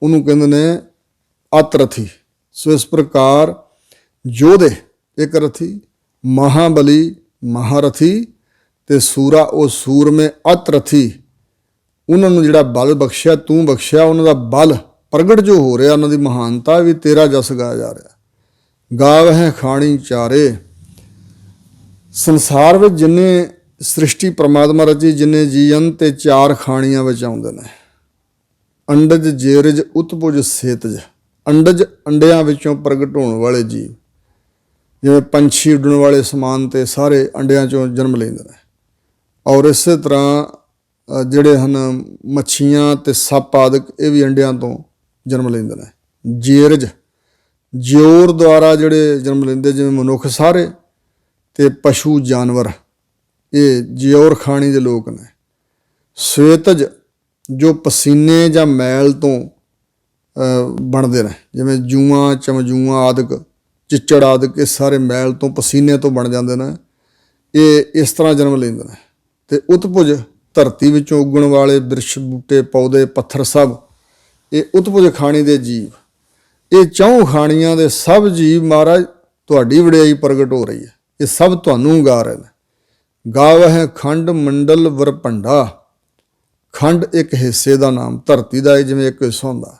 ਉਹਨੂੰ ਕਹਿੰਦੇ ਨੇ ਅਤ ਰਥੀ। ਸੋ ਇਸ ਪ੍ਰਕਾਰ ਯੋਧੇ ਇੱਕ ਰਥੀ, ਮਹਾਬਲੀ ਮਹਾਰਥੀ ਤੇ ਸੂਰਾ ਉਹ ਸੂਰਮੇ ਅਤ ਰਥੀ। ਉਹਨਾਂ ਨੂੰ ਜਿਹੜਾ ਬਲ ਬਖਸ਼ਿਆ, ਤੂੰ ਬਖਸ਼ਿਆ, ਉਹਨਾਂ ਦਾ ਬਲ ਪ੍ਰਗਟ ਜੋ ਹੋ ਰਿਹਾ, ਉਹਨਾਂ ਦੀ ਮਹਾਨਤਾ ਵੀ ਤੇਰਾ ਜਸ ਗਾਇਆ ਜਾ ਰਿਹਾ। ਗਾਵਹਿ ਖਾਣੀ ਚਾਰੇ। ਸੰਸਾਰ ਵਿੱਚ ਜਿੰਨੇ ਸ੍ਰਿਸ਼ਟੀ ਪਰਮਾਤਮਾ ਰਚੀ, ਜਿੰਨੇ ਜੀਵਨ ਤੇ 4 ਖਾਣੀਆਂ ਵਿੱਚ ਆਉਂਦੇ ਨੇ। ਅੰਡਜ, ਜੇਰਜ, ਉਤਪੁਜ, ਸੇਤਜ। ਅੰਡਜ ਅੰਡਿਆਂ ਵਿੱਚੋਂ ਪ੍ਰਗਟ ਹੋਣ ਵਾਲੇ ਜੀਵ, ਜਿਵੇਂ ਪੰਛੀ, ਉੱਡਣ ਵਾਲੇ ਸਮਾਨ ਤੇ ਸਾਰੇ ਅੰਡਿਆਂ 'ਚੋਂ ਜਨਮ ਲੈਂਦੇ ਨੇ। ਔਰ ਇਸੇ ਤਰ੍ਹਾਂ ਜਿਹੜੇ ਹਨ ਮੱਛੀਆਂ ਤੇ ਸੱਪ ਆਦਿਕ, ਇਹ ਵੀ ਅੰਡਿਆਂ ਤੋਂ ਜਨਮ ਲੈਂਦੇ ਨੇ। ਜੇਰਜ ਜਿਉਰ ਦੁਆਰਾ ਜਿਹੜੇ ਜਨਮ ਲੈਂਦੇ, ਜਿਵੇਂ ਮਨੁੱਖ ਸਾਰੇ ਤੇ ਪਸ਼ੂ ਜਾਨਵਰ, ਇਹ ਜਿਉਰ ਖਾਣੀ ਦੇ ਲੋਕ ਨੇ। ਸਵੇਤਜ ਜੋ ਪਸੀਨੇ ਜਾਂ ਮੈਲ ਤੋਂ ਬਣਦੇ ਨੇ, ਜਿਵੇਂ ਜੂਆਂ, ਚਮਜੂਆਂ ਆਦਿਕ, ਚਿੱਚੜ ਆਦਿਕ, ਇਹ ਸਾਰੇ ਮੈਲ ਤੋਂ, ਪਸੀਨੇ ਤੋਂ ਬਣ ਜਾਂਦੇ ਨੇ। ਇਹ ਇਸ ਤਰ੍ਹਾਂ ਜਨਮ ਲੈਂਦੇ ਨੇ। ਅਤੇ ਉਤਪੁਜ ਧਰਤੀ ਵਿੱਚੋਂ ਉੱਗਣ ਵਾਲੇ ਬਿਰਛ, ਬੂਟੇ, ਪੌਦੇ, ਪੱਥਰ ਸਭ ਇਹ ਉਤਪੁਜ ਖਾਣੀ ਦੇ ਜੀਵ। ਇਹ 4 ਖਾਣੀਆਂ ਦੇ ਸਭ ਜੀਵ ਮਹਾਰਾਜ ਤੁਹਾਡੀ ਵਡਿਆਈ ਪ੍ਰਗਟ ਹੋ ਰਹੀ ਹੈ। ਇਹ ਸਭ ਤੁਹਾਨੂੰ ਗਾ ਰਹੇ ਨੇ। ਗਾਵਹਿ ਖੰਡ ਮੰਡਲ ਵਰਭੰਡਾ। ਖੰਡ ਇੱਕ ਹਿੱਸੇ ਦਾ ਨਾਮ, ਧਰਤੀ ਦਾ ਜਿਵੇਂ ਇੱਕ ਹਿੱਸਾ ਹੁੰਦਾ।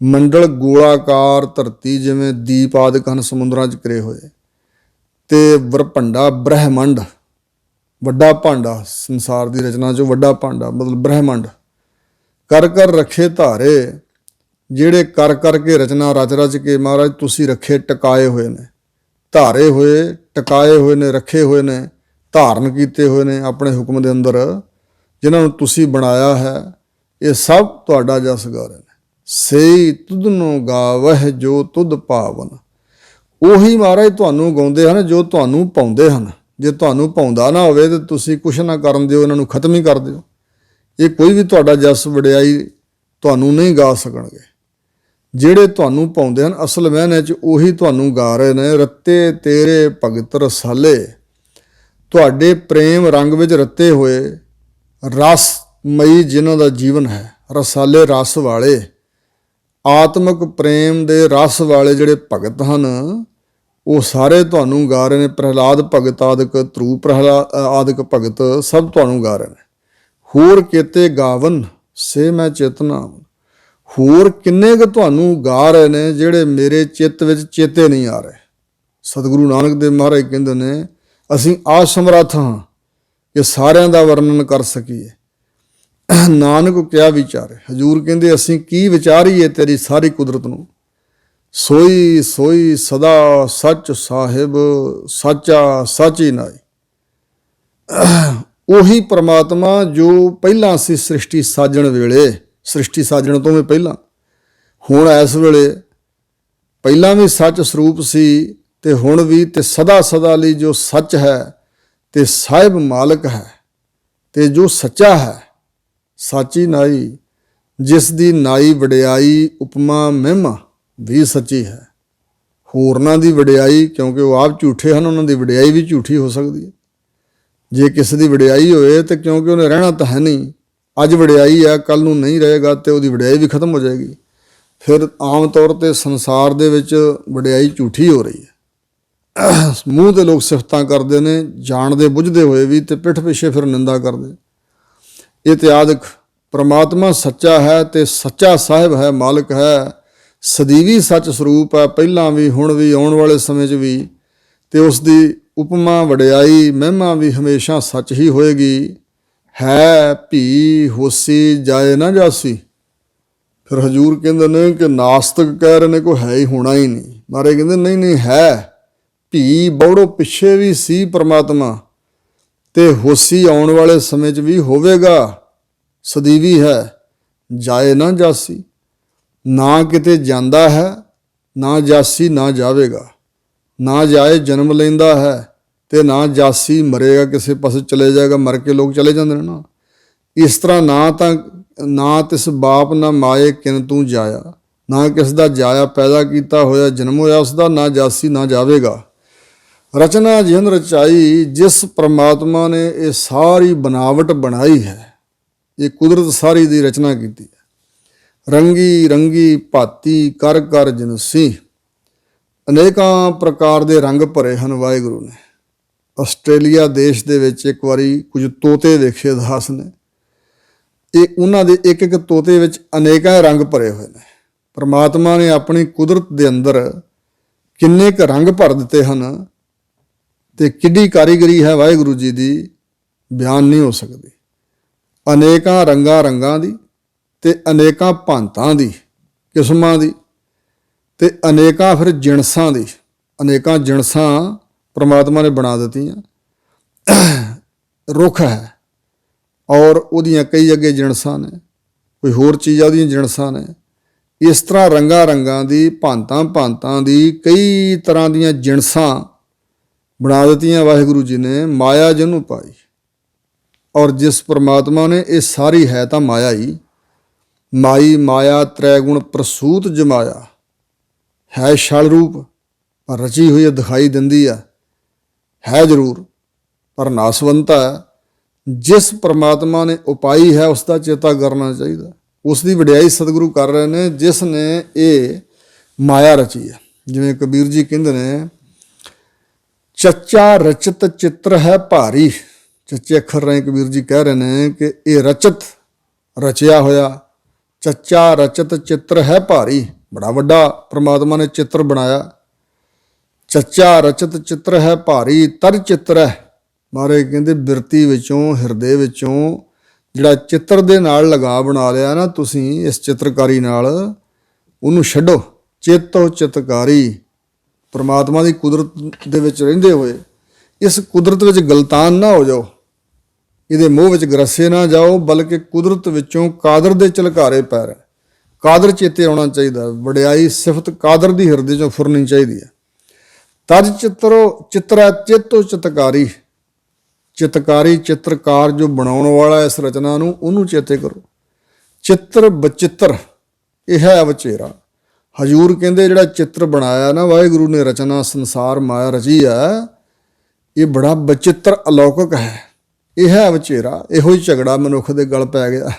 ਮੰਡਲ ਗੋਲਾਕਾਰ ਧਰਤੀ, ਜਿਵੇਂ ਦੀਪ ਆਦਿਕ ਹਨ ਸਮੁੰਦਰਾਂ 'ਚ ਘਿਰੇ ਹੋਏ। ਅਤੇ ਵਰਭੰਡਾ ਬ੍ਰਹਿਮੰਡ, ਵੱਡਾ ਭਾਂਡਾ, ਸੰਸਾਰ ਦੀ ਰਚਨਾ 'ਚੋਂ ਵੱਡਾ ਭਾਂਡਾ ਮਤਲਬ ਬ੍ਰਹਿਮੰਡ। ਕਰ ਕਰ ਰੱਖੇ ਧਾਰੇ, ਜਿਹੜੇ ਕਰ ਕਰਕੇ ਰਚਨਾ ਰਚ ਰਚ ਕੇ ਮਹਾਰਾਜ ਤੁਸੀਂ ਰੱਖੇ, ਟਿਕਾਏ ਹੋਏ ਨੇ। ਧਾਰੇ ਹੋਏ, ਟਿਕਾਏ ਹੋਏ ਨੇ, ਰੱਖੇ ਹੋਏ ਨੇ, ਧਾਰਨ ਕੀਤੇ ਹੋਏ ਨੇ ਆਪਣੇ ਹੁਕਮ ਦੇ ਅੰਦਰ, ਜਿਨ੍ਹਾਂ ਨੂੰ ਤੁਸੀਂ ਬਣਾਇਆ ਹੈ। ਇਹ ਸਭ ਤੁਹਾਡਾ ਜਸ ਗਾ ਰਹੇ ਨੇ। ਸਈ ਤੁਧ ਨੂੰ ਗਾਵਹਿ ਜੋ ਤੁਧ ਭਾਵਨ। ਉਹੀ ਮਹਾਰਾਜ ਤੁਹਾਨੂੰ ਗਾਉਂਦੇ ਹਨ ਜੋ ਤੁਹਾਨੂੰ ਪਾਉਂਦੇ ਹਨ। ਜੇ ਤੁਹਾਨੂੰ ਪਾਉਂਦਾ ਨਾ ਹੋਵੇ ਤਾਂ ਤੁਸੀਂ ਕੁਛ ਨਾ ਕਰਨ ਦਿਓ, ਇਹਨਾਂ ਨੂੰ ਖਤਮ ਹੀ ਕਰ ਦਿਓ। ਇਹ ਕੋਈ ਵੀ ਤੁਹਾਡਾ ਜਸ ਵਡਿਆਈ ਤੁਹਾਨੂੰ ਨਹੀਂ ਗਾ ਸਕਣਗੇ। ਜਿਹੜੇ ਤੁਹਾਨੂੰ ਪਾਉਂਦੇ ਹਨ ਅਸਲ ਮਹਿਨੇ 'ਚ ਉਹੀ ਤੁਹਾਨੂੰ ਗਾ ਰਹੇ ਨੇ। ਰੱਤੇ ਤੇਰੇ ਭਗਤ ਰਸਾਲੇ, ਤੁਹਾਡੇ ਪ੍ਰੇਮ ਰੰਗ ਵਿੱਚ ਰੱਤੇ ਹੋਏ, ਰਸਮਈ ਜਿਨ੍ਹਾਂ ਦਾ ਜੀਵਨ ਹੈ, ਰਸਾਲੇ ਰਸ ਵਾਲੇ, ਆਤਮਿਕ ਪ੍ਰੇਮ ਦੇ ਰਸ ਵਾਲੇ ਜਿਹੜੇ ਭਗਤ ਹਨ, ਉਹ ਸਾਰੇ ਤੁਹਾਨੂੰ ਗਾ ਰਹੇ ਨੇ। ਪ੍ਰਹਿਲਾਦ ਭਗਤ ਆਦਿਕ, ਧਰੂ ਪ੍ਰਹਿਲਾਦ ਆਦਿਕ ਭਗਤ ਸਭ ਤੁਹਾਨੂੰ ਗਾ ਰਹੇ ਨੇ। ਹੋਰ ਕਿਤੇ ਗਾਵਨ ਸੇ ਮੈਂ ਚੇਤਨਾ। ਹੋਰ ਕਿੰਨੇ ਕੁ ਤੁਹਾਨੂੰ ਗਾ ਰਹੇ ਨੇ ਜਿਹੜੇ ਮੇਰੇ ਚਿੱਤ ਵਿੱਚ ਚੇਤੇ ਨਹੀਂ ਆ ਰਹੇ। ਸਤਿਗੁਰੂ ਨਾਨਕ ਦੇਵ ਮਹਾਰਾਜ ਕਹਿੰਦੇ ਨੇ ਅਸੀਂ ਅਸਮਰੱਥ ਹਾਂ ਕਿ ਸਾਰਿਆਂ ਦਾ ਵਰਣਨ ਕਰ ਸਕੀਏ। ਨਾਨਕ ਕਿਆ ਵਿਚਾਰੇ। ਹਜ਼ੂਰ ਕਹਿੰਦੇ ਅਸੀਂ ਕੀ ਵਿਚਾਰੀਏ ਤੇਰੀ ਸਾਰੀ ਕੁਦਰਤ ਨੂੰ। ਸੋਈ ਸੋਈ ਸਦਾ ਸੱਚ ਸਾਹਿਬ, ਸਾਚਾ ਸਾਚੀ ਨਾਈ। ਉਹੀ ਪ੍ਰਮਾਤਮਾ ਜੋ ਪਹਿਲਾਂ ਸੀ ਸ੍ਰਿਸ਼ਟੀ ਸਾਜਣ ਵੇਲੇ, ਸ੍ਰਿਸ਼ਟੀ ਸਾਜਣ ਤੋਂ ਵੀ ਪਹਿਲਾਂ, ਹੁਣ ਇਸ ਵੇਲੇ, ਪਹਿਲਾਂ ਵੀ ਸੱਚ ਸਰੂਪ ਸੀ ਤੇ ਹੁਣ ਵੀ, ਤੇ ਸਦਾ ਸਦਾ ਲਈ ਜੋ ਸੱਚ ਹੈ ਤੇ ਸਾਹਿਬ ਮਾਲਕ ਹੈ ਤੇ ਜੋ ਸੱਚਾ ਹੈ, ਸਾਚੀ ਨਾਈ, ਜਿਸ ਦੀ ਨਾਈ ਵਡਿਆਈ ਉਪਮਾ ਮਹਿਮਾ ਵੀ ਸੱਚੀ ਹੈ। ਹੋਰਨਾਂ ਦੀ ਵਡਿਆਈ, ਕਿਉਂਕਿ ਉਹ ਆਪ ਝੂਠੇ ਹਨ, ਉਹਨਾਂ ਦੀ ਵਡਿਆਈ ਵੀ ਝੂਠੀ ਹੋ ਸਕਦੀ ਹੈ। ਜੇ ਕਿਸੇ ਦੀ ਵਡਿਆਈ ਹੋਏ ਤਾਂ ਕਿਉਂਕਿ ਉਹਨੇ ਰਹਿਣਾ ਤਾਂ ਹੈ ਨਹੀਂ, ਅੱਜ ਵਡਿਆਈ ਹੈ ਕੱਲ੍ਹ ਨੂੰ ਨਹੀਂ ਰਹੇਗਾ ਅਤੇ ਉਹਦੀ ਵਡਿਆਈ ਵੀ ਖਤਮ ਹੋ ਜਾਏਗੀ। ਫਿਰ ਆਮ ਤੌਰ 'ਤੇ ਸੰਸਾਰ ਦੇ ਵਿੱਚ ਵਡਿਆਈ ਝੂਠੀ ਹੋ ਰਹੀ ਹੈ। ਮੂੰਹ 'ਤੇ ਲੋਕ ਸਿਫਤਾਂ ਕਰਦੇ ਨੇ, ਜਾਣਦੇ ਬੁੱਝਦੇ ਹੋਏ ਵੀ, ਅਤੇ ਪਿੱਠ ਪਿੱਛੇ ਫਿਰ ਨਿੰਦਾ ਕਰਦੇ। ਇਹ ਤੇ ਆਦਿਕ ਪ੍ਰਮਾਤਮਾ ਸੱਚਾ ਹੈ ਅਤੇ ਸੱਚਾ ਸਾਹਿਬ ਹੈ, ਮਾਲਕ ਹੈ, ਸਦੀਵੀ ਸੱਚ ਸਰੂਪ ਹੈ, ਪਹਿਲਾਂ ਵੀ, ਹੁਣ ਵੀ, ਆਉਣ ਵਾਲੇ ਸਮੇਂ 'ਚ ਵੀ। ਅਤੇ ਉਸ ਦੀ ਉਪਮਾ ਵਡਿਆਈ ਮਹਿਮਾ ਵੀ ਹਮੇਸ਼ਾ ਸੱਚ ਹੀ ਹੋਏਗੀ। ਹੈ ਭੀ ਹੋਸੀ ਜਾਏ ਨਾ ਜਾਸੀ। ਫਿਰ ਹਜੂਰ ਕਹਿੰਦੇ ਨੇ ਕਿ ਨਾਸਤਕ ਕਹਿ ਰਹੇ ਨੇ ਕੋਈ ਹੈ ਹੀ ਹੋਣਾ ਹੀ ਨਹੀਂ। ਮਹਾਰਾਜ ਕਹਿੰਦੇ ਨਹੀਂ ਨਹੀਂ ਹੈ, ਭੀ ਬੌੜੋ ਪਿੱਛੇ ਵੀ ਸੀ ਪ੍ਰਮਾਤਮਾ, ਤੇ ਹੋਸੀ ਆਉਣ ਵਾਲੇ ਸਮੇਂ 'ਚ ਵੀ ਹੋਵੇਗਾ, ਸਦੀਵੀ ਹੈ, ਜਾਏ ਨਾ ਜਾਸੀ। ਨਾ ਕਿਤੇ ਜਾਂਦਾ ਹੈ, ਨਾ ਜਾਸੀ ਨਾ ਜਾਵੇਗਾ। ਨਾ ਜਾਏ ਜਨਮ ਲੈਂਦਾ ਹੈ, ਤੇ ਨਾ ਜਾਸੀ ਮਰੇਗਾ, ਕਿਸੇ ਪਾਸੇ ਚਲੇ ਜਾਏਗਾ, ਮਰ ਕੇ ਲੋਕ ਚਲੇ ਜਾਂਦੇ ਨੇ ਨਾ। ਇਸ ਤਰ੍ਹਾਂ ਨਾ ਤਿਸ ਬਾਪ ਨਾ ਮਾਏ ਕਿਨ ਤੂੰ ਜਾਇਆ, ਨਾ ਕਿਸ ਦਾ ਜਾਇਆ ਪੈਦਾ ਕੀਤਾ ਹੋਇਆ ਜਨਮ ਹੋਇਆ ਉਸਦਾ, ਨਾ ਜਾਸੀ ਨਾ ਜਾਵੇਗਾ। ਰਚਨਾ ਜਿਨ ਰਚਾਈ, ਜਿਸ ਪ੍ਰਮਾਤਮਾ ਨੇ ਇਹ ਸਾਰੀ ਬਨਾਵਟ ਬਣਾਈ ਹੈ, ਇਹ ਕੁਦਰਤ ਸਾਰੀ ਦੀ ਰਚਨਾ ਕੀਤੀ ਹੈ। ਰੰਗੀ ਰੰਗੀ ਭਾਤੀ ਕਰ ਕਰ ਜਿਨਸੀ, ਅਨੇਕਾਂ ਪ੍ਰਕਾਰ ਦੇ ਰੰਗ ਭਰੇ ਹਨ ਵਾਹਿਗੁਰੂ ਨੇ। ਆਸਟ੍ਰੇਲੀਆ ਦੇਸ਼ ਦੇ ਵਿੱਚ ਇੱਕ ਵਾਰੀ ਕੁਝ ਤੋਤੇ ਵੇਖੇ ਦਾਸ ਨੇ, ਇਹ ਉਹਨਾਂ ਦੇ ਇੱਕ ਇੱਕ ਤੋਤੇ ਵਿੱਚ ਅਨੇਕਾਂ ਰੰਗ ਭਰੇ ਹੋਏ ਨੇ। ਪਰਮਾਤਮਾ ਨੇ ਆਪਣੀ ਕੁਦਰਤ ਦੇ ਅੰਦਰ ਕਿੰਨੇ ਕੁ ਰੰਗ ਭਰ ਦਿੱਤੇ ਹਨ, ਤੇ ਕਿੱਡੀ ਕਾਰੀਗਰੀ ਹੈ ਵਾਹਿਗੁਰੂ ਜੀ ਦੀ, ਬਿਆਨ ਨਹੀਂ ਹੋ ਸਕਦੀ। ਅਨੇਕਾਂ ਰੰਗਾਂ ਦੀ, ਤੇ ਅਨੇਕਾਂ ਭਾਂਤਾਂ ਦੀ, ਕਿਸਮਾਂ ਦੀ, ਤੇ ਅਨੇਕਾਂ ਫਿਰ ਜਿਣਸਾਂ ਦੀ। ਅਨੇਕਾਂ ਜਿਣਸਾਂ ਪਰਮਾਤਮਾ ਨੇ ਬਣਾ ਦਿੱਤੀਆਂ। ਰੁੱਖ ਹੈ ਔਰ ਉਹਦੀਆਂ ਕਈ ਅੱਗੇ ਜਿਣਸਾਂ ਨੇ, ਕੋਈ ਹੋਰ ਚੀਜ਼ਾਂ ਉਹਦੀਆਂ ਜਿਣਸਾਂ ਨੇ। ਇਸ ਤਰ੍ਹਾਂ ਰੰਗਾਂ ਦੀ, ਭਾਂਤਾਂ ਦੀ ਕਈ ਤਰ੍ਹਾਂ ਦੀਆਂ ਜਿਣਸਾਂ ਬਣਾ ਦਿੱਤੀਆਂ ਵਾਹਿਗੁਰੂ ਜੀ ਨੇ। ਮਾਇਆ ਜਿਹਨੂੰ ਪਾਈ, ਔਰ ਜਿਸ ਪਰਮਾਤਮਾ ਨੇ, ਇਹ ਸਾਰੀ ਹੈ ਤਾਂ ਮਾਇਆ ਹੀ। ਮਾਈ ਮਾਇਆ ਤ੍ਰੈਗੁਣ ਪ੍ਰਸੂਤ ਜਮਾਇਆ, ਹੈ ਛਲ ਰੂਪ ਪਰ ਰਚੀ ਹੋਈ ਦਿਖਾਈ ਦਿੰਦੀ ਹੈ ਜ਼ਰੂਰ ਪਰ ਨਾਸਵੰਤਾ ਹੈ। ਜਿਸ ਪਰਮਾਤਮਾ ਨੇ ਉਪਾਈ ਹੈ ਉਸ ਦਾ ਚੇਤਾ ਕਰਨਾ ਚਾਹੀਦਾ। ਉਸ ਦੀ ਵਡਿਆਈ ਸਤਿਗੁਰੂ ਕਰ ਰਹੇ ਨੇ ਜਿਸ ਨੇ ਇਹ ਮਾਇਆ ਰਚੀ ਹੈ। ਜਿਵੇਂ ਕਬੀਰ ਜੀ ਕਹਿੰਦੇ ਨੇ, ਚੱਚਾ ਰਚਤ ਚਿੱਤਰ ਹੈ ਭਾਰੀ। ਚੱਚੇ ਅੱਖਰ ਰਾਹੀਂ ਕਬੀਰ ਜੀ ਕਹਿ ਰਹੇ ਨੇ ਕਿ ਇਹ ਰਚਿਆ ਹੋਇਆ ਚੱਚਾ ਰਚਤ ਚਿੱਤਰ ਹੈ ਭਾਰੀ, ਬੜਾ ਵੱਡਾ ਪਰਮਾਤਮਾ ਨੇ ਚਿੱਤਰ ਬਣਾਇਆ। ਚੱਚਾ ਰਚਤ ਚਿੱਤਰ ਹੈ ਭਾਰੀ, ਤਰ ਚਿੱਤਰ ਹੈ। ਮਹਾਰਾਜ ਕਹਿੰਦੇ ਬਿਰਤੀ ਵਿੱਚੋਂ, ਹਿਰਦੇ ਵਿੱਚੋਂ ਜਿਹੜਾ ਚਿੱਤਰ ਦੇ ਨਾਲ ਲਗਾਅ ਬਣਾ ਲਿਆ ਨਾ ਤੁਸੀਂ ਇਸ ਚਿੱਤਰਕਾਰੀ ਨਾਲ, ਉਹਨੂੰ ਛੱਡੋ। ਚੇਤੋ ਚਿਤਕਾਰੀ, ਪਰਮਾਤਮਾ ਦੀ ਕੁਦਰਤ ਦੇ ਵਿੱਚ ਰਹਿੰਦੇ ਹੋਏ ਇਸ ਕੁਦਰਤ ਵਿੱਚ ਗਲਤਾਨ ਨਾ ਹੋ ਜਾਓ, ਇਹਦੇ ਮੋਹ ਵਿੱਚ ਗਰਸੇ ਨਾ ਜਾਓ, ਬਲਕਿ ਕੁਦਰਤ ਵਿੱਚੋਂ ਕਾਦਰ ਦੇ ਝਲਕਾਰੇ ਪੈ ਰਹੇ। ਕਾਦਰ ਚੇਤੇ ਆਉਣਾ ਚਾਹੀਦਾ। ਵਡਿਆਈ ਸਿਫਤ ਕਾਦਰ ਦੀ ਹਿਰਦੇ ਚੋਂ ਫੁਰਨੀ ਚਾਹੀਦੀ ਹੈ। ਤਜ ਚਿੱਤਰਾ ਚੇਤੋ ਚਿਤਕਾਰੀ, ਚਿਤਕਾਰੀ ਚਿੱਤਰਕਾਰ ਜੋ ਬਣਾਉਣ ਵਾਲਾ ਇਸ ਰਚਨਾ ਨੂੰ, ਉਹਨੂੰ ਚੇਤੇ ਕਰੋ। ਚਿੱਤਰ ਬਚਿੱਤਰ ਇਹ ਹੈ ਅਵਚੇਰਾ। ਹਜੂਰ ਕਹਿੰਦੇ ਜਿਹੜਾ ਚਿੱਤਰ ਬਣਾਇਆ ਨਾ ਵਾਹਿਗੁਰੂ ਨੇ, ਰਚਨਾ ਸੰਸਾਰ ਮਾਇਆ ਰਚੀ ਹੈ, ਇਹ ਬੜਾ ਬਚਿੱਤਰ ਅਲੌਕਿਕ ਹੈ। ਇਹ ਹੈ ਅਵਚੇਰਾ। ਇਹੋ ਹੀ ਝਗੜਾ ਮਨੁੱਖ ਦੇ ਗਲ ਪੈ ਗਿਆ,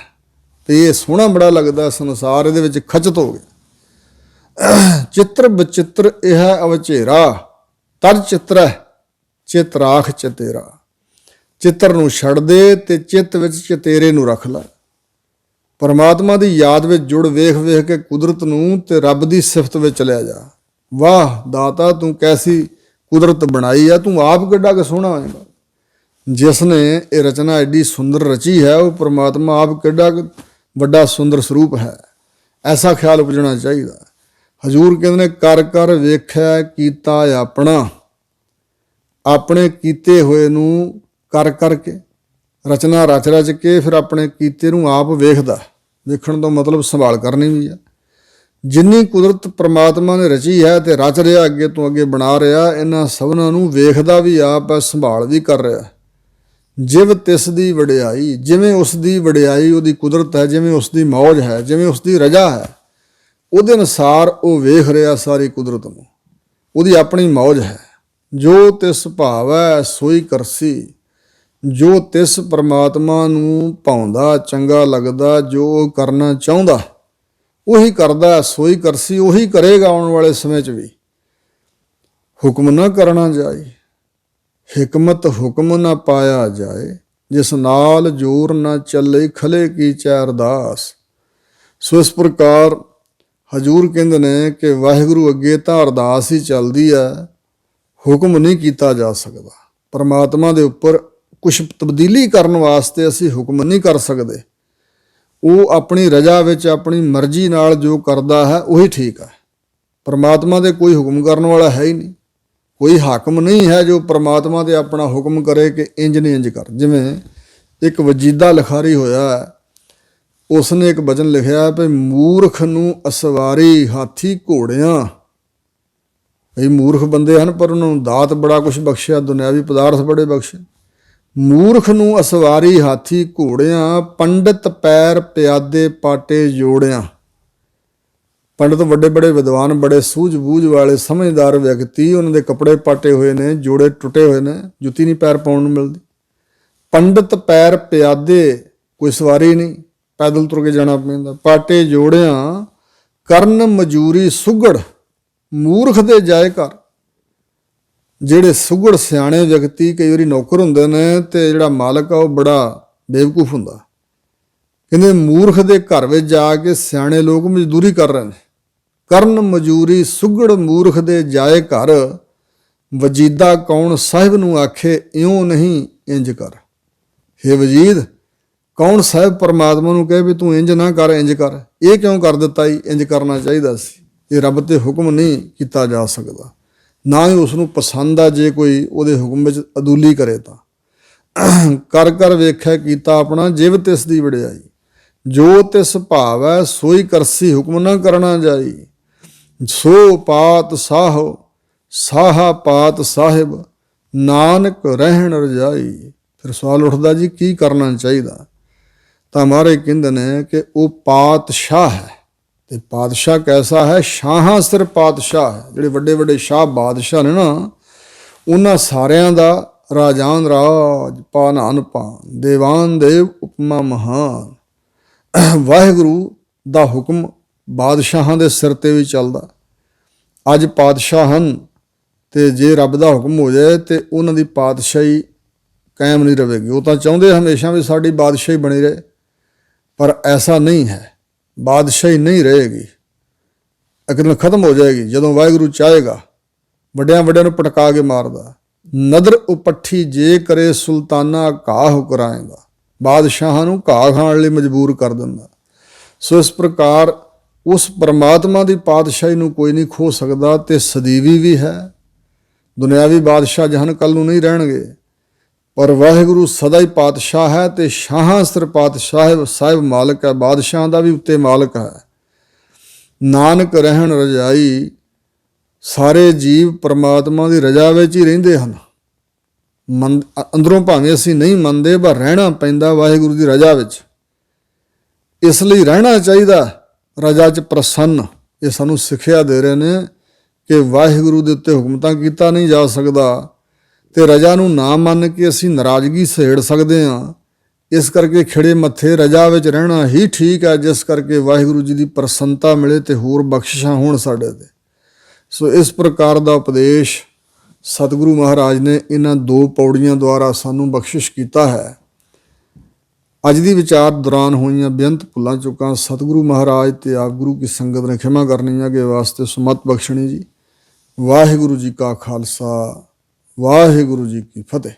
ਤੇ ਇਹ ਸੋਹਣਾ ਬੜਾ ਲੱਗਦਾ ਸੰਸਾਰ ਇਹਦੇ ਵਿੱਚ ਖਚਤ ਹੋ ਗਿਆ। ਚਿੱਤਰ ਬਚਿੱਤਰ ਇਹ ਹੈ ਅਵਚੇਰਾ, ਤਰ ਚਿੱਤਰ ਚਿਤ ਰਾਖ ਚਤੇਰਾ। ਚਿੱਤਰ ਨੂੰ ਛੱਡ ਦੇ ਤੇ ਚਿੱਤ ਵਿੱਚ ਚਤੇਰੇ ਨੂੰ ਰੱਖ ਲੈ। ਪਰਮਾਤਮਾ ਦੀ ਯਾਦ ਵਿੱਚ ਜੁੜ, ਵੇਖ ਵੇਖ ਕੇ ਕੁਦਰਤ ਨੂੰ, ਤੇ ਰੱਬ ਦੀ ਸਿਫਤ ਵਿੱਚ ਚਲਿਆ ਜਾ। ਵਾਹ ਦਾਤਾ ਤੂੰ ਕੈਸੀ ਕੁਦਰਤ ਬਣਾਈ ਆ, ਤੂੰ ਆਪ ਕਿੱਡਾ ਕੁ ਸੋਹਣਾ ਹੋਏਗਾ। ਜਿਸ ਨੇ ਇਹ ਰਚਨਾ ਐਡੀ ਸੁੰਦਰ ਰਚੀ ਹੈ, ਉਹ ਪਰਮਾਤਮਾ ਆਪ ਕਿੱਡਾ ਵੱਡਾ ਸੁੰਦਰ ਸਰੂਪ ਹੈ। ਐਸਾ ਖਿਆਲ ਉਪਜਣਾ ਚਾਹੀਦਾ। ਹਜੂਰ ਕਹਿੰਦੇ ਨੇ, ਕਰ ਕਰ ਵੇਖਿਆ ਕੀਤਾ ਆਪਣਾ। ਆਪਣੇ ਕੀਤੇ ਹੋਏ ਨੂੰ ਕਰ ਕਰਕੇ, ਰਚਨਾ ਰਚ ਕੇ ਫਿਰ ਆਪਣੇ ਕੀਤੇ ਨੂੰ ਆਪ ਵੇਖਦਾ। ਵੇਖਣ ਤੋਂ ਮਤਲਬ ਸੰਭਾਲ ਕਰਨੀ ਵੀ ਹੈ। ਜਿੰਨੀ ਕੁਦਰਤ ਪਰਮਾਤਮਾ ਨੇ ਰਚੀ ਹੈ ਤੇ ਰਚ ਰਿਹਾ, ਅੱਗੇ ਤੋਂ ਅੱਗੇ ਬਣਾ ਰਿਹਾ, ਇਹਨਾਂ ਸਭਨਾਂ ਨੂੰ ਵੇਖਦਾ ਵੀ ਆਪ ਹੈ, ਸੰਭਾਲ ਵੀ ਕਰ ਰਿਹਾ। ਜਿਵ ਤਿਸ ਦੀ ਵਡਿਆਈ, ਜਿਵੇਂ ਉਸ ਦੀ ਵਡਿਆਈ ਉਹਦੀ ਕੁਦਰਤ ਹੈ, ਜਿਵੇਂ ਉਸ ਦੀ ਮੌਜ ਹੈ, ਜਿਵੇਂ ਉਸ ਦੀ ਰਜਾ ਹੈ, ਉਹਦੇ ਅਨੁਸਾਰ ਉਹ ਵੇਖ ਰਿਹਾ ਸਾਰੀ ਕੁਦਰਤ ਨੂੰ। ਉਹਦੀ ਆਪਣੀ ਮੌਜ ਹੈ। ਜੋ ਤਿਸ ਭਾਵੈ ਸੋਈ ਕਰਸੀ, ਜੋ ਤਿਸ ਪਰਮਾਤਮਾ ਨੂੰ ਭਾਉਂਦਾ, ਚੰਗਾ ਲੱਗਦਾ, ਜੋ ਕਰਨਾ ਚਾਹੁੰਦਾ ਉਹੀ ਕਰਦਾ। ਸੋਈ ਕਰਸੀ, ਉਹੀ ਕਰੇਗਾ ਆਉਣ ਵਾਲੇ ਸਮੇਂ 'ਚ ਵੀ। ਹੁਕਮ ਨਾ ਕਰਨਾ ਜਾਏ, ਹਿਕਮਤ ਹੁਕਮ ਨਾ ਪਾਇਆ ਜਾਏ, ਜਿਸ ਨਾਲ ਜੋਰ ਨਾ ਚੱਲੇ ਖਲੇ ਕੀ ਚੈ ਅਰਦਾਸ। ਸੋ ਇਸ ਪ੍ਰਕਾਰ ਹਜੂਰ ਕਹਿੰਦੇ ਨੇ ਕਿ ਵਾਹਿਗੁਰੂ ਅੱਗੇ ਤਾਂ ਅਰਦਾਸ ਹੀ ਚੱਲਦੀ ਹੈ, ਹੁਕਮ ਨਹੀਂ ਕੀਤਾ ਜਾ ਸਕਦਾ। ਪਰਮਾਤਮਾ ਦੇ ਉੱਪਰ ਕੁਛ ਤਬਦੀਲੀ ਕਰਨ ਵਾਸਤੇ ਅਸੀਂ ਹੁਕਮ ਨਹੀਂ ਕਰ ਸਕਦੇ। ਉਹ ਆਪਣੀ ਰਜ਼ਾ ਵਿੱਚ ਆਪਣੀ ਮਰਜ਼ੀ ਨਾਲ ਜੋ ਕਰਦਾ ਹੈ ਉਹੀ ਠੀਕ ਹੈ। ਪਰਮਾਤਮਾ ਦੇ ਕੋਈ ਹੁਕਮ ਕਰਨ ਵਾਲਾ ਹੈ ਹੀ ਨਹੀਂ, ਕੋਈ ਹਾਕਮ ਨਹੀਂ ਹੈ ਜੋ ਪਰਮਾਤਮਾ ਦੇ ਆਪਣਾ ਹੁਕਮ ਕਰੇ ਕਿ ਇੰਜ ਨਹੀਂ ਇੰਜ ਕਰ। ਜਿਵੇਂ ਇੱਕ ਵਜੀਦਾ ਲਿਖਾਰੀ ਹੋਇਆ ਹੈ, ਉਸਨੇ ਇੱਕ ਬਚਨ ਲਿਖਿਆ ਵੀ ਮੂਰਖ ਨੂੰ ਅਸਵਾਰੀ ਹਾਥੀ ਘੋੜਿਆਂ। ਕਈ ਮੂਰਖ ਬੰਦੇ ਹਨ ਪਰ ਉਹਨਾਂ ਨੂੰ ਦਾਤ ਬੜਾ ਕੁਛ ਬਖਸ਼ਿਆ, ਦੁਨਿਆਵੀ ਪਦਾਰਥ ਬੜੇ ਬਖਸ਼ੇ। ਮੂਰਖ ਨੂੰ ਅਸਵਾਰੀ ਹਾਥੀ ਘੋੜਿਆਂ, ਪੰਡਿਤ ਪੈਰ ਪਿਆਦੇ ਪਾਟੇ ਜੋੜਿਆਂ। ਪੰਡਿਤ ਵੱਡੇ ਵੱਡੇ ਵਿਦਵਾਨ, ਬੜੇ ਸੂਝ-ਬੂਝ ਵਾਲੇ ਸਮਝਦਾਰ ਵਿਅਕਤੀ, ਉਹਨਾਂ ਦੇ ਕੱਪੜੇ ਪਾਟੇ ਹੋਏ ਨੇ, ਜੋੜੇ ਟੁੱਟੇ ਹੋਏ ਨੇ, ਜੁੱਤੀ ਨਹੀਂ ਪੈਰ ਪਾਉਣ ਨੂੰ ਮਿਲਦੀ। ਪੰਡਿਤ ਪੈਰ ਪਿਆਦੇ, ਕੋਈ ਸਵਾਰੀ ਨਹੀਂ, ਪੈਦਲ ਤੁਰ ਕੇ ਜਾਣਾ ਪੈਂਦਾ। ਪਾਟੇ ਜੋੜਿਆਂ, ਕਰਨ ਮਜੂਰੀ ਸੁਗੜ, ਮੂਰਖ ਦੇ ਜਾਏ ਘਰ। ਜਿਹੜੇ ਸੁਗੜ ਸਿਆਣੇ ਵਿਅਕਤੀ ਕਈ ਵਾਰੀ ਨੌਕਰ ਹੁੰਦੇ ਨੇ ਤੇ ਜਿਹੜਾ ਮਾਲਕ ਆ ਉਹ ਬੜਾ ਬੇਵਕੂਫ ਹੁੰਦਾ। ਕਹਿੰਦੇ ਮੂਰਖ ਦੇ ਘਰ ਵਿੱਚ ਜਾ ਕੇ ਸਿਆਣੇ ਲੋਕ ਮਜ਼ਦੂਰੀ ਕਰ ਰਹੇ ਨੇ। ਕਰਨ ਮਜੂਰੀ ਸੁਗੜ ਮੂਰਖ ਦੇ ਜਾਏ ਘਰ, ਵਜੀਦਾ ਕੌਣ ਸਾਹਿਬ ਨੂੰ ਆਖੇ ਇਉਂ ਨਹੀਂ ਇੰਜ ਕਰ। ਹੇ ਵਜੀਦ, ਕੌਣ ਸਾਹਿਬ ਪਰਮਾਤਮਾ ਨੂੰ ਕਹੇ ਵੀ ਤੂੰ ਇੰਜ ਨਾ ਕਰ, ਇੰਜ ਕਰ। ਇਹ ਕਿਉਂ ਕਰ ਦਿੱਤਾ ਹੀ, ਇੰਜ ਕਰਨਾ ਚਾਹੀਦਾ ਸੀ। ਇਹ ਰੱਬ ਤੇ ਹੁਕਮ ਨਹੀਂ ਕੀਤਾ ਜਾ ਸਕਦਾ, ਨਾ ਹੀ ਉਸ ਨੂੰ ਪਸੰਦ ਆ ਜੇ ਕੋਈ ਉਹਦੇ ਹੁਕਮ ਵਿੱਚ ਅਦੂਲੀ ਕਰੇ ਤਾਂ। ਕਰ ਕਰ ਵੇਖਿਆ ਕੀਤਾ ਆਪਣਾ, ਜਿਵ ਤਿਸ ਦੀ ਵਡਿਆਈ। ਜੋ ਤਿਸ ਭਾਵੈ ਸੋਈ ਕਰਸੀ, ਹੁਕਮ ਨਾ ਕਰਨਾ ਜਾਈ। ਸੋ ਪਾਤ ਸਾਹੋ ਸਾਹਾ ਪਾਤ ਸਾਹਿਬ, ਨਾਨਕ ਰਹਿਣ ਰਜਾਈ। ਫਿਰ ਸਵਾਲ ਉੱਠਦਾ ਜੀ ਕੀ ਕਰਨਾ ਚਾਹੀਦਾ? ਤਾਂ ਮਹਾਰਾਜ ਕਹਿੰਦੇ ਨੇ ਕਿ ਉਹ ਪਾਤਸ਼ਾਹ ਹੈ। ਤੇ ਪਾਤਸ਼ਾਹ ਕੈਸਾ ਹੈ? ਸ਼ਾਹਾਂ ਸਿਰ ਪਾਤਸ਼ਾਹ ਹੈ। ਜਿਹੜੇ ਵੱਡੇ ਵੱਡੇ ਸ਼ਾਹ ਬਾਦਸ਼ਾਹ ਨੇ ਨਾ, ਉਹਨਾਂ ਸਾਰਿਆਂ ਦਾ ਰਾਜਾਨ ਰਾਜ, ਪਾਨਾਨ ਪਾਨ, ਦੇਵਾਨ ਦੇਵ ਉਪਮਾ ਮਹਾਨ। ਵਾਹਿਗੁਰੂ ਦਾ ਹੁਕਮ ਬਾਦਸ਼ਾਹਾਂ ਦੇ ਸਿਰ ਤੇ ਵੀ ਚੱਲਦਾ। ਅੱਜ ਪਾਤਸ਼ਾਹ ਹਨ ਤੇ ਜੇ ਰੱਬ ਦਾ ਹੁਕਮ ਹੋ ਜਾਏ ਤੇ ਉਹਨਾਂ ਦੀ ਪਾਤਸ਼ਾਹੀ ਕਾਇਮ ਨਹੀਂ ਰਹੇਗੀ। ਉਹ ਤਾਂ ਚਾਹੁੰਦੇ ਹਮੇਸ਼ਾ ਵੀ ਸਾਡੀ ਬਾਦਸ਼ਾਹੀ ਬਣੀ ਰਹੇ, ਪਰ ਐਸਾ ਨਹੀਂ ਹੈ। ਬਾਦਸ਼ਾਹੀ ਨਹੀਂ ਰਹੇਗੀ, ਇੱਕ ਦਿਨ ਖਤਮ ਹੋ ਜਾਏਗੀ। ਜਦੋਂ ਵਾਹਿਗੁਰੂ ਚਾਹੇਗਾ ਵੱਡਿਆਂ ਵੱਡਿਆਂ ਨੂੰ ਪਟਕਾ ਕੇ ਮਾਰਦਾ। ਨਦਰ ਉਪੱਠੀ ਜੇ ਕਰੇ ਸੁਲਤਾਨਾ, ਘਾਹ ਕਰਾਏਗਾ। ਬਾਦਸ਼ਾਹਾਂ ਨੂੰ ਘਾਹ ਖਾਣ ਲਈ ਮਜਬੂਰ ਕਰ ਦਿੰਦਾ। ਸੋ ਇਸ ਪ੍ਰਕਾਰ ਉਸ ਪਰਮਾਤਮਾ ਦੀ ਪਾਤਸ਼ਾਹੀ ਨੂੰ ਕੋਈ ਨਹੀਂ ਖੋ ਸਕਦਾ ਤੇ ਸਦੀਵੀ ਵੀ ਹੈ। ਦੁਨਿਆਵੀ ਬਾਦਸ਼ਾਹ ਜਹਨ ਕੱਲ ਨੂੰ ਨਹੀਂ ਰਹਿਣਗੇ, ਪਰ ਵਾਹਿਗੁਰੂ ਸਦਾ ਹੀ ਪਾਤਸ਼ਾਹ ਹੈ ਤੇ ਸ਼ਾਹਾਂ ਸਿਰ ਪਾਤਸ਼ਾਹ ਸਾਹਿਬ ਮਾਲਕ ਹੈ। ਬਾਦਸ਼ਾਹਾਂ ਦਾ ਵੀ ਉੱਤੇ ਮਾਲਕ ਹੈ। ਨਾਨਕ ਰਹਿਣ ਰਜਾਈ, ਸਾਰੇ ਜੀਵ ਪਰਮਾਤਮਾ ਦੀ ਰਜਾ ਵਿੱਚ ਹੀ ਰਹਿੰਦੇ ਹਨ। ਅੰਦਰੋਂ ਭਾਵੇਂ ਅਸੀਂ ਨਹੀਂ ਮੰਨਦੇ, ਪਰ ਰਹਿਣਾ ਪੈਂਦਾ ਵਾਹਿਗੁਰੂ ਦੀ ਰਜਾ ਵਿੱਚ। ਇਸ ਲਈ ਰਹਿਣਾ ਚਾਹੀਦਾ ਰਜਾ 'ਚ ਪ੍ਰਸੰਨ। ਇਹ ਸਾਨੂੰ ਸਿੱਖਿਆ ਦੇ ਰਹੇ ਨੇ ਕਿ ਵਾਹਿਗੁਰੂ ਦੇ ਉੱਤੇ ਹੁਕਮ ਤਾਂ ਕੀਤਾ ਨਹੀਂ ਜਾ ਸਕਦਾ ਤੇ ਰਜਾ ਨੂੰ ਨਾ ਮੰਨ ਕੇ ਅਸੀਂ ਨਾਰਾਜ਼ਗੀ ਸਹੇੜ ਸਕਦੇ ਹਾਂ। ਇਸ ਕਰਕੇ ਖਿੜੇ ਮੱਥੇ ਰਜਾ ਵਿੱਚ ਰਹਿਣਾ ਹੀ ਠੀਕ ਹੈ, ਜਿਸ ਕਰਕੇ ਵਾਹਿਗੁਰੂ ਜੀ ਦੀ ਪ੍ਰਸੰਨਤਾ ਮਿਲੇ ਤੇ ਹੋਰ ਬਖਸ਼ਿਸ਼ਾਂ ਹੋਣ ਸਾਡੇ ਤੇ। ਸੋ ਇਸ ਪ੍ਰਕਾਰ ਦਾ ਉਪਦੇਸ਼ ਸਤਿਗੁਰੂ ਮਹਾਰਾਜ ਨੇ ਇਹਨਾਂ 2 ਪੌੜੀਆਂ ਦੁਆਰਾ ਸਾਨੂੰ ਬਖਸ਼ਿਸ਼ ਕੀਤਾ ਹੈ। ਅੱਜ ਦੀ ਵਿਚਾਰ ਦੌਰਾਨ ਹੋਈਆਂ ਬੇਅੰਤ ਭੁੱਲਾਂ ਚੁੱਕਾਂ ਸਤਿਗੁਰੂ ਮਹਾਰਾਜ ਤੇ ਆਪ ਗੁਰੂ ਕੀ ਸੰਗਤ ਨੇ ਖਿਮਾ ਕਰਨੀ, ਅੱਗੇ ਵਾਸਤੇ ਸੁਮਤ ਬਖਸ਼ਣੀ ਜੀ। ਵਾਹਿਗੁਰੂ ਜੀ ਕਾ ਖਾਲਸਾ, ਵਾਹਿਗੁਰੂ ਜੀ ਕੀ ਫਤਿਹ।